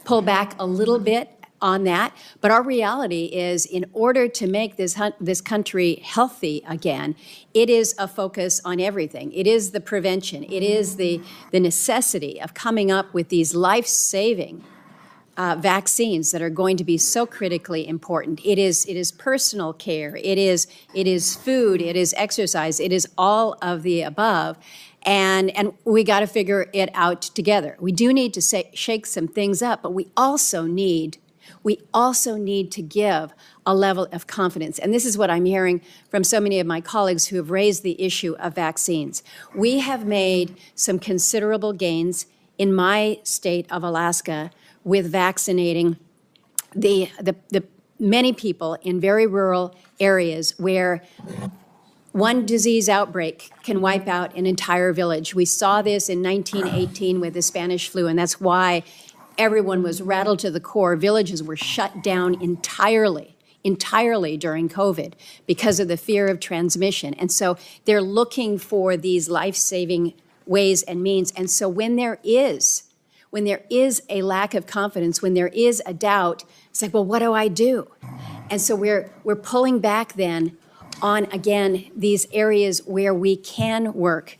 pull back a little bit on that. But our reality is, in order to make this country healthy again, it is a focus on everything. It is the prevention. It is the necessity of coming up with these life-saving vaccines that are going to be so critically important. It is personal care. It is food. It is exercise. It is all of the above. And we got to figure it out together. We do need to shake some things up, but we also need to give a level of confidence. And this is what I'm hearing from so many of my colleagues who have raised the issue of vaccines. We have made some considerable gains in my state of Alaska with vaccinating the many people in very rural areas where one disease outbreak can wipe out an entire village. We saw this in 1918 with the Spanish flu, and that's why everyone was rattled to the core. Villages were shut down entirely during COVID because of the fear of transmission. And so they're looking for these life-saving ways and means. And so when there is a lack of confidence, when there is a doubt, it's like, well, what do I do? And so we're pulling back then on, again, these areas where we can work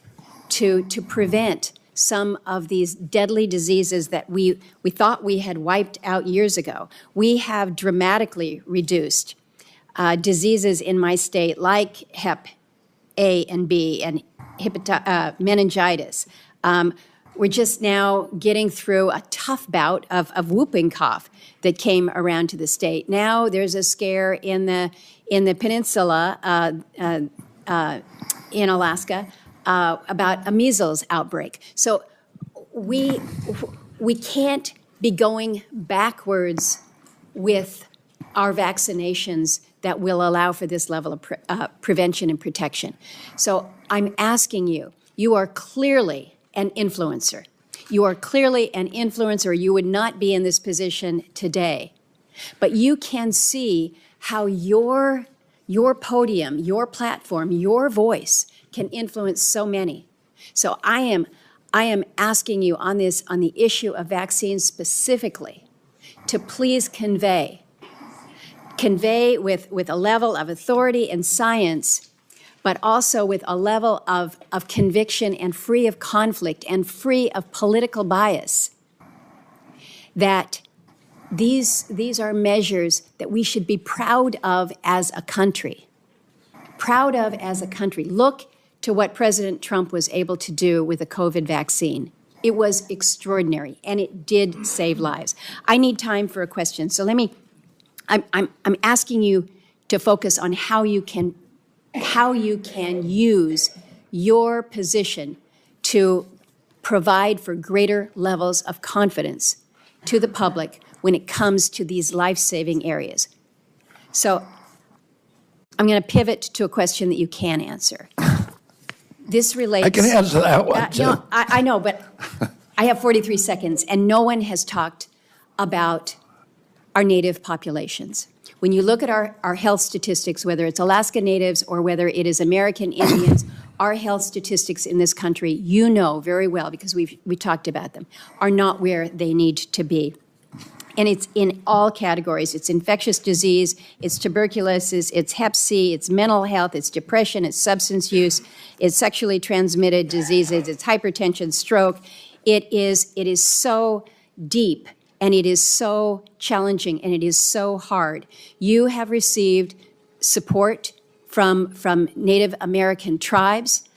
to prevent some of these deadly diseases that we thought we had wiped out years ago. We have dramatically reduced diseases in my state like Hep A and B and meningitis. We're just now getting through a tough bout of whooping cough that came around to the state. Now there's a scare in the peninsula in Alaska about a measles outbreak. So we can't be going backwards with our vaccinations that will allow for this level of prevention and protection. So I'm asking you, you are clearly an influencer. You are clearly an influencer. You would not be in this position today. But you can see how your podium, your platform, your voice can influence so many. So I am asking you on the issue of vaccines specifically to please convey with a level of authority and science, but also with a level of conviction and free of conflict and free of political bias, that these are measures that we should be proud of as a country. Proud of as a country. Look to what President Trump was able to do with the COVID vaccine. It was extraordinary, and it did save lives. I need time for a question, so I'm asking you to focus on how you can use your position to provide for greater levels of confidence to the public when it comes to these life-saving areas. So I'm going to pivot to a question that you can answer. This relates. I can answer that one, too. I know, but I have 43 seconds, and no one has talked about our Native populations. When you look at our health statistics, whether it's Alaska Natives or whether it is American Indians, our health statistics in this country, you know very well, because we talked about them, are not where they need to be. And it's in all categories. It's infectious disease, it's tuberculosis, it's Hep C, it's mental health, it's depression, it's substance use, it's sexually transmitted diseases, it's hypertension, stroke. It is so deep, and it is so challenging, and it is so hard. You have received support from Native American tribes.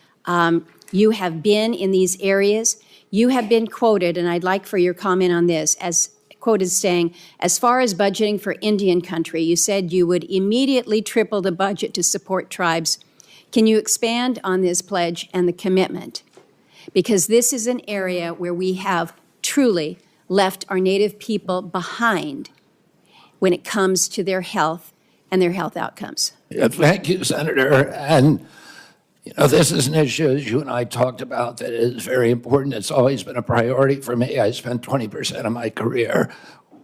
You have been in these areas. You have been quoted, and I'd like for your comment on this, as quoted saying, as far as budgeting for Indian country, you said you would immediately triple the budget to support tribes. Can you expand on this pledge and the commitment? Because this is an area where we have truly left our Native people behind when it comes to their health and their health outcomes. Yeah, thank you, Senator. And, you know, this is an issue, as you and I talked about, that is very important. It's always been a priority for me. I spent 20% of my career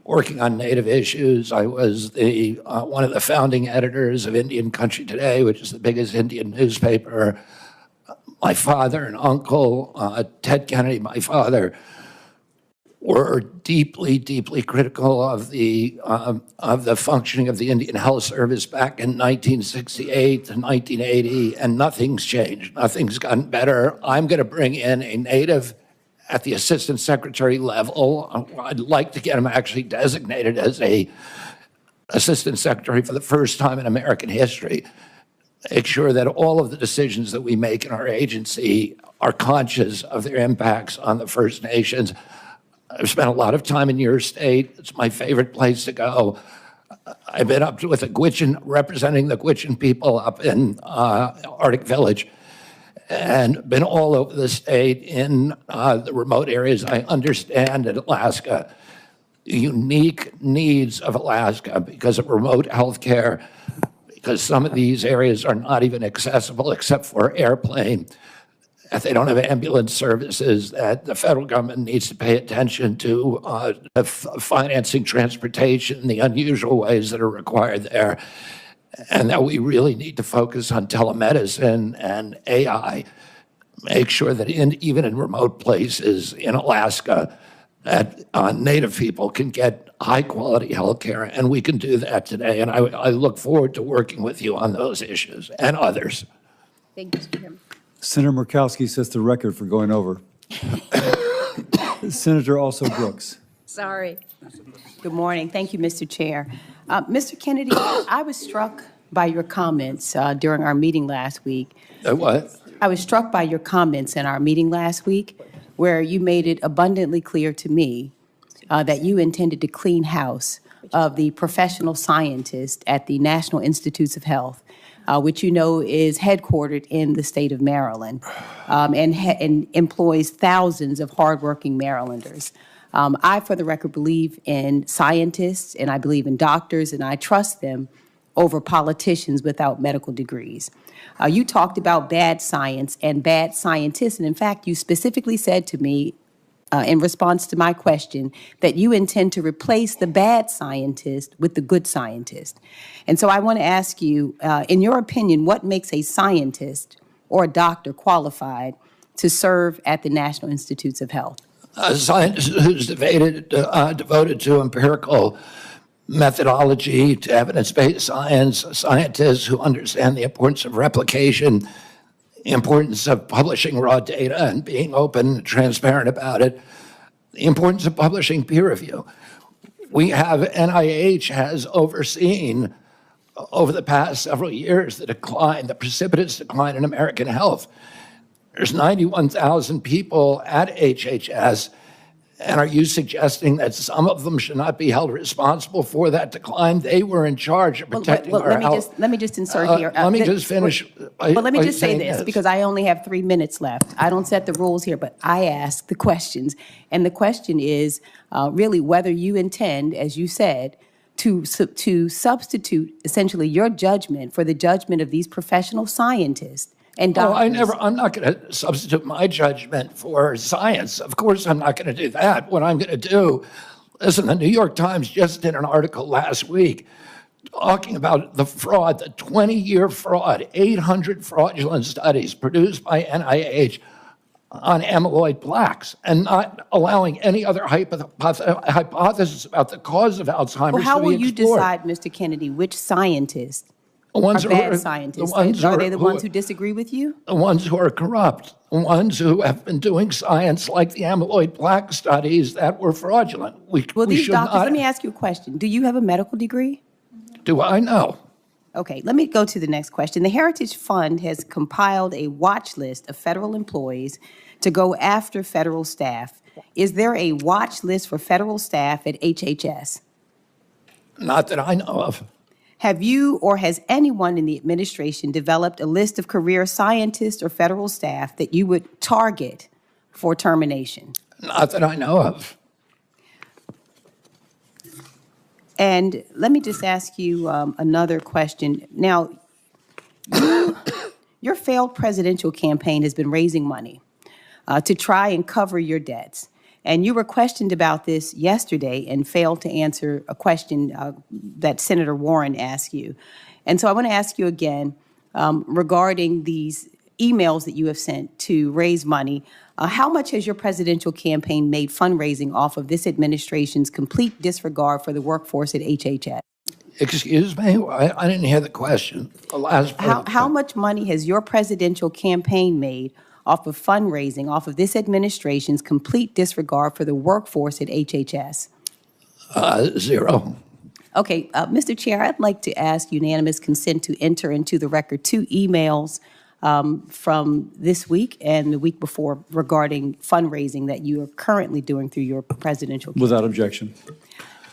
working on Native issues. I was one of the founding editors of Indian Country Today, which is the biggest Indian newspaper. My father and uncle, Ted Kennedy, my father, were deeply, deeply critical of the functioning of the Indian Health Service back in 1968 to 1980, and nothing's changed. Nothing's gotten better. I'm going to bring in a Native at the Assistant Secretary level. I'd like to get him actually designated as a Assistant Secretary for the first time in American history. Make sure that all of the decisions that we make in our agency are conscious of their impacts on the First Nations. I've spent a lot of time in your state. It's my favorite place to go. I've been up with the Gwich'in, representing the Gwich'in people up in Arctic Village, and been all over the state in the remote areas. I understand in Alaska the unique needs of Alaska because of remote health care, because some of these areas are not even accessible except for airplane. If they don't have ambulance services, that the federal government needs to pay attention to financing transportation, the unusual ways that are required there, and that we really need to focus on telemedicine and AI. Make sure that even in remote places in Alaska, that Native people can get high-quality health care, and we can do that today. And I look forward to working with you on those issues and others. Thank you, Mr. Chairman. Senator Murkowski sets the record for going over. Senator Also Brooks. Sorry. Good morning. Thank you, Mr. Chair. Mr. Kennedy, I was struck by your comments during our meeting last week. What? I was struck by your comments in our meeting last week where you made it abundantly clear to me that you intended to clean house of the professional scientists at the National Institutes of Health, which you know is headquartered in the state of Maryland and employs thousands of hardworking Marylanders. I, for the record, believe in scientists, and I believe in doctors, and I trust them over politicians without medical degrees. You talked about bad science and bad scientists, and in fact, you specifically said to me in response to my question that you intend to replace the bad scientist with the good scientist. And so I want to ask you, in your opinion, what makes a scientist or a doctor qualified to serve at the National Institutes of Health? A scientist who's devoted to empirical methodology, to evidence-based science, scientists who understand the importance of replication, the importance of publishing raw data and being open and transparent about it, the importance of publishing peer review. We have, NIH has overseen over the past several years the decline, the precipitous decline in American health. There's 91,000 people at HHS, and are you suggesting that some of them should not be held responsible for that decline? They were in charge of protecting our health. Let me just insert here. Let me just finish. Let me just say saying this, because I only have 3 minutes left. I don't set the rules here, but I ask the questions. And the question is really whether you intend, as you said, to substitute essentially your judgment for the judgment of these professional scientists and doctors. I'm not going to substitute my judgment for science. Of course, I'm not going to do that. What I'm going to do, listen, the New York Times just did an article last week talking about the fraud, the 20-year fraud, 800 fraudulent studies produced by NIH on amyloid plaques, and not allowing any other hypothesis about the cause of Alzheimer's to be explored. Well, how will you decide, Mr. Kennedy, which scientists are bad scientists? Are they the ones who disagree with you? The ones who are corrupt, the ones who have been doing science like the amyloid plaque studies that were fraudulent. Well, these doctors, let me ask you a question. Do you have a medical degree? Do I know? Okay, let me go to the next question. The Heritage Fund has compiled a watch list of federal employees to go after federal staff Is there a watch list for federal staff at HHS? Not that I know of. Have you or has anyone in the administration developed a list of career scientists or federal staff that you would target for termination? Not that I know of. And let me just ask you another question. Now, your failed presidential campaign has been raising money to try and cover your debts. And you were questioned about this yesterday and failed to answer a question that Senator Warren asked you. And so I want to ask you again regarding these emails that you have sent to raise money. How much has your presidential campaign made fundraising off of this administration's complete disregard for the workforce at HHS? Excuse me? I didn't hear the question. The last part. How much money has your presidential campaign made off of fundraising, off of this administration's complete disregard for the workforce at HHS? Zero. Okay, Mr. Chair, I'd like to ask unanimous consent to enter into the record 2 emails from this week and the week before regarding fundraising that you are currently doing through your presidential campaign. Without objection.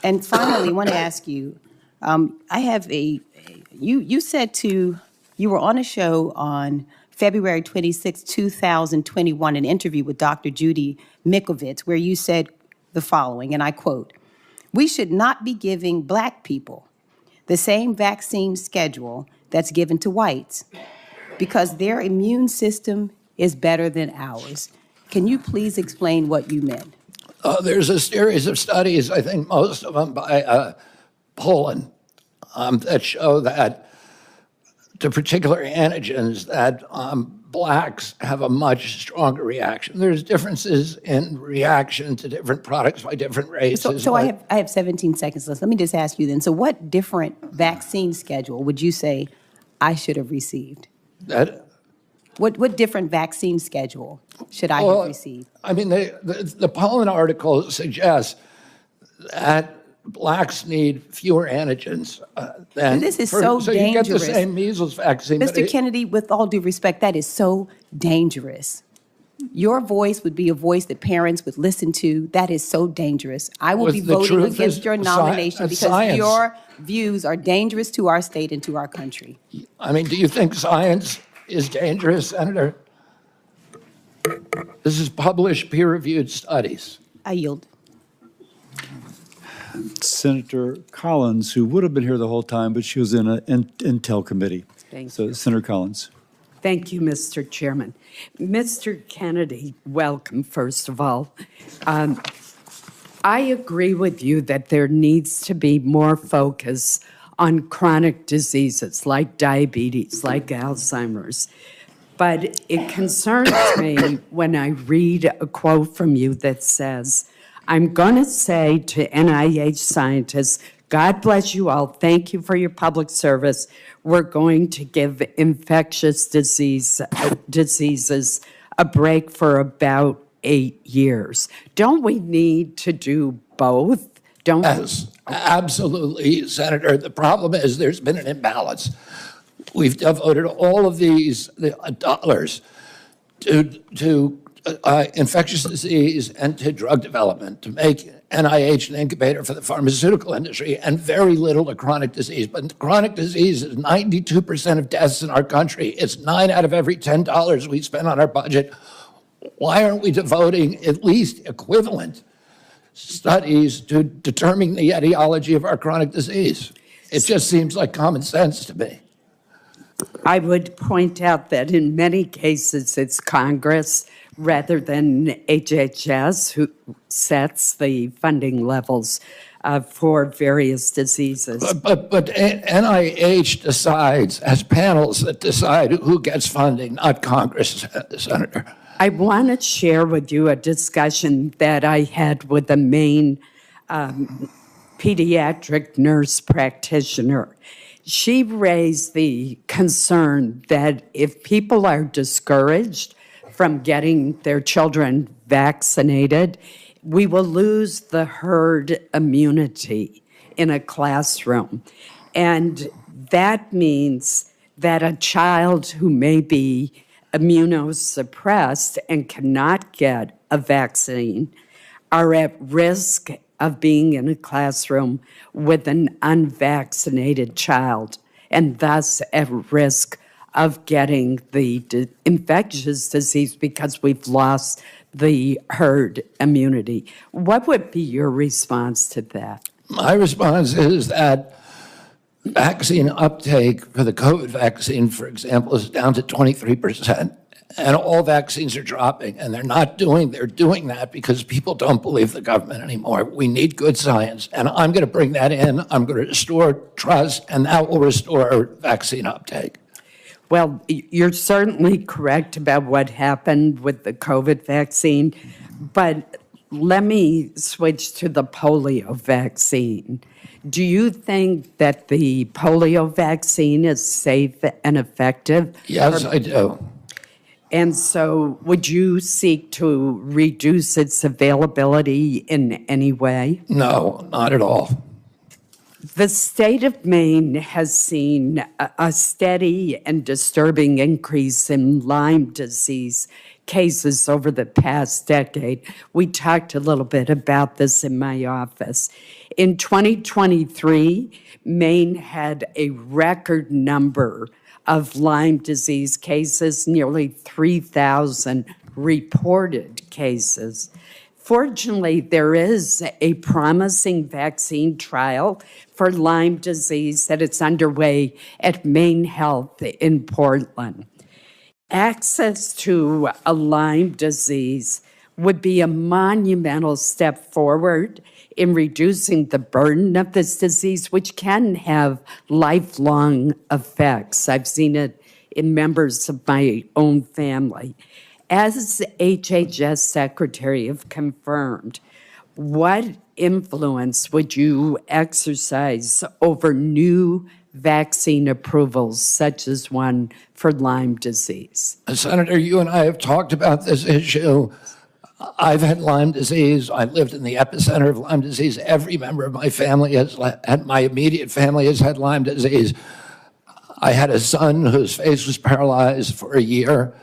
And finally, I want to ask you, I have you said you were on a show on February 26, 2021, an interview with Dr. Judy Mikovits, where you said the following, and I quote, "We should not be giving Black people the same vaccine schedule that's given to whites because their immune system is better than ours." Can you please explain what you meant? There's a series of studies, I think most of them by Poland, that show that to particular antigens that Blacks have a much stronger reaction. There's differences in reaction to different products by different races. So I have 17 seconds left. Let me just ask you then. So what different vaccine schedule would you say I should have received? What different vaccine schedule should I have received? I mean, the Poland article suggests that Blacks need fewer antigens than. This is so dangerous. So you get the same measles vaccine. Mr. Kennedy, with all due respect, that is so dangerous. Your voice would be a voice that parents would listen to. That is so dangerous. I will be voting against your nomination because your views are dangerous to our state and to our country. I mean, do you think science is dangerous, Senator? This is published, peer-reviewed studies. I yield. Senator Collins, who would have been here the whole time, but she was in an Intel committee. So Senator Collins. Thank you, Mr. Chairman. Mr. Kennedy, welcome, first of all. I agree with you that there needs to be more focus on chronic diseases like diabetes, like Alzheimer's. But it concerns me when I read a quote from you that says, "I'm going to say to NIH scientists, God bless you all. Thank you for your public service. We're going to give infectious diseases a break for about 8 years." Don't we need to do both? Yes, absolutely, Senator. The problem is there's been an imbalance. We've devoted all of these dollars to infectious disease and to drug development, to make NIH an incubator for the pharmaceutical industry, and very little to chronic disease. But chronic disease is 92% of deaths in our country. It's 9 out of every $10 we spend on our budget. Why aren't we devoting at least equivalent studies to determining the etiology of our chronic disease? It just seems like common sense to me. I would point out that in many cases it's Congress rather than HHS who sets the funding levels for various diseases. But NIH decides, has panels that decide who gets funding, not Congress, Senator. I want to share with you a discussion that I had with the main pediatric nurse practitioner. She raised the concern that if people are discouraged from getting their children vaccinated, we will lose the herd immunity in a classroom. And that means that a child who may be immunosuppressed and cannot get a vaccine are at risk of being in a classroom with an unvaccinated child and thus at risk of getting the infectious disease because we've lost the herd immunity. What would be your response to that? My response is that vaccine uptake for the COVID vaccine, for example, is down to 23%. And all vaccines are dropping, and they're doing that because people don't believe the government anymore. We need good science, and I'm going to bring that in. I'm going to restore trust, and that will restore vaccine uptake. Well, you're certainly correct about what happened with the COVID vaccine, but let me switch to the polio vaccine. Do you think that the polio vaccine is safe and effective? Yes, I do. And so would you seek to reduce its availability in any way? No, not at all. The state of Maine has seen a steady and disturbing increase in Lyme disease cases over the past decade. We talked a little bit about this in my office. In 2023, Maine had a record number of Lyme disease cases, nearly 3,000 reported cases. Fortunately, there is a promising vaccine trial for Lyme disease that is underway at Maine Health in Portland. Access to a Lyme disease would be a monumental step forward in reducing the burden of this disease, which can have lifelong effects. I've seen it in members of my own family. As HHS Secretary have confirmed, what influence would you exercise over new vaccine approvals, such as one for Lyme disease? Senator, you and I have talked about this issue. I've had Lyme disease. I lived in the epicenter of Lyme disease. Every member of my family my immediate family has had Lyme disease. I had a son whose face was paralyzed for a year.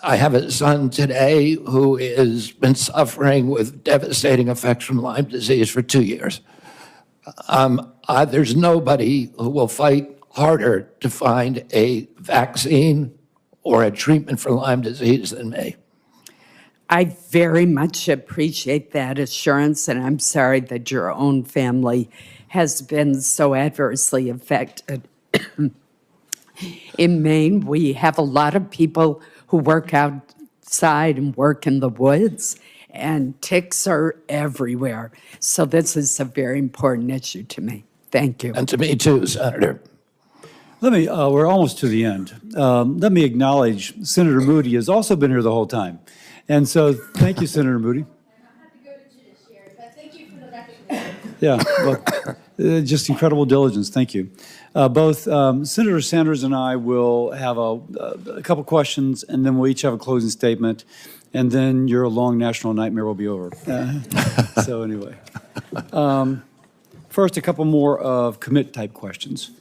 I have a son today who has been suffering with devastating effects from Lyme disease for 2 years. There's nobody who will fight harder to find a vaccine or a treatment for Lyme disease than me. I very much appreciate that assurance, and I'm sorry that your own family has been so adversely affected. In Maine, we have a lot of people who work outside and work in the woods, and ticks are everywhere. So this is a very important issue to me. Thank you. And to me too, Senator. We're almost to the end. Let me acknowledge Senator Moody has also been here the whole time. And so thank you, Senator Moody. Yeah, well, just incredible diligence. Thank you. Both Senator Sanders and I will have a couple questions, and then we'll each have a closing statement, and then your long national nightmare will be over. So anyway, first, a couple more of commit-type questions.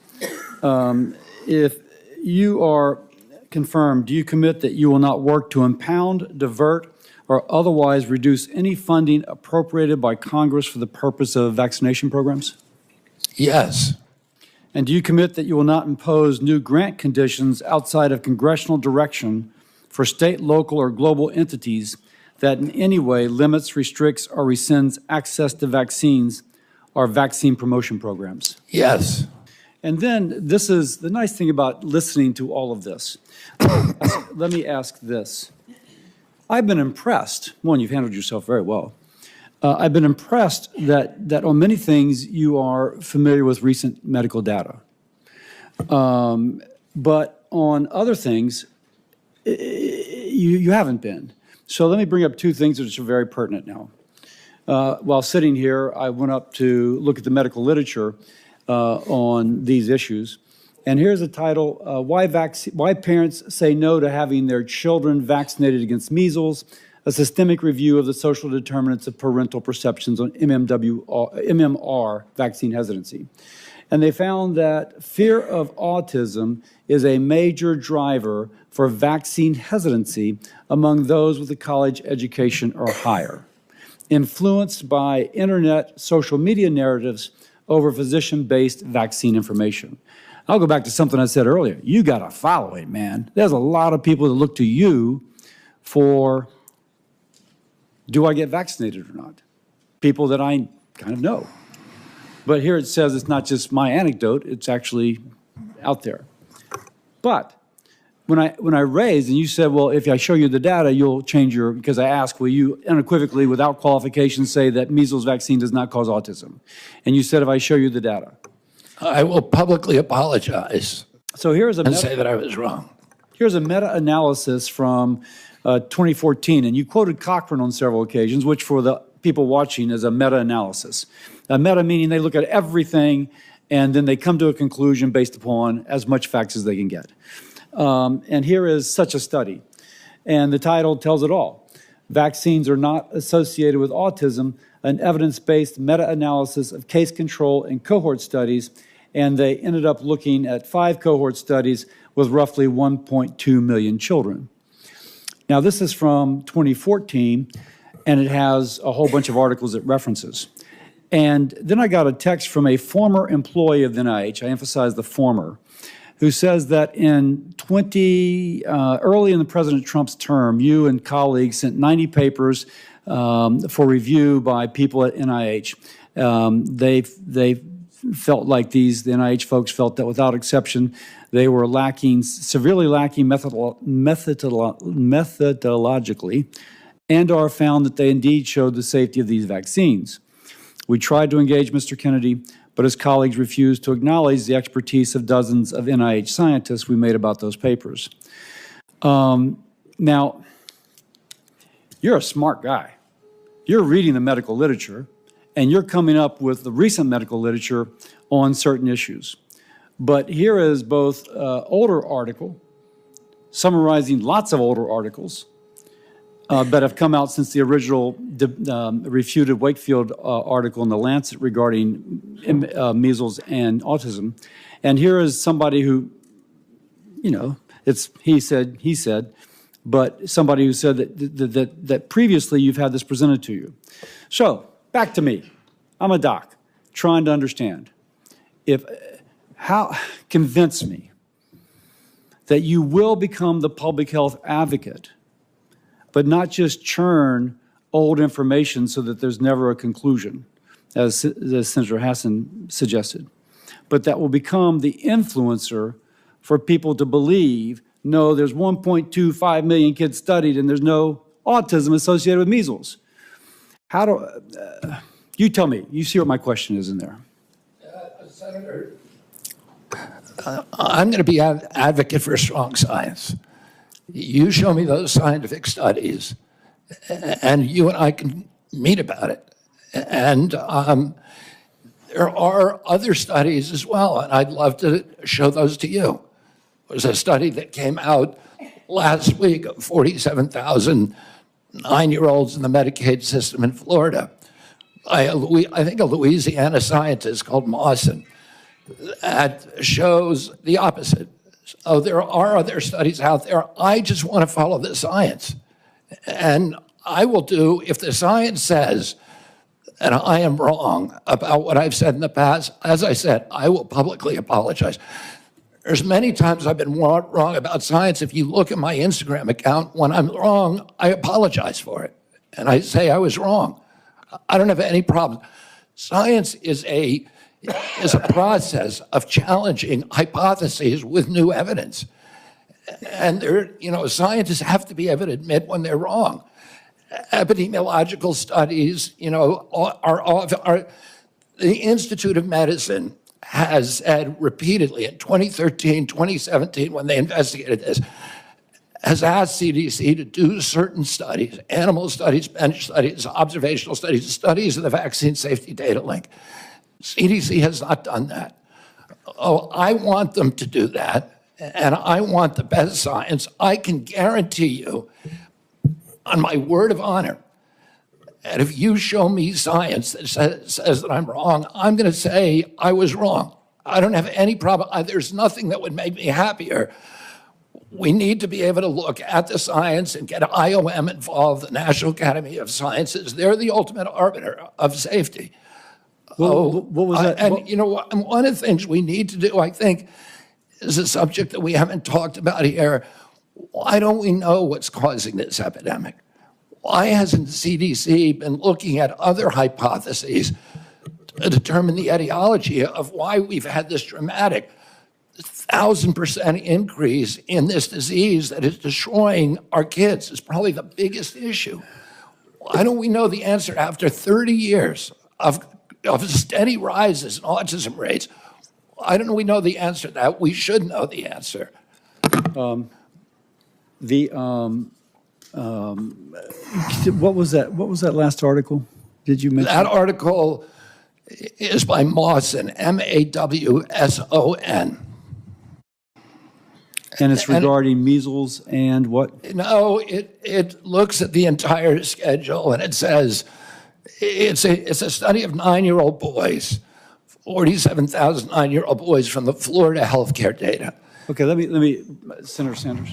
If you are confirmed, do you commit that you will not work to impound, divert, or otherwise reduce any funding appropriated by Congress for the purpose of vaccination programs? Yes. And do you commit that you will not impose new grant conditions outside of congressional direction for state, local, or global entities that in any way limits, restricts, or rescinds access to vaccines or vaccine promotion programs? Yes. And then this is the nice thing about listening to all of this. Let me ask this. I've been impressed. One, you've handled yourself very well. I've been impressed that on many things you are familiar with recent medical data. But on other things, you haven't been. So let me bring up two things which are very pertinent now. While sitting here, I went up to look at the medical literature on these issues. And here's a title, Why Parents Say No to Having Their Children Vaccinated Against Measles, a systemic review of the social determinants of parental perceptions on MMR vaccine hesitancy. And they found that fear of autism is a major driver for vaccine hesitancy among those with a college education or higher. influenced by internet, social media narratives over physician-based vaccine information. I'll go back to something I said earlier. You got to follow it, man. There's a lot of people that look to you for, do I get vaccinated or not? People that I kind of know. But here it says it's not just my anecdote, it's actually out there. But when I raised, and you said, well, if I show you the data, you'll change your, because I asked, will you unequivocally, without qualification, say that measles vaccine does not cause autism? And you said, if I show you the data. I will publicly apologize. So here's a and say that I was wrong. Here's a meta-analysis from 2014, and you quoted Cochrane on several occasions, which for the people watching is a meta-analysis. A meta meaning they look at everything and then they come to a conclusion based upon as much facts as they can get. And here is such a study, and the title tells it all. Vaccines are not associated with autism, an evidence-based meta-analysis of case control and cohort studies, and they ended up looking at 5 cohort studies with roughly 1.2 million children. Now, this is from 2014, and it has a whole bunch of articles it references. And then I got a text from a former employee of the NIH, I emphasize the former, who says that in early in the President Trump's term, you and colleagues sent 90 papers for review by people at NIH. They felt like the NIH folks felt that without exception, they were severely lacking methodologically, and are found that they indeed showed the safety of these vaccines. We tried to engage Mr. Kennedy, but his colleagues refused to acknowledge the expertise of dozens of NIH scientists we made about those papers. Now, you're a smart guy. You're reading the medical literature, and you're coming up with the recent medical literature on certain issues. But here is both older article, summarizing lots of older articles that have come out since the original refuted Wakefield article in The Lancet regarding measles and autism. And here is somebody who, it's he said, but somebody who said that previously you've had this presented to you. So, back to me. I'm a doc, trying to understand. Convince me that you will become the public health advocate, but not just churn old information so that there's never a conclusion, as Senator Hassan suggested, but that will become the influencer for people to believe, no, there's 1.25 million kids studied and there's no autism associated with measles. You tell me, you see what my question is in there. Senator, I'm going to be an advocate for strong science. You show me those scientific studies, and you and I can meet about it. And there are other studies as well, and I'd love to show those to you. There's a study that came out last week of 47,000 9-year-olds in the Medicaid system in Florida. I think a Louisiana scientist called Mawson that shows the opposite. So there are other studies out there. I just want to follow the science. And I will do, if the science says, and I am wrong about what I've said in the past, as I said, I will publicly apologize. There's many times I've been wrong about science. If you look at my Instagram account, when I'm wrong, I apologize for it. And I say I was wrong. I don't have any problem. Science is a process of challenging hypotheses with new evidence. And scientists have to be able to admit when they're wrong. Epidemiological studies, the Institute of Medicine has said repeatedly in 2013, 2017, when they investigated this, has asked CDC to do certain studies, animal studies, bench studies, observational studies, studies of the vaccine safety data link. CDC has not done that. Oh, I want them to do that, and I want the best science. I can guarantee you, on my word of honor, and if you show me science that says that I'm wrong, I'm going to say I was wrong. I don't have any problem. There's nothing that would make me happier We need to be able to look at the science and get IOM involved, the National Academy of Sciences. They're the ultimate arbiter of safety. What was that? And you know what? One of the things we need to do, I think, is a subject that we haven't talked about here. Why don't we know what's causing this epidemic? Why hasn't the CDC been looking at other hypotheses to determine the etiology of why we've had this dramatic 1,000% increase in this disease that is destroying our kids? It's probably the biggest issue. Why don't we know the answer after 30 years of steady rises in autism rates? Why don't we know the answer to that? We should know the answer. What was that? What was that last article? Did you mention? That article is by Mawson, Mawson. And it's regarding measles and what? No, it looks at the entire schedule and it says it's a study of 9-year-old boys, 47,000 9-year-old boys from the Florida healthcare data. Okay, let me, Senator Sanders.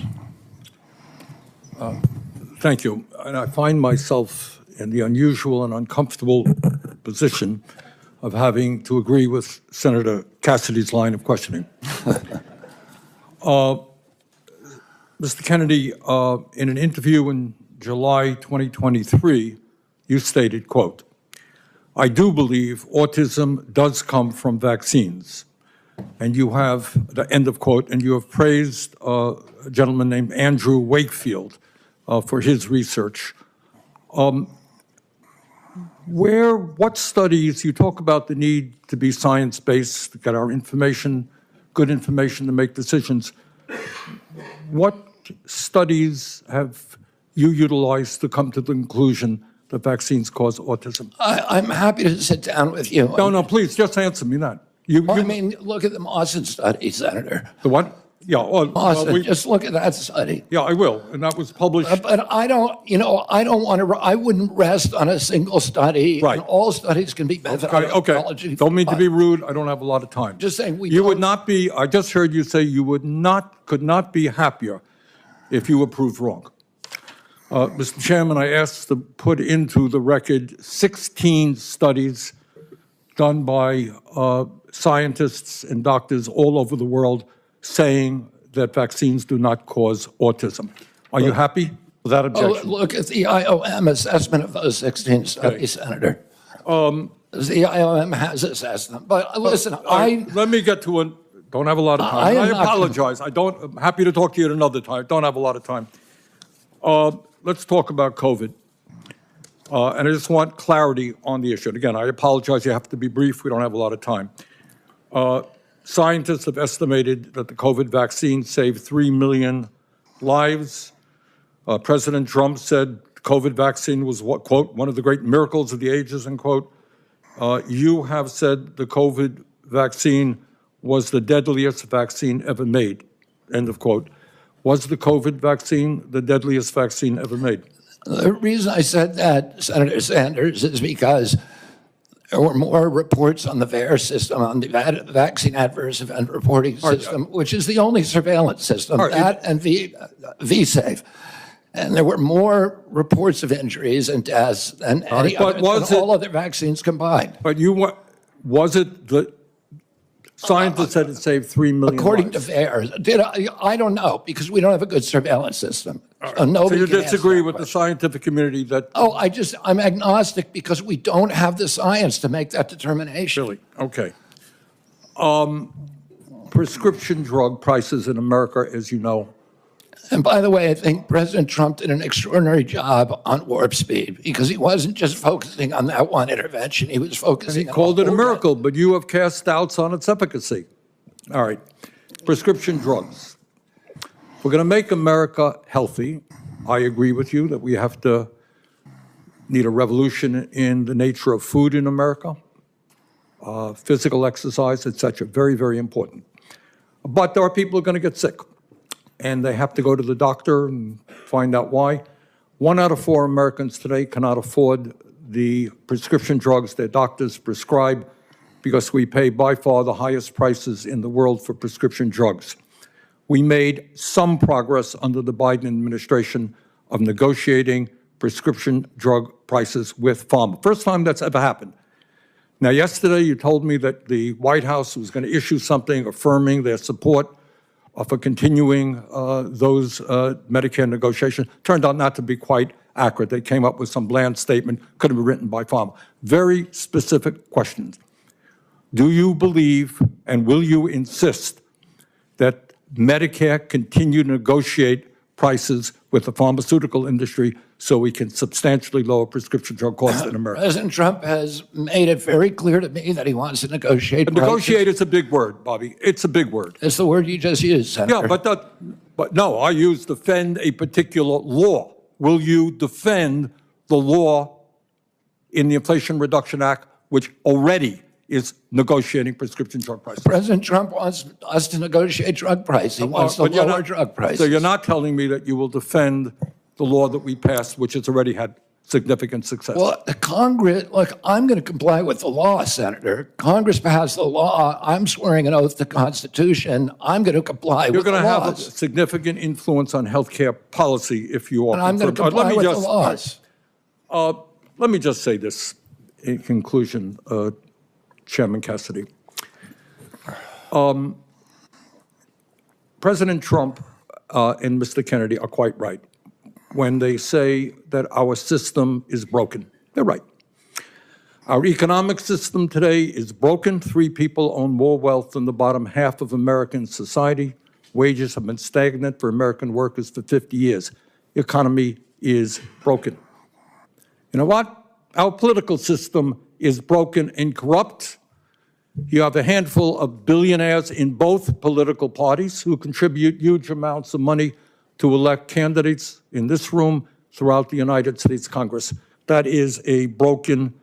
Thank you. And I find myself in the unusual and uncomfortable position of having to agree with Senator Cassidy's line of questioning. Mr. Kennedy, in an interview in July 2023, you stated, quote, "I do believe autism does come from vaccines." And you have, the end of quote, and you have praised a gentleman named Andrew Wakefield for his research. What studies, you talk about the need to be science-based, to get our information, good information to make decisions. What studies have you utilized to come to the conclusion that vaccines cause autism? I'm happy to sit down with you. No, please, just answer me that. I mean, look at the Mawson study, Senator. The what? Yeah. Mawson, just look at that study. Yeah, I will, and that was published. But I don't want to, I wouldn't rest on a single study. Right. And all studies can be better. Okay. Don't mean to be rude. I don't have a lot of time. Just saying you would not be, I just heard you say you could not be happier if you were proved wrong. Mr. Chairman, I asked to put into the record 16 studies done by scientists and doctors all over the world saying that vaccines do not cause autism. Are you happy? Without objection. Look at the IOM assessment of those 16 studies, Senator. The IOM has assessed them. But listen, let me get to one. Don't have a lot of time. I apologize. I'm happy to talk to you at another time. Don't have a lot of time. Let's talk about COVID. And I just want clarity on the issue. And again, I apologize. You have to be brief. We don't have a lot of time. Scientists have estimated that the COVID vaccine saved 3 million lives. President Trump said the COVID vaccine was, what, quote, one of the great miracles of the ages, end quote. You have said the COVID vaccine was the deadliest vaccine ever made, end of quote. Was the COVID vaccine the deadliest vaccine ever made? The reason I said that, Senator Sanders, is because there were more reports on the VAERS system, on the Vaccine Adverse Event Reporting System, which is the only surveillance system, that and VSafe. And there were more reports of injuries and deaths than any other, than all other vaccines combined. But was it the scientists said it saved 3 million According lives? to VAERS. I don't know, because we don't have a good surveillance system. So nobody you can answer disagree that with question. the scientific community that... Oh, I'm agnostic because we don't have the science to make that determination. Really? Okay. Prescription drug prices in America, as you know. And by the way, I think President Trump did an extraordinary job on warp speed because he wasn't just focusing on that one intervention. He was focusing He called it a miracle, but you have cast doubts on its efficacy. All right. Prescription drugs. We're going to make America healthy. I agree with you that we need a revolution in the nature of food in America, physical exercise, et cetera. Very, very important. But there are people who are going to get sick, and they have to go to the doctor and find out why. 1 out of 4 Americans today cannot afford the prescription drugs their doctors prescribe because we pay by far the highest prices in the world for prescription drugs. we made some progress under the Biden administration of negotiating prescription drug prices with pharma. First time that's ever happened. Now, yesterday you told me that the White House was going to issue something affirming their support for continuing those Medicare negotiations. Turned out not to be quite accurate. They came up with some bland statement, could have been written by pharma. Very specific questions. Do you believe and will you insist that Medicare continue to negotiate prices with the pharmaceutical industry so we can substantially lower prescription drug costs in America? President Trump has made it very clear to me that he wants to negotiate. Negotiate is a big word, Bobby. It's a big word. It's the word you just used, Senator. Yeah, but no, I use defend a particular law. Will you defend the law in the Inflation Reduction Act, which already is negotiating prescription drug prices? President Trump wants us to negotiate drug price. He wants to lower drug prices. So you're not telling me that you will defend the law that we passed, which has already had significant success? Well, the Congress, look, I'm going to comply with the law, Senator. Congress passed the law. I'm swearing an oath to the Constitution. I'm going to comply with the laws. You're going to have a significant influence on health care policy if you are. And I'm going to comply with the laws. Let me just say this in conclusion, Chairman Cassidy. President Trump and Mr. Kennedy are quite right when they say that our system is broken. They're right. Our economic system today is broken. 3 people own more wealth than the bottom half of American society. Wages have been stagnant for American workers for 50 years. The economy is broken. You know what? Our political system is broken and corrupt. You have a handful of billionaires in both political parties who contribute huge amounts of money to elect candidates in this room throughout the United States Congress. That is a broken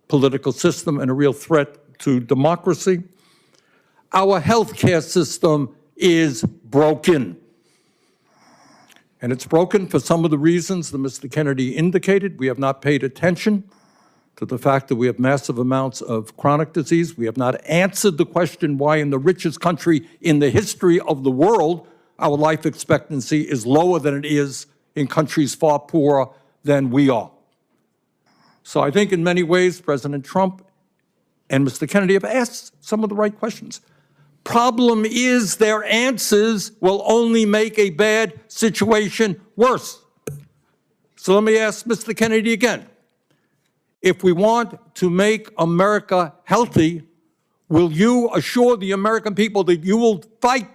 political system and a real threat to democracy. Our healthcare system is broken. And it's broken for some of the reasons that Mr. Kennedy indicated. We have not paid attention to the fact that we have massive amounts of chronic disease. We have not answered the question why in the richest country in the history of the world, our life expectancy is lower than it is in countries far poorer than we are. So I think in many ways, President Trump and Mr. Kennedy have asked some of the right questions. Problem is their answers will only make a bad situation worse. So let me ask Mr. Kennedy again. If we want to make America healthy, will you assure the American people that you will fight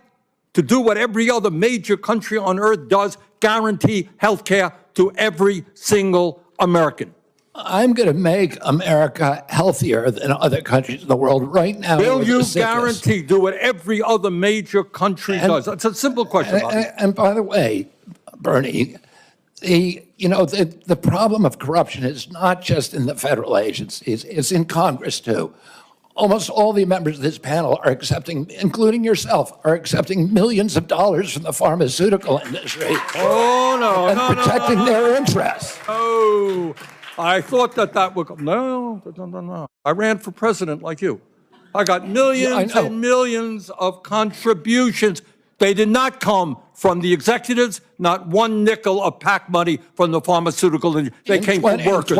to do what every other major country on earth does, guarantee health care to every single American? I'm going to make America healthier than other countries in the world right now. Will you guarantee do what every other major country does? It's a simple question. And by the way, Bernie, the problem of corruption is not just in the federal agencies, it's in Congress too. Almost all the members of this panel are accepting, including yourself, are accepting millions of dollars from the pharmaceutical industry. Oh, no, and protecting their interests. Oh, I thought that would come. No. I ran for president like you. I got millions and millions of contributions. They did not come from the executives, not one nickel of PAC money from the pharmaceutical industry. They came from workers.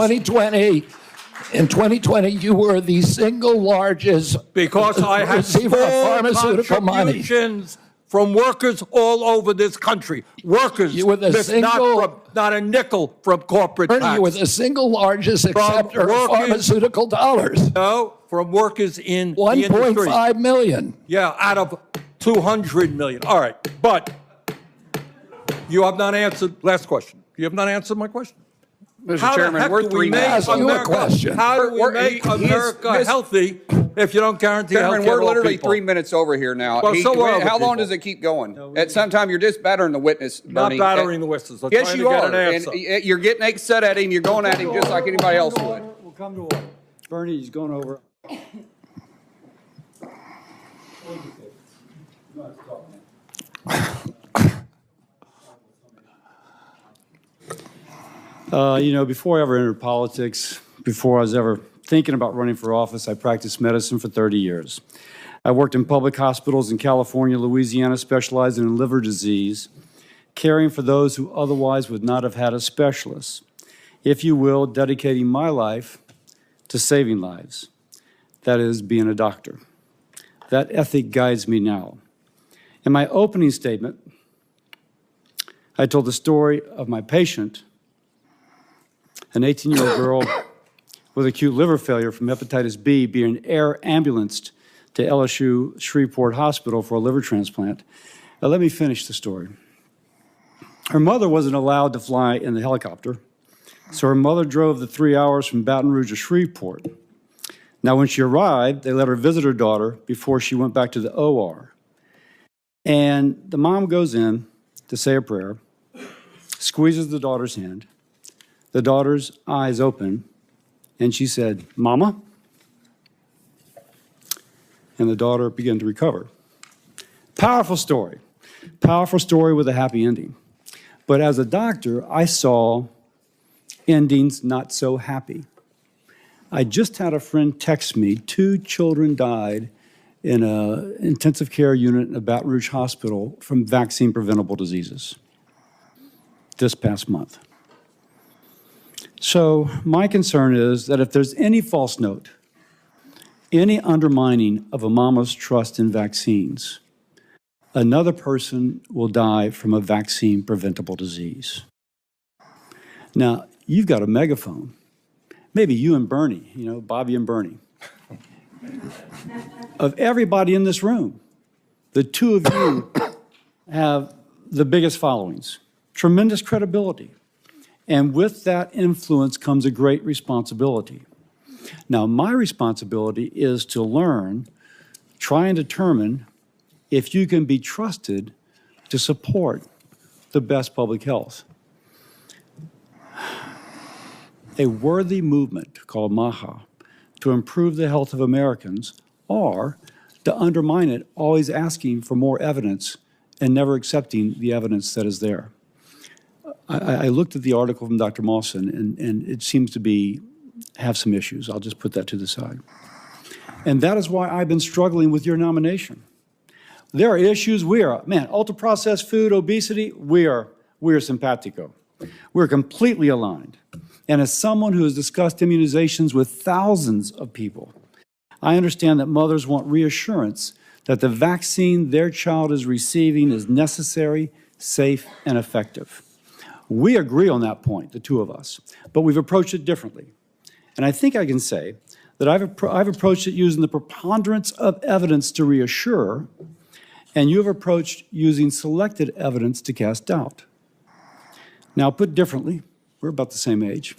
In 2020, you were the single largest because I had receiver of pharmaceutical money contributions from workers all over this country. Workers, you were the not a nickel from corporate Bernie, tax. you were the single largest acceptor of pharmaceutical dollars. No, from workers in 1.5 million. Yeah, out of 200 million. All right, but you have not answered. Last question. You have not answered my question. Mr. Chairman, we're 3 minutes. How do we make America healthy if you don't guarantee health care? Chairman, we're literally 3 minutes over here now. Well, how long does it keep going? At some time, you're just battering the witness, Bernie. Not battering the witness. Yes, you are. And you're getting upset at him. You're going at him just like anybody else would. We'll come to order. Bernie, he's going over. Before I ever entered politics, before I was ever thinking about running for office, I practiced medicine for 30 years. I worked in public hospitals in California, Louisiana, specializing in liver disease, caring for those who otherwise would not have had a specialist. If you will, dedicating my life to saving lives. That is, being a doctor. That ethic guides me now. In my opening statement, I told the story of my patient, an 18-year-old girl with acute liver failure from hepatitis B being air ambulanced to LSU Shreveport Hospital for a liver transplant. Now, let me finish the story. Her mother wasn't allowed to fly in the helicopter, so her mother drove the 3 hours from Baton Rouge to Shreveport. Now, when she arrived, they let her visit her daughter before she went back to the OR. And the mom goes in to say a prayer, squeezes the daughter's hand. The daughter's eyes open, and she said, "Mama?" And the daughter began to recover. Powerful story with a happy ending. But as a doctor, I saw endings not so happy. I just had a friend text me, 2 children died in an intensive care unit in a Baton Rouge hospital from vaccine-preventable diseases this past month. So my concern is that if there's any false note, any undermining of a mama's trust in vaccines, another person will die from a vaccine-preventable disease. Now, you've got a megaphone. Maybe you and Bernie, Bobby and Bernie. Of everybody in this room, the 2 of you have the biggest followings, tremendous credibility. And with that influence comes a great responsibility. Now, my responsibility is to learn, try and determine if you can be trusted to support the best public health. A worthy movement called MAHA to improve the health of Americans, or to undermine it, always asking for more evidence and never accepting the evidence that is there. I looked at the article from Dr. Mawson, and it seems to have some issues. I'll just put that to the side. And that is why I've been struggling with your nomination. There are issues ultra-processed food, obesity, we are simpatico. We're completely aligned. And as someone who has discussed immunizations with thousands of people, I understand that mothers want reassurance that the vaccine their child is receiving is necessary, safe, and effective. We agree on that point, the 2 of us, but we've approached it differently. And I think I can say that I've approached it using the preponderance of evidence to reassure, and you have approached using selected evidence to cast doubt. Now, put differently, we're about the same age.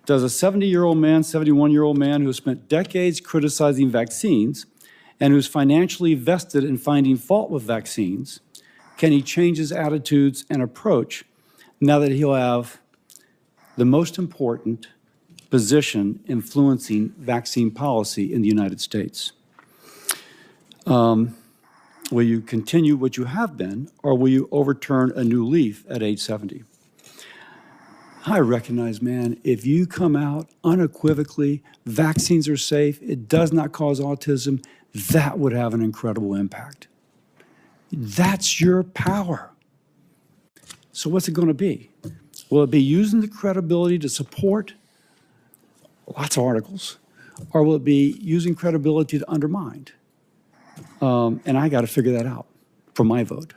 Does a 70-year-old man, 71-year-old man who has spent decades criticizing vaccines and who's financially vested in finding fault with vaccines, can he change his attitudes and approach now that he'll have the most important position influencing vaccine policy in the United States? Will you continue what you have been, or will you overturn a new leaf at age 70? I recognize, man, if you come out unequivocally, vaccines are safe, it does not cause autism, that would have an incredible impact. That's your power. So what's it going to be? Will it be using the credibility to support lots of articles, or will it be using credibility to undermine? And I got to figure that out for my vote.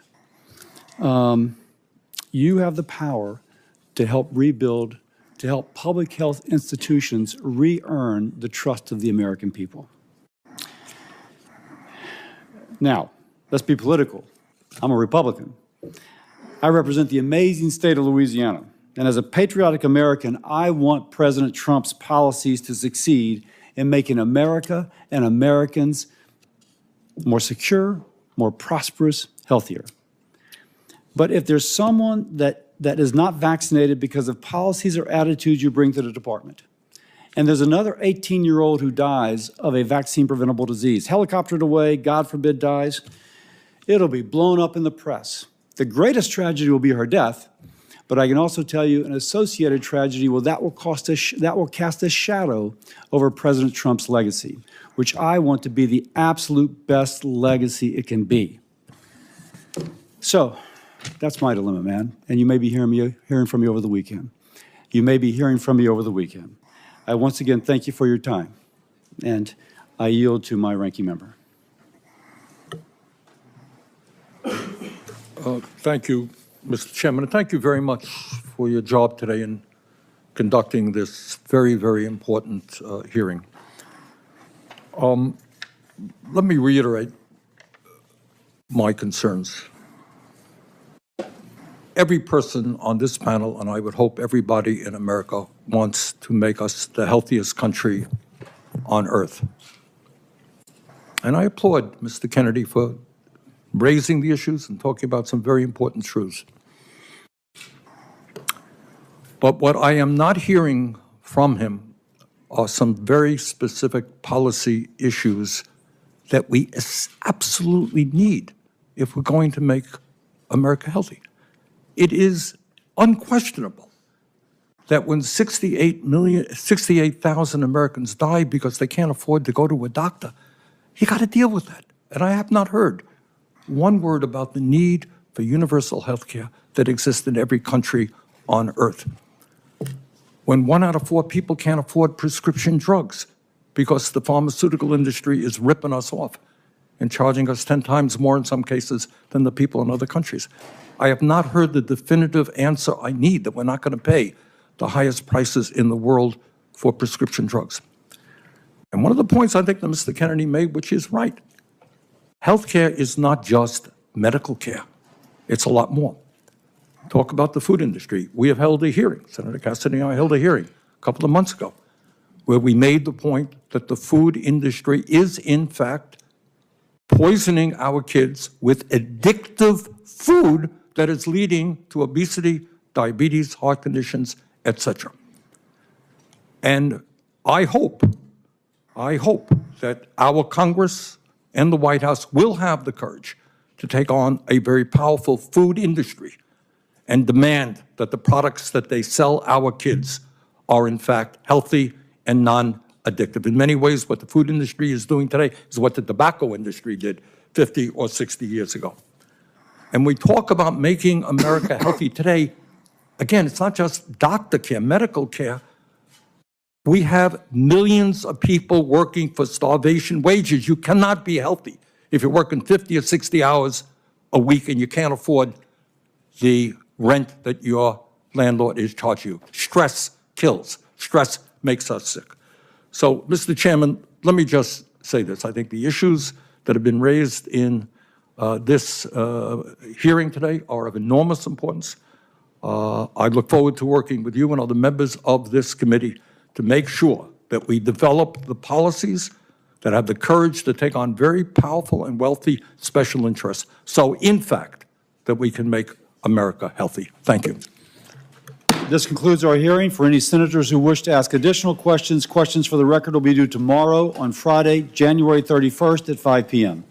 You have the power to help rebuild, to help public health institutions re-earn the trust of the American people. Now, let's be political. I'm a Republican. I represent the amazing state of Louisiana. And as a patriotic American, I want President Trump's policies to succeed in making America and Americans more secure, more prosperous, healthier. But if there's someone that is not vaccinated because of policies or attitudes you bring to the department, and there's another 18-year-old who dies of a vaccine-preventable disease, helicoptered away, God forbid dies, it'll be blown up in the press. The greatest tragedy will be her death, But I can also tell you an associated tragedy, well, that will cast a shadow over President Trump's legacy, which I want to be the absolute best legacy it can be. So that's my dilemma, man. And you may be hearing from me over the weekend. You may be hearing from me over the weekend. I once again thank you for your time, and I yield to my ranking member. Thank you, Mr. Chairman, and thank you very much for your job today in conducting this very, very important hearing. Let me reiterate my concerns. Every person on this panel, and I would hope everybody in America, wants to make us the healthiest country on earth. And I applaud Mr. Kennedy for raising the issues and talking about some very important truths. But what I am not hearing from him are some very specific policy issues that we absolutely need if we're going to make America healthy. It is unquestionable that when 68,000 Americans die because they can't afford to go to a doctor, you got to deal with that. And I have not heard one word about the need for universal health care that exists in every country on earth. When 1 out of 4 people can't afford prescription drugs because the pharmaceutical industry is ripping us off and charging us 10 times more in some cases than the people in other countries. I have not heard the definitive answer I need that we're not going to pay the highest prices in the world for prescription drugs. And one of the points I think that Mr. Kennedy made, which is right, healthcare is not just medical care. It's a lot more. Talk about the food industry. We have held a hearing, Senator Cassidy and I held a hearing a couple of months ago, where we made the point that the food industry is, in fact, poisoning our kids with addictive food that is leading to obesity, diabetes, heart conditions, etc. And I hope that our Congress and the White House will have the courage to take on a very powerful food industry and demand that the products that they sell our kids are in fact healthy and non-addictive. In many ways, what the food industry is doing today is what the tobacco industry did 50 or 60 years ago. And we talk about making America healthy today. Again, it's not just doctor care, medical care. We have millions of people working for starvation wages. You cannot be healthy if you're working 50 or 60 hours a week and you can't afford the rent that your landlord is charging you. Stress kills. Stress makes us sick. So, Mr. Chairman, let me just say this. I think the issues that have been raised in this hearing today are of enormous importance. I look forward to working with you and other members of this committee to make sure that we develop the policies that have the courage to take on very powerful and wealthy special interests, so in fact, that we can make America healthy. Thank you. This concludes our hearing. For any senators who wish to ask additional questions, questions for the record will be due tomorrow on Friday, January 31st at 5 p.m.